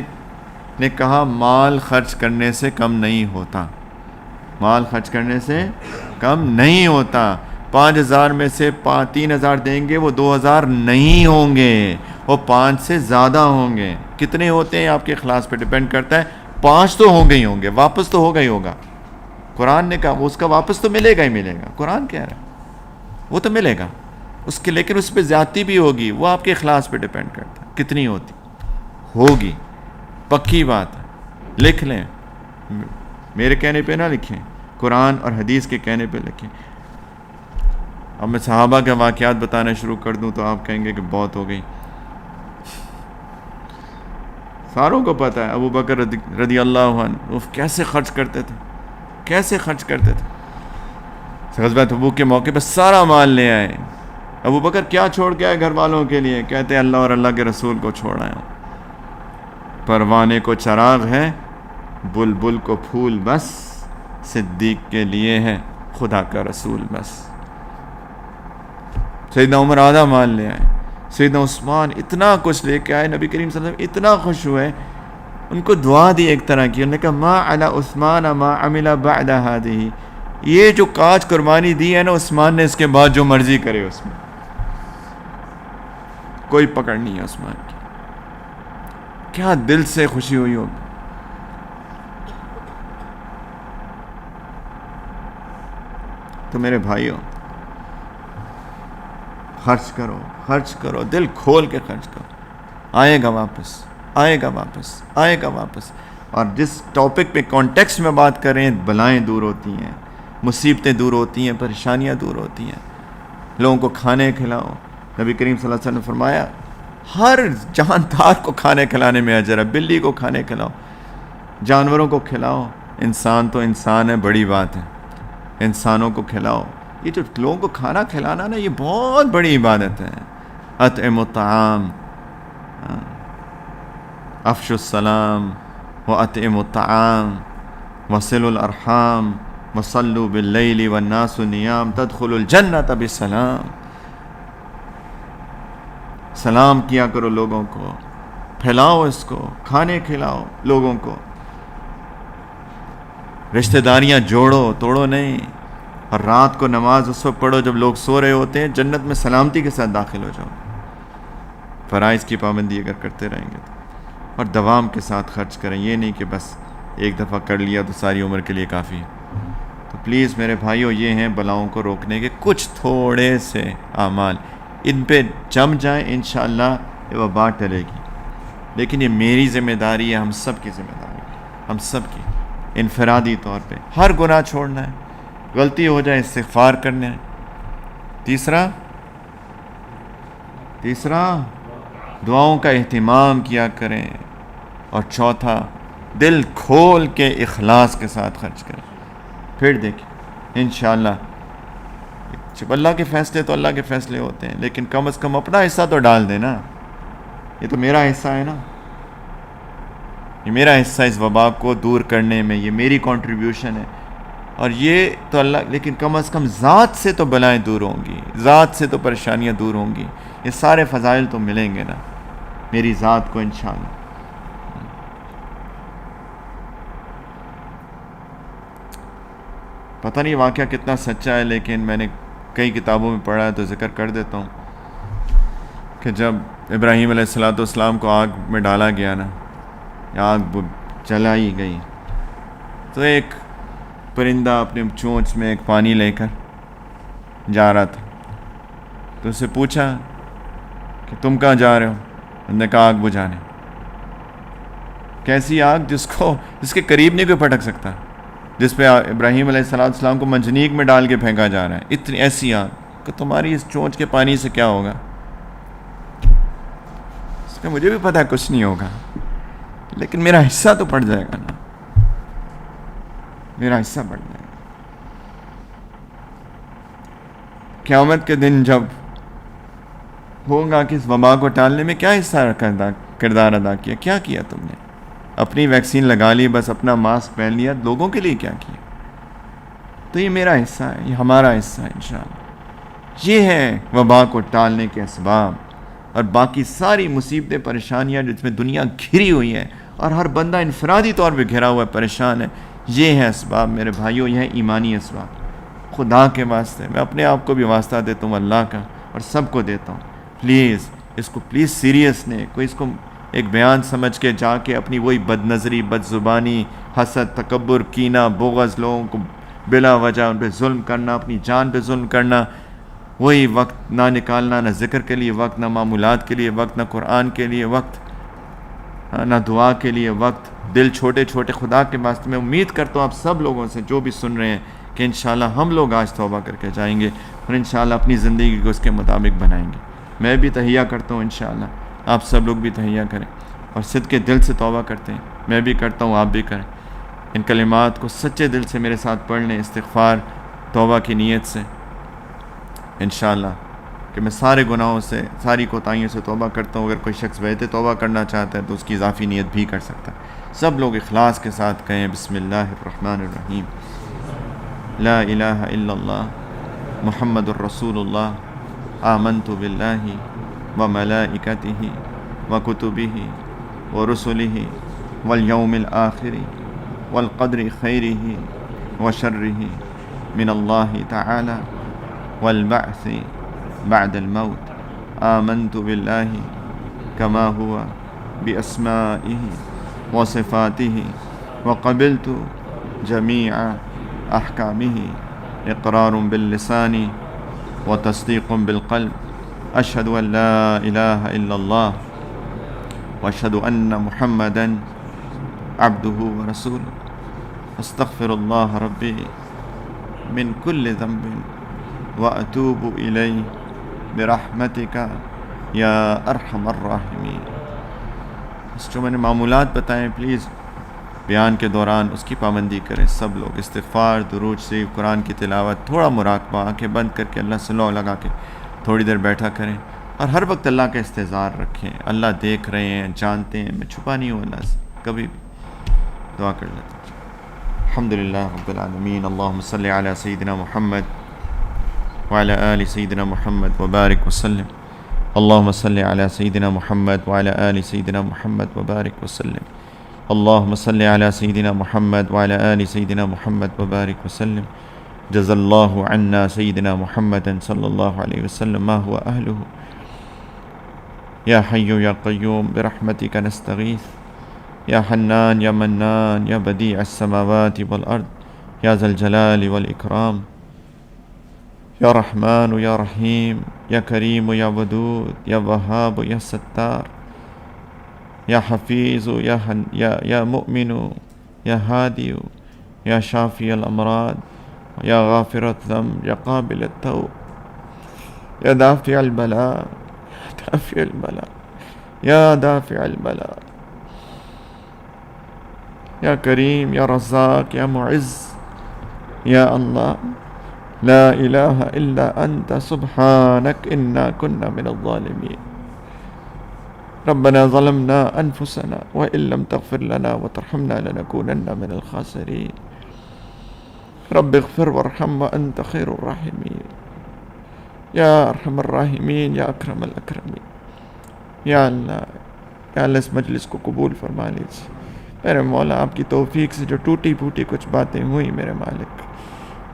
نے کہا مال خرچ کرنے سے کم نہیں ہوتا، مال خرچ کرنے سے کم نہیں ہوتا. 5,000 میں سے 3,000 دیں گے، وہ 2,000 نہیں ہوں گے، وہ 5 سے زیادہ ہوں گے. کتنے ہوتے ہیں آپ کے اخلاص پہ ڈیپینڈ کرتا ہے. 5 تو ہوں گے ہی ہوں گے، واپس تو ہوگا ہی ہوگا. قرآن نے کہا اس کا واپس تو ملے گا ہی ملے گا، قرآن کہہ رہا ہے وہ تو ملے گا اس کے، لیکن اس پہ زیادتی بھی ہوگی، وہ آپ کے اخلاص پہ ڈیپینڈ کرتا ہے کتنی ہوگی. پکی بات ہے، لکھ لیں، میرے کہنے پہ نہ لکھیں، قرآن اور حدیث کے کہنے پہ لکھیں. اب میں صحابہ کے واقعات بتانا شروع کر دوں تو آپ کہیں گے کہ بہت ہو گئی. ساروں کو پتہ ہے ابو بکر رضی اللہ عنہ وہ کیسے خرچ کرتے تھے، کیسے خرچ کرتے تھے. غزوہ تبوک کے موقع پہ سارا مال لے آئے. ابو بکر کیا چھوڑ کے آئے گھر والوں کے لیے؟ کہتے ہیں اللہ اور اللہ کے رسول کو چھوڑ آیا ہوں. پروانے کو چراغ ہے، بلبل کو پھول بس، صدیق کے لیے ہے خدا کا رسول بس. سیدنا عمر آدھا مال لے آئے، سیدنا عثمان اتنا کچھ لے کے آئے. نبی کریم صلی اللہ علیہ وسلم اتنا خوش ہوئے، ان کو دعا دی ایک طرح کی. انہوں نے کہا ما علی عثمان ما عمل بعد هذه، یہ جو کاج قربانی دی ہے نا عثمان نے، اس کے بعد جو مرضی کرے اس میں کوئی پکڑ نہیں ہے عثمان کی. کیا دل سے خوشی ہوئی ہوگی. تو میرے بھائیوں، خرچ کرو، خرچ کرو، دل کھول کے خرچ کرو، آئے گا واپس، آئے گا واپس، آئے گا واپس. اور جس ٹاپک پہ کانٹیکسٹ میں بات کر رہے ہیں، بلائیں دور ہوتی ہیں، مصیبتیں دور ہوتی ہیں، پریشانیاں دور ہوتی ہیں. لوگوں کو کھانے کھلاؤ. نبی کریم صلی اللہ علیہ وسلم نے فرمایا ہر جاندار کو کھانے کھلانے میں اجر ہے. بلی کو کھانے کھلاؤ، جانوروں کو کھلاؤ. انسان تو انسان ہے، بڑی بات ہے، انسانوں کو کھلاؤ. یہ جو لوگوں کو کھانا کھلانا نا، یہ بہت بڑی عبادت ہے. اطعموا الطعام، افشوا السلام واطعموا الطعام وصلوا الارحام وصلوا باللیل والناس نیام تدخلوا الجنۃ بسلام. سلام کیا کرو لوگوں کو، پھیلاؤ اس کو، کھانے کھلاؤ لوگوں کو. رشتہ داریاں جوڑو، توڑو نہیں. اور رات کو نماز اس وقت پڑھو جب لوگ سو رہے ہوتے ہیں، جنت میں سلامتی کے ساتھ داخل ہو جاؤ. فرائض کی پابندی اگر کرتے رہیں گے تو. اور دوام کے ساتھ خرچ کریں، یہ نہیں کہ بس ایک دفعہ کر لیا تو ساری عمر کے لیے کافی ہے. تو پلیز میرے بھائیوں، یہ ہیں بلاؤں کو روکنے کے کچھ تھوڑے سے اعمال، ان پہ جم جائیں، انشاءاللہ یہ وبا ٹلے گی. لیکن یہ میری ذمہ داری ہے، ہم سب کی ذمہ داری ہے، ہم سب کی انفرادی طور پہ. ہر گناہ چھوڑنا ہے، غلطی ہو جائے استغفار کرنا ہے. تیسرا دعاؤں کا اہتمام کیا کریں. اور چوتھا، دل کھول کے اخلاص کے ساتھ خرچ کریں. پھر دیکھیں انشاءاللہ. جب اللہ کے فیصلے تو اللہ کے فیصلے ہوتے ہیں، لیکن کم از کم اپنا حصہ تو ڈال دیں نا. یہ تو میرا حصہ ہے نا، یہ میرا حصہ اس وبا کو دور کرنے میں، یہ میری کنٹریبیوشن ہے. اور یہ تو اللہ، لیکن کم از کم ذات سے تو بلائیں دور ہوں گی، ذات سے تو پریشانیاں دور ہوں گی. یہ سارے فضائل تو ملیں گے نا میری ذات کو انشاءاللہ. پتہ نہیں واقعہ کتنا سچا ہے، لیکن میں نے کئی کتابوں میں پڑھا ہے تو ذکر کر دیتا ہوں کہ جب ابراہیم علیہ السلام کو آگ میں ڈالا گیا نا، آگ جلائی گئی، تو ایک پرندہ اپنے چونچ میں ایک پانی لے کر جا رہا تھا. تو اسے پوچھا کہ تم کہاں جا رہے ہو؟ انہوں نے کہا آگ بجھانے۔ کیسی آگ؟ جس کے قریب نہیں کوئی پھٹک سکتا، جس پہ ابراہیم علیہ السلام کو منجنیق میں ڈال کے پھینکا جا رہا ہے، اتنی ایسی آگ کہ تمہاری اس چونچ کے پانی سے کیا ہوگا؟ اس کا مجھے بھی پتہ ہے کچھ نہیں ہوگا، لیکن میرا حصہ تو پڑ جائے گا نا، میرا حصہ پڑ جائے گا۔ قیامت کے دن جب ہوگا کہ اس وبا کو ٹالنے میں کیا حصہ کردار ادا کیا کیا تم نے؟ اپنی ویکسین لگا لی، بس اپنا ماسک پہن لیا، لوگوں کے لیے کیا کیا؟ تو یہ میرا حصہ ہے، یہ ہمارا حصہ ہے انشاءاللہ۔ یہ ہے وبا کو ٹالنے کے اسباب، اور باقی ساری مصیبتیں پریشانیاں جس میں دنیا گھری ہوئی ہے اور ہر بندہ انفرادی طور پہ گھرا ہوا ہے، پریشان ہے، یہ ہے اسباب میرے بھائیوں، یہ ہے ایمانی اسباب۔ خدا کے واسطے میں اپنے آپ کو بھی واسطہ دیتا ہوں اللہ کا، اور سب کو دیتا ہوں، پلیز اس کو پلیز سیریس نے کوئی اس کو ایک بیان سمجھ کے جا کے اپنی وہی بد نظری، بد زبانی، حسد، تکبر، کینہ، بغض، لوگوں کو بلا وجہ ان پہ ظلم کرنا، اپنی جان پہ ظلم کرنا، وہی وقت نہ نکالنا، نہ ذکر کے لیے وقت، نہ معمولات کے لیے وقت، نہ قرآن کے لیے وقت، نہ دعا کے لیے وقت، دل چھوٹے چھوٹے۔ خدا کے واسطے میں امید کرتا ہوں آپ سب لوگوں سے جو بھی سن رہے ہیں کہ انشاءاللہ ہم لوگ آج توبہ کر کے جائیں گے، اور انشاءاللہ اپنی زندگی کو اس کے مطابق بنائیں گے۔ میں بھی تہیہ کرتا ہوں انشاءاللہ، آپ سب لوگ بھی تہیہ کریں اور صدق کے دل سے توبہ کرتے ہیں، میں بھی کرتا ہوں، آپ بھی کریں۔ ان کلمات کو سچے دل سے میرے ساتھ پڑھ لیں، استغفار توبہ کی نیت سے، انشاءاللہ کہ میں سارے گناہوں سے، ساری کوتاہیوں سے توبہ کرتا ہوں۔ اگر کوئی شخص بیت توبہ کرنا چاہتا ہے تو اس کی اضافی نیت بھی کر سکتا ہے۔ سب لوگ اخلاص کے ساتھ کہیں بسم اللہ الرحمن الرحیم، لا الہ الا اللہ محمد الرسول اللہ، آمنت باللہ وملائکتہ وکتبہ ورسلہ والیوم الآخر والقدر خیرہ وشرہ من اللہ تعالی والبعث بعد الموت، آمنت باللہ کما ہوا باسمائہ وصفاتہ وقبلت جمیع احکامہ، اقرار باللسان وتصدیق بالقلب، اشہد ان لا الہ الا اللہ واشہد ان محمدا عبدہ ورسولہ، استغفر اللہ ربی من کل ذنب واتوب الیہ برحمتک یا ارحم الراحمین۔ جو میں نے معمولات بتائیں پلیز بیان کے دوران اس کی پابندی کریں سب لوگ، استغفار، درود شریف، قرآن کی تلاوت، تھوڑا مراقبہ، آنکھیں بند کر کے اللہ سے لو لگا کے تھوڑی دیر بیٹھا کریں، اور ہر وقت اللہ کا استحضار رکھیں۔ اللہ دیکھ رہے ہیں، جانتے ہیں، میں چھپا نہیں ہوں اللہ سے کبھی بھی۔ دعا کر لیتے ہیں۔ الحمدللہ رب العالمین، اللہم صلی علی سیدنا محمد وعلی آل سیدنا محمد وبارک وسلم، اللہم صلی علی سیدنا محمد وعلی آل سیدنا محمد وبارک وسلم، اللہم صلی علی سیدنا محمد وعلی آل سیدنا محمد وبارک وسلم، جزا اللہ عنا سیدنا محمد صلی اللہ علیہ وسلم ما هو اہلہ، یا حی یا قیوم برحمتک نستغیث، یا حنان یا منان یا بدیع السماوات والارض یا ذا الجلال والاکرام، یا رحمان یا رحیم یا کریم یا ودود یا وہاب یا ستار، یا حفیظ یا مؤمن یا ہادی یا شافی الامراض یا غافر الذنب یا قابل التوب یا دافع البلاء یا دافع البلاء یا کریم یا رزاق یا معز یا اللہ، لا الہ الا انت سبحانک انا کنا من الظالمین، ربنا ظلمنا انفسنا وان لم تغفر لنا وترحمنا لنكونن من الخاسرین، رب اغفر وارحم وانت خیر الراحمین، یا ارحم الراحمین یا اکرم الاکرمین۔ یا اللہ اس مجلس کو قبول فرما لیجیے میرے مولا، آپ کی توفیق سے جو ٹوٹی پھوٹی کچھ باتیں ہوئی میرے مالک،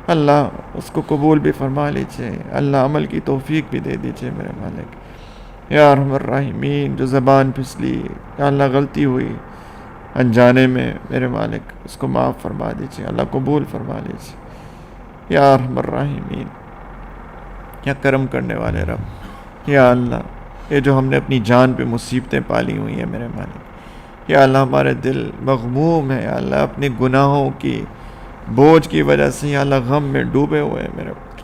اللہ اس کو قبول بھی فرما لیجیے، اللہ عمل کی توفیق بھی دے دیجیے میرے مالک۔ یا ارحم الراحمین، جو زبان پھسلی، یا اللہ غلطی ہوئی انجانے میں میرے مالک، اس کو معاف فرما دیجیے، اللہ قبول فرما لیجیے۔ یا ارحم الراحمین، یا کرم کرنے والے رب، یا اللہ یہ جو ہم نے اپنی جان پہ مصیبتیں پالی ہوئی ہیں میرے مالک، یا اللہ ہمارے دل مغموم ہے یا اللہ، اپنے گناہوں کی بوجھ کی وجہ سے یا اللہ غم میں ڈوبے ہوئے ہیں میرے مالک،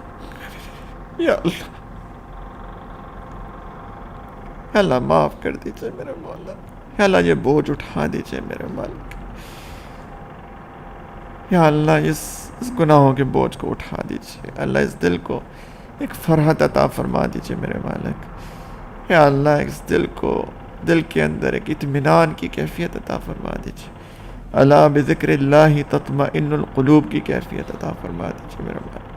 یا اللہ معاف کر دیجئے میرے مولا، یا اللہ یہ بوجھ اٹھا دیجئے میرے مالک، یا اللہ اس گناہوں کے بوجھ کو اٹھا دیجئے، اللہ اس دل کو ایک فرحت عطا فرما دیجئے میرے مالک، یا اللہ اس دل کے اندر ایک اطمینان کی کیفیت عطا فرما دیجئے، الا بذکر اللہ تطمئن القلوب کی کیفیت عطا فرما دیجئے میرے مالک،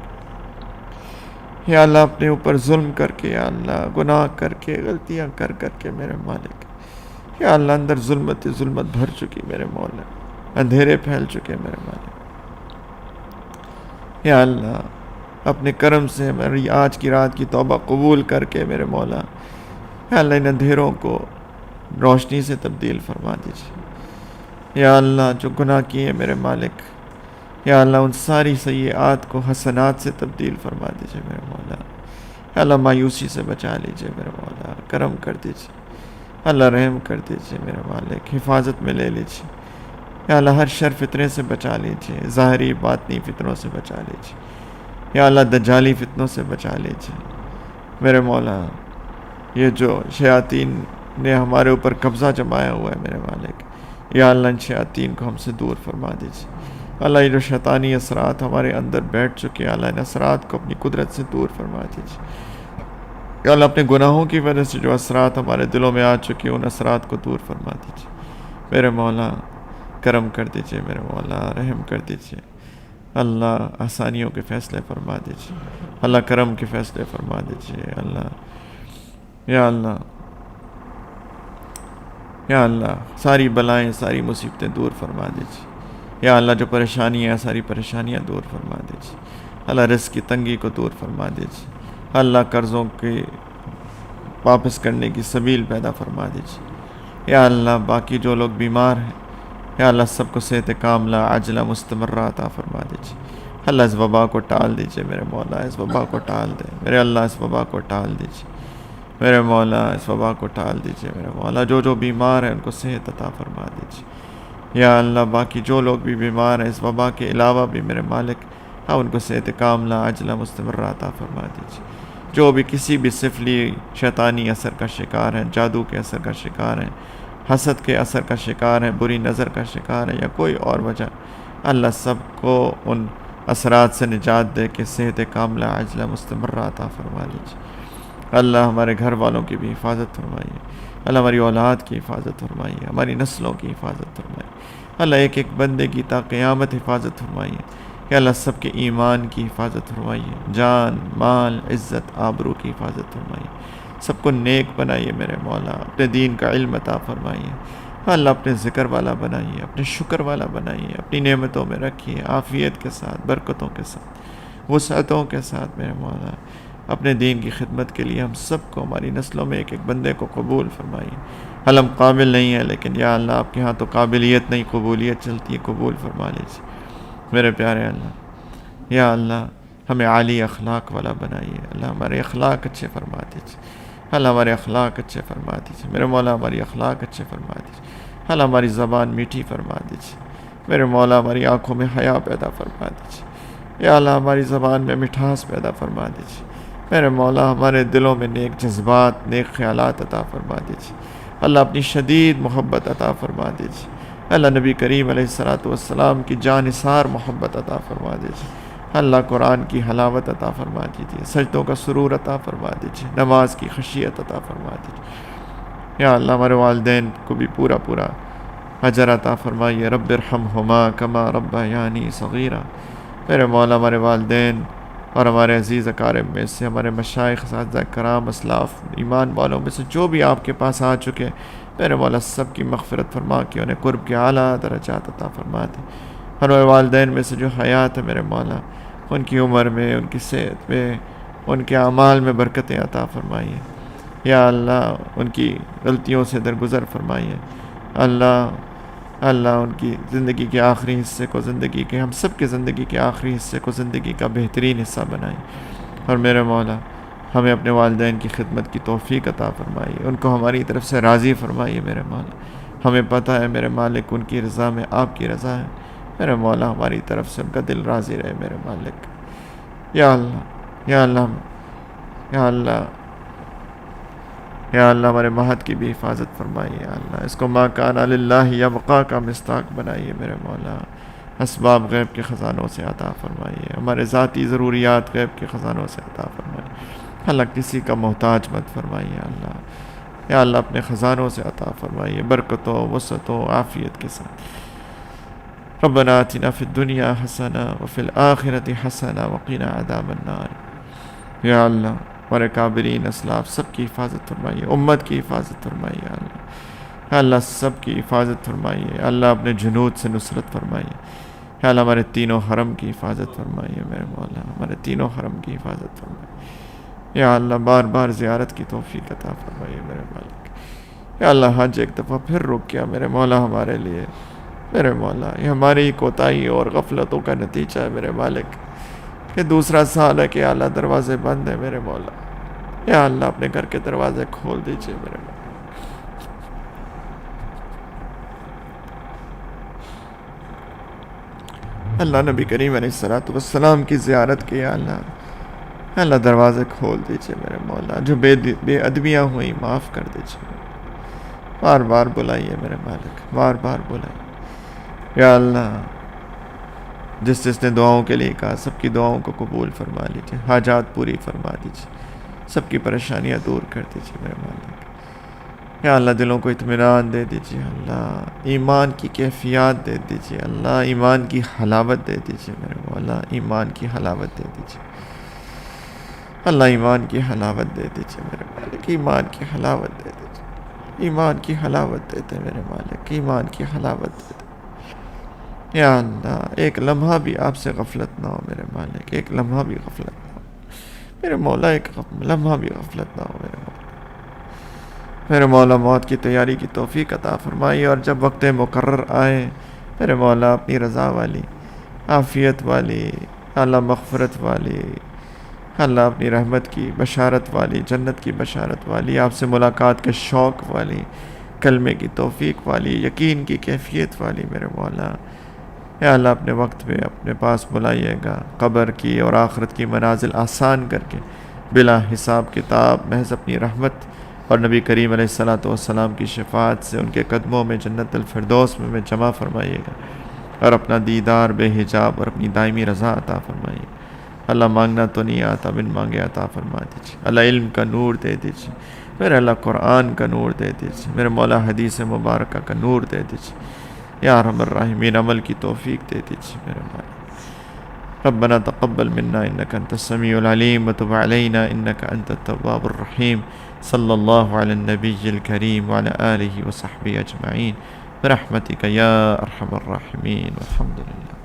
یا اللہ اپنے اوپر ظلم کر کے، یا اللہ گناہ کر کے، غلطیاں کر کے میرے مالک، یا اللہ اندر ظلمت بھر چکی میرے مولا، اندھیرے پھیل چکے میرے مالک، یا اللہ اپنے کرم سے میری آج کی رات کی توبہ قبول کر کے میرے مولا، یا اللہ ان اندھیروں کو روشنی سے تبدیل فرما دیجیے، یا اللہ جو گناہ کیے میرے مالک، یا اللہ ان ساری سیئات کو حسنات سے تبدیل فرما دیجیے میرے مولا، یا اللہ مایوسی سے بچا لیجیے میرے مولا، کرم کر دیجیے، اللہ رحم کر دیجیے میرے مالک، حفاظت میں لے لیجیے، یا اللہ ہر شر فتنے سے بچا لیجیے، ظاہری باطنی فتنوں سے بچا لیجیے، یا اللہ دجالی فتنوں سے بچا لیجیے میرے مولا، یہ جو شیاطین نے ہمارے اوپر قبضہ جمایا ہوا ہے میرے مالک، یا اللہ ان شیاطین کو ہم سے دور فرما دیجیے، اللہ یہ جو شیطانی اثرات ہمارے اندر بیٹھ چکے ہیں، اللہ ان اثرات کو اپنی قدرت سے دور فرما دیجیے، یا اللہ اپنے گناہوں کی وجہ سے جو اثرات ہمارے دلوں میں آ چکے ہیں ان اثرات کو دور فرما دیجیے میرے مولا، کرم کر دیجیے میرے مولا، رحم کر دیجیے، اللہ آسانیوں کے فیصلے فرما دیجیے، اللہ کرم کے فیصلے فرما دیجیے، اللہ یا اللہ یا اللہ ساری بلائیں ساری مصیبتیں دور فرما دیجیے، یا اللہ جو پریشانیاں ہیں ساری پریشانیاں دور فرما دیجیے، اللہ رزق کی تنگی کو دور فرما دیجیے، اللہ قرضوں کے واپس کرنے کی سبیل پیدا فرما دیجیے، یا اللہ باقی جو لوگ بیمار ہیں یا اللہ سب کو صحت کاملہ عاجلہ مستمرہ عطا فرما دیجیے، اللہ اس وبا کو ٹال دیجیے میرے مولا، اس وبا کو ٹال دے میرے اللہ، اس وبا کو ٹال دیجیے میرے مولا، اس وبا کو ٹال دیجیے میرے مولا، جو بیمار ہیں ان کو صحت عطا فرما دیجیے، یا اللہ باقی جو لوگ بھی بیمار ہیں اس وبا کے علاوہ بھی میرے مالک آپ ان کو صحت کاملہ عاجلہ مستمرہ عطا فرما دیجیے، جو بھی کسی بھی سفلی شیطانی اثر کا شکار ہیں، جادو کے اثر کا شکار ہیں، حسد کے اثر کا شکار ہیں، بری نظر کا شکار ہیں یا کوئی اور وجہ، اللہ سب کو ان اثرات سے نجات دے کے صحت کاملہ عاجلہ مستمرہ عطا فرما لیجیے، اللہ ہمارے گھر والوں کی بھی حفاظت فرمائیے، اللہ ہماری اولاد کی حفاظت فرمائیے، ہماری نسلوں کی حفاظت فرمائیے، اللہ ایک ایک بندے کی تا قیامت حفاظت فرمائیے، کہ اللہ سب کے ایمان کی حفاظت فرمائیے، جان مال عزت آبرو کی حفاظت فرمائیے، سب کو نیک بنائیے میرے مولا، اپنے دین کا علم عطا فرمائیے، اللہ اپنے ذکر والا بنائیے، اپنے شکر والا بنائیے، اپنی نعمتوں میں رکھیے، عافیت کے ساتھ، برکتوں کے ساتھ، وسعتوں کے ساتھ میرے مولا، اپنے دین کی خدمت کے لیے ہم سب کو، ہماری نسلوں میں ایک ایک بندے کو قبول فرمائیے، ہم قابل نہیں ہیں لیکن یا اللہ آپ کے ہاں تو قابلیت نہیں قبولیت چلتی ہے، قبول فرما لیجیے میرے پیارے اللہ، یا اللہ ہمیں عالی اخلاق والا بنائیے، اللہ ہمارے اخلاق اچھے فرما دیجیے، اللہ ہمارے اخلاق اچھے فرما دیجیے میرے مولا، ہماری اخلاق اچھے فرما دیجیے، اللہ ہماری زبان میٹھی فرما دیجیے میرے مولا، ہماری آنکھوں میں حیا پیدا فرما دیجیے، یا اللہ ہماری زبان میں مٹھاس پیدا فرما دیجیے میرے مولا، ہمارے دلوں میں نیک جذبات نیک خیالات عطا فرما دیجیے، اللہ اپنی شدید محبت عطا فرما دیجیے، اللہ نبی کریم علیہ السلام کی جانثار محبت عطا فرما دیجیے، اللہ قرآن کی حلاوت عطا فرما دیجیے، سجدوں کا سرور عطا فرما دیجیے، نماز کی خشیت عطا فرما دیجیے، یا اللہ ہمارے والدین کو بھی پورا اجر عطا فرمائیے، رب ارحمہما کما ربیانی صغیرا، میرے مولا ہمارے والدین اور ہمارے عزیز اقارب میں سے، ہمارے مشائخ اساتذہ کرام اسلاف ایمان والوں میں سے جو بھی آپ کے پاس آ چکے میرے مولا، سب کی مغفرت فرما کے انہیں قرب کے اعلیٰ درجات عطا فرما دے، ہمارے والدین میں سے جو حیات ہے میرے مولا، ان کی عمر میں، ان کی صحت میں، ان کے اعمال میں برکتیں عطا فرمائیے، یا اللہ ان کی غلطیوں سے درگزر فرمائیے، اللہ ان کی زندگی کے آخری حصے کو، زندگی کے ہم سب کے زندگی کے آخری حصے کو زندگی کا بہترین حصہ بنائیں، اور میرے مولا ہمیں اپنے والدین کی خدمت کی توفیق عطا فرمائیے، ان کو ہماری طرف سے راضی فرمائیے میرے مولا۔ ہمیں پتہ ہے میرے مالک ان کی رضا میں آپ کی رضا ہے، میرے مولا ہماری طرف سے ان کا دل راضی رہے میرے مالک۔ یا اللہ، یا اللہ، یا اللہ، یا اللہ ہمارے مہد کی بھی حفاظت فرمائیے یا اللہ، اس کو ما کان للہ یبقا کا مصداق بنائیے میرے مولا۔ اسباب غیب کے خزانوں سے عطا فرمائیے، ہمارے ذاتی ضروریات غیب کے خزانوں سے عطا فرمائیے اللہ، کسی کا محتاج مت فرمائیے اللہ، یا اللہ اپنے خزانوں سے عطا فرمائیے برکتوں، وسعتوں، عافیت کے ساتھ۔ ربنا آتنا فی الدنیا حسنہ وفی الآخرۃ حسنہ وقنا عذاب النار۔ یا اللہ ہمارے کابرین اسلاف سب کی حفاظت فرمائیے، امت کی حفاظت فرمائیے اللہ، یا اللہ سب کی حفاظت فرمائیے اللہ، اپنے جنود سے نصرت فرمائیے یا اللہ، ہمارے تینوں حرم کی حفاظت فرمائیے میرے مولا، ہمارے تینوں حرم کی حفاظت فرمائیے یا اللہ، بار بار زیارت کی توفیق عطا فرمائیے میرے مالک۔ یا اللہ حج ایک دفعہ پھر رک گیا میرے مولا ہمارے لیے، میرے مولا یہ ہماری کوتاہی اور غفلتوں کا نتیجہ ہے میرے مالک، کہ دوسرا سال ہے کہ یا اللہ دروازے بند ہیں میرے مولا، یا اللہ اپنے گھر کے دروازے کھول دیجئے میرے مولا۔ اللہ نبی کریم علیہ السلام کی زیارت کی یا اللہ دروازے کھول دیجئے میرے مولا، جو بے ادبیاں ہوئیں معاف کر دیجئے، بار بار بلائیے میرے مالک، بار بار بلائیے یا اللہ، جس جس نے دعاؤں کے لیے کہا سب کی دعاؤں کو قبول فرما لیجئے، حاجات پوری فرما دیجئے، سب کی پریشانیاں دور کر دیجئے میرے مالک۔ یا اللہ دلوں کو اطمینان دے دیجئے اللہ، ایمان کی کیفیات دے دیجئے اللہ، ایمان کی حلاوت دے دیجئے میرے مولا، ایمان کی حلاوت دے دیجئے اللہ، ایمان کی حلاوت دے دیجئے میرے مالک، ایمان کی حلاوت دے دیجئے، ایمان کی حلاوت دیتے میرے مالک، ایمان کی حلاوت دیتے یا اللہ۔ ایک لمحہ بھی آپ سے غفلت نہ ہو میرے مالک، ایک لمحہ بھی غفلت نہ ہو میرے مولا، ایک لمحہ بھی غفلت نہ ہو میرے مولا۔ میرے مولا موت کی تیاری کی توفیق عطا فرمائی، اور جب وقت مقرر آئے میرے مولا اپنی رضا والی، عافیت والی اللہ، مغفرت والی اللہ، اپنی رحمت کی بشارت والی، جنت کی بشارت والی، آپ سے ملاقات کے شوق والی، کلمے کی توفیق والی، یقین کی کیفیت والی میرے مولا، یا اللہ اپنے وقت پہ اپنے پاس بلائیے گا، قبر کی اور آخرت کی منازل آسان کر کے بلا حساب کتاب محض اپنی رحمت اور نبی کریم علیہ السلام کی شفاعت سے ان کے قدموں میں جنت الفردوس میں جمع فرمائیے گا، اور اپنا دیدار بے حجاب اور اپنی دائمی رضا عطا فرمائیے۔ اللہ مانگنا تو نہیں آتا، بن مانگے عطا فرما دیجیے اللہ، علم کا نور دے دیجیے میرے اللہ، قرآن کا نور دے دیجیے میرے مولا، حدیث مبارکہ کا نور دے دیجیے یا ارحم الراحمین، عمل کی توفیق دے دیجیے میرے مولا۔ ربنا تقبل منا انك انت السميع العليم وتب علينا انك انت التواب الرحيم، صلى الله على النبي الكريم وعلى آله وصحبه اجمعين برحمتك يا ارحم الراحمين، والحمد لله۔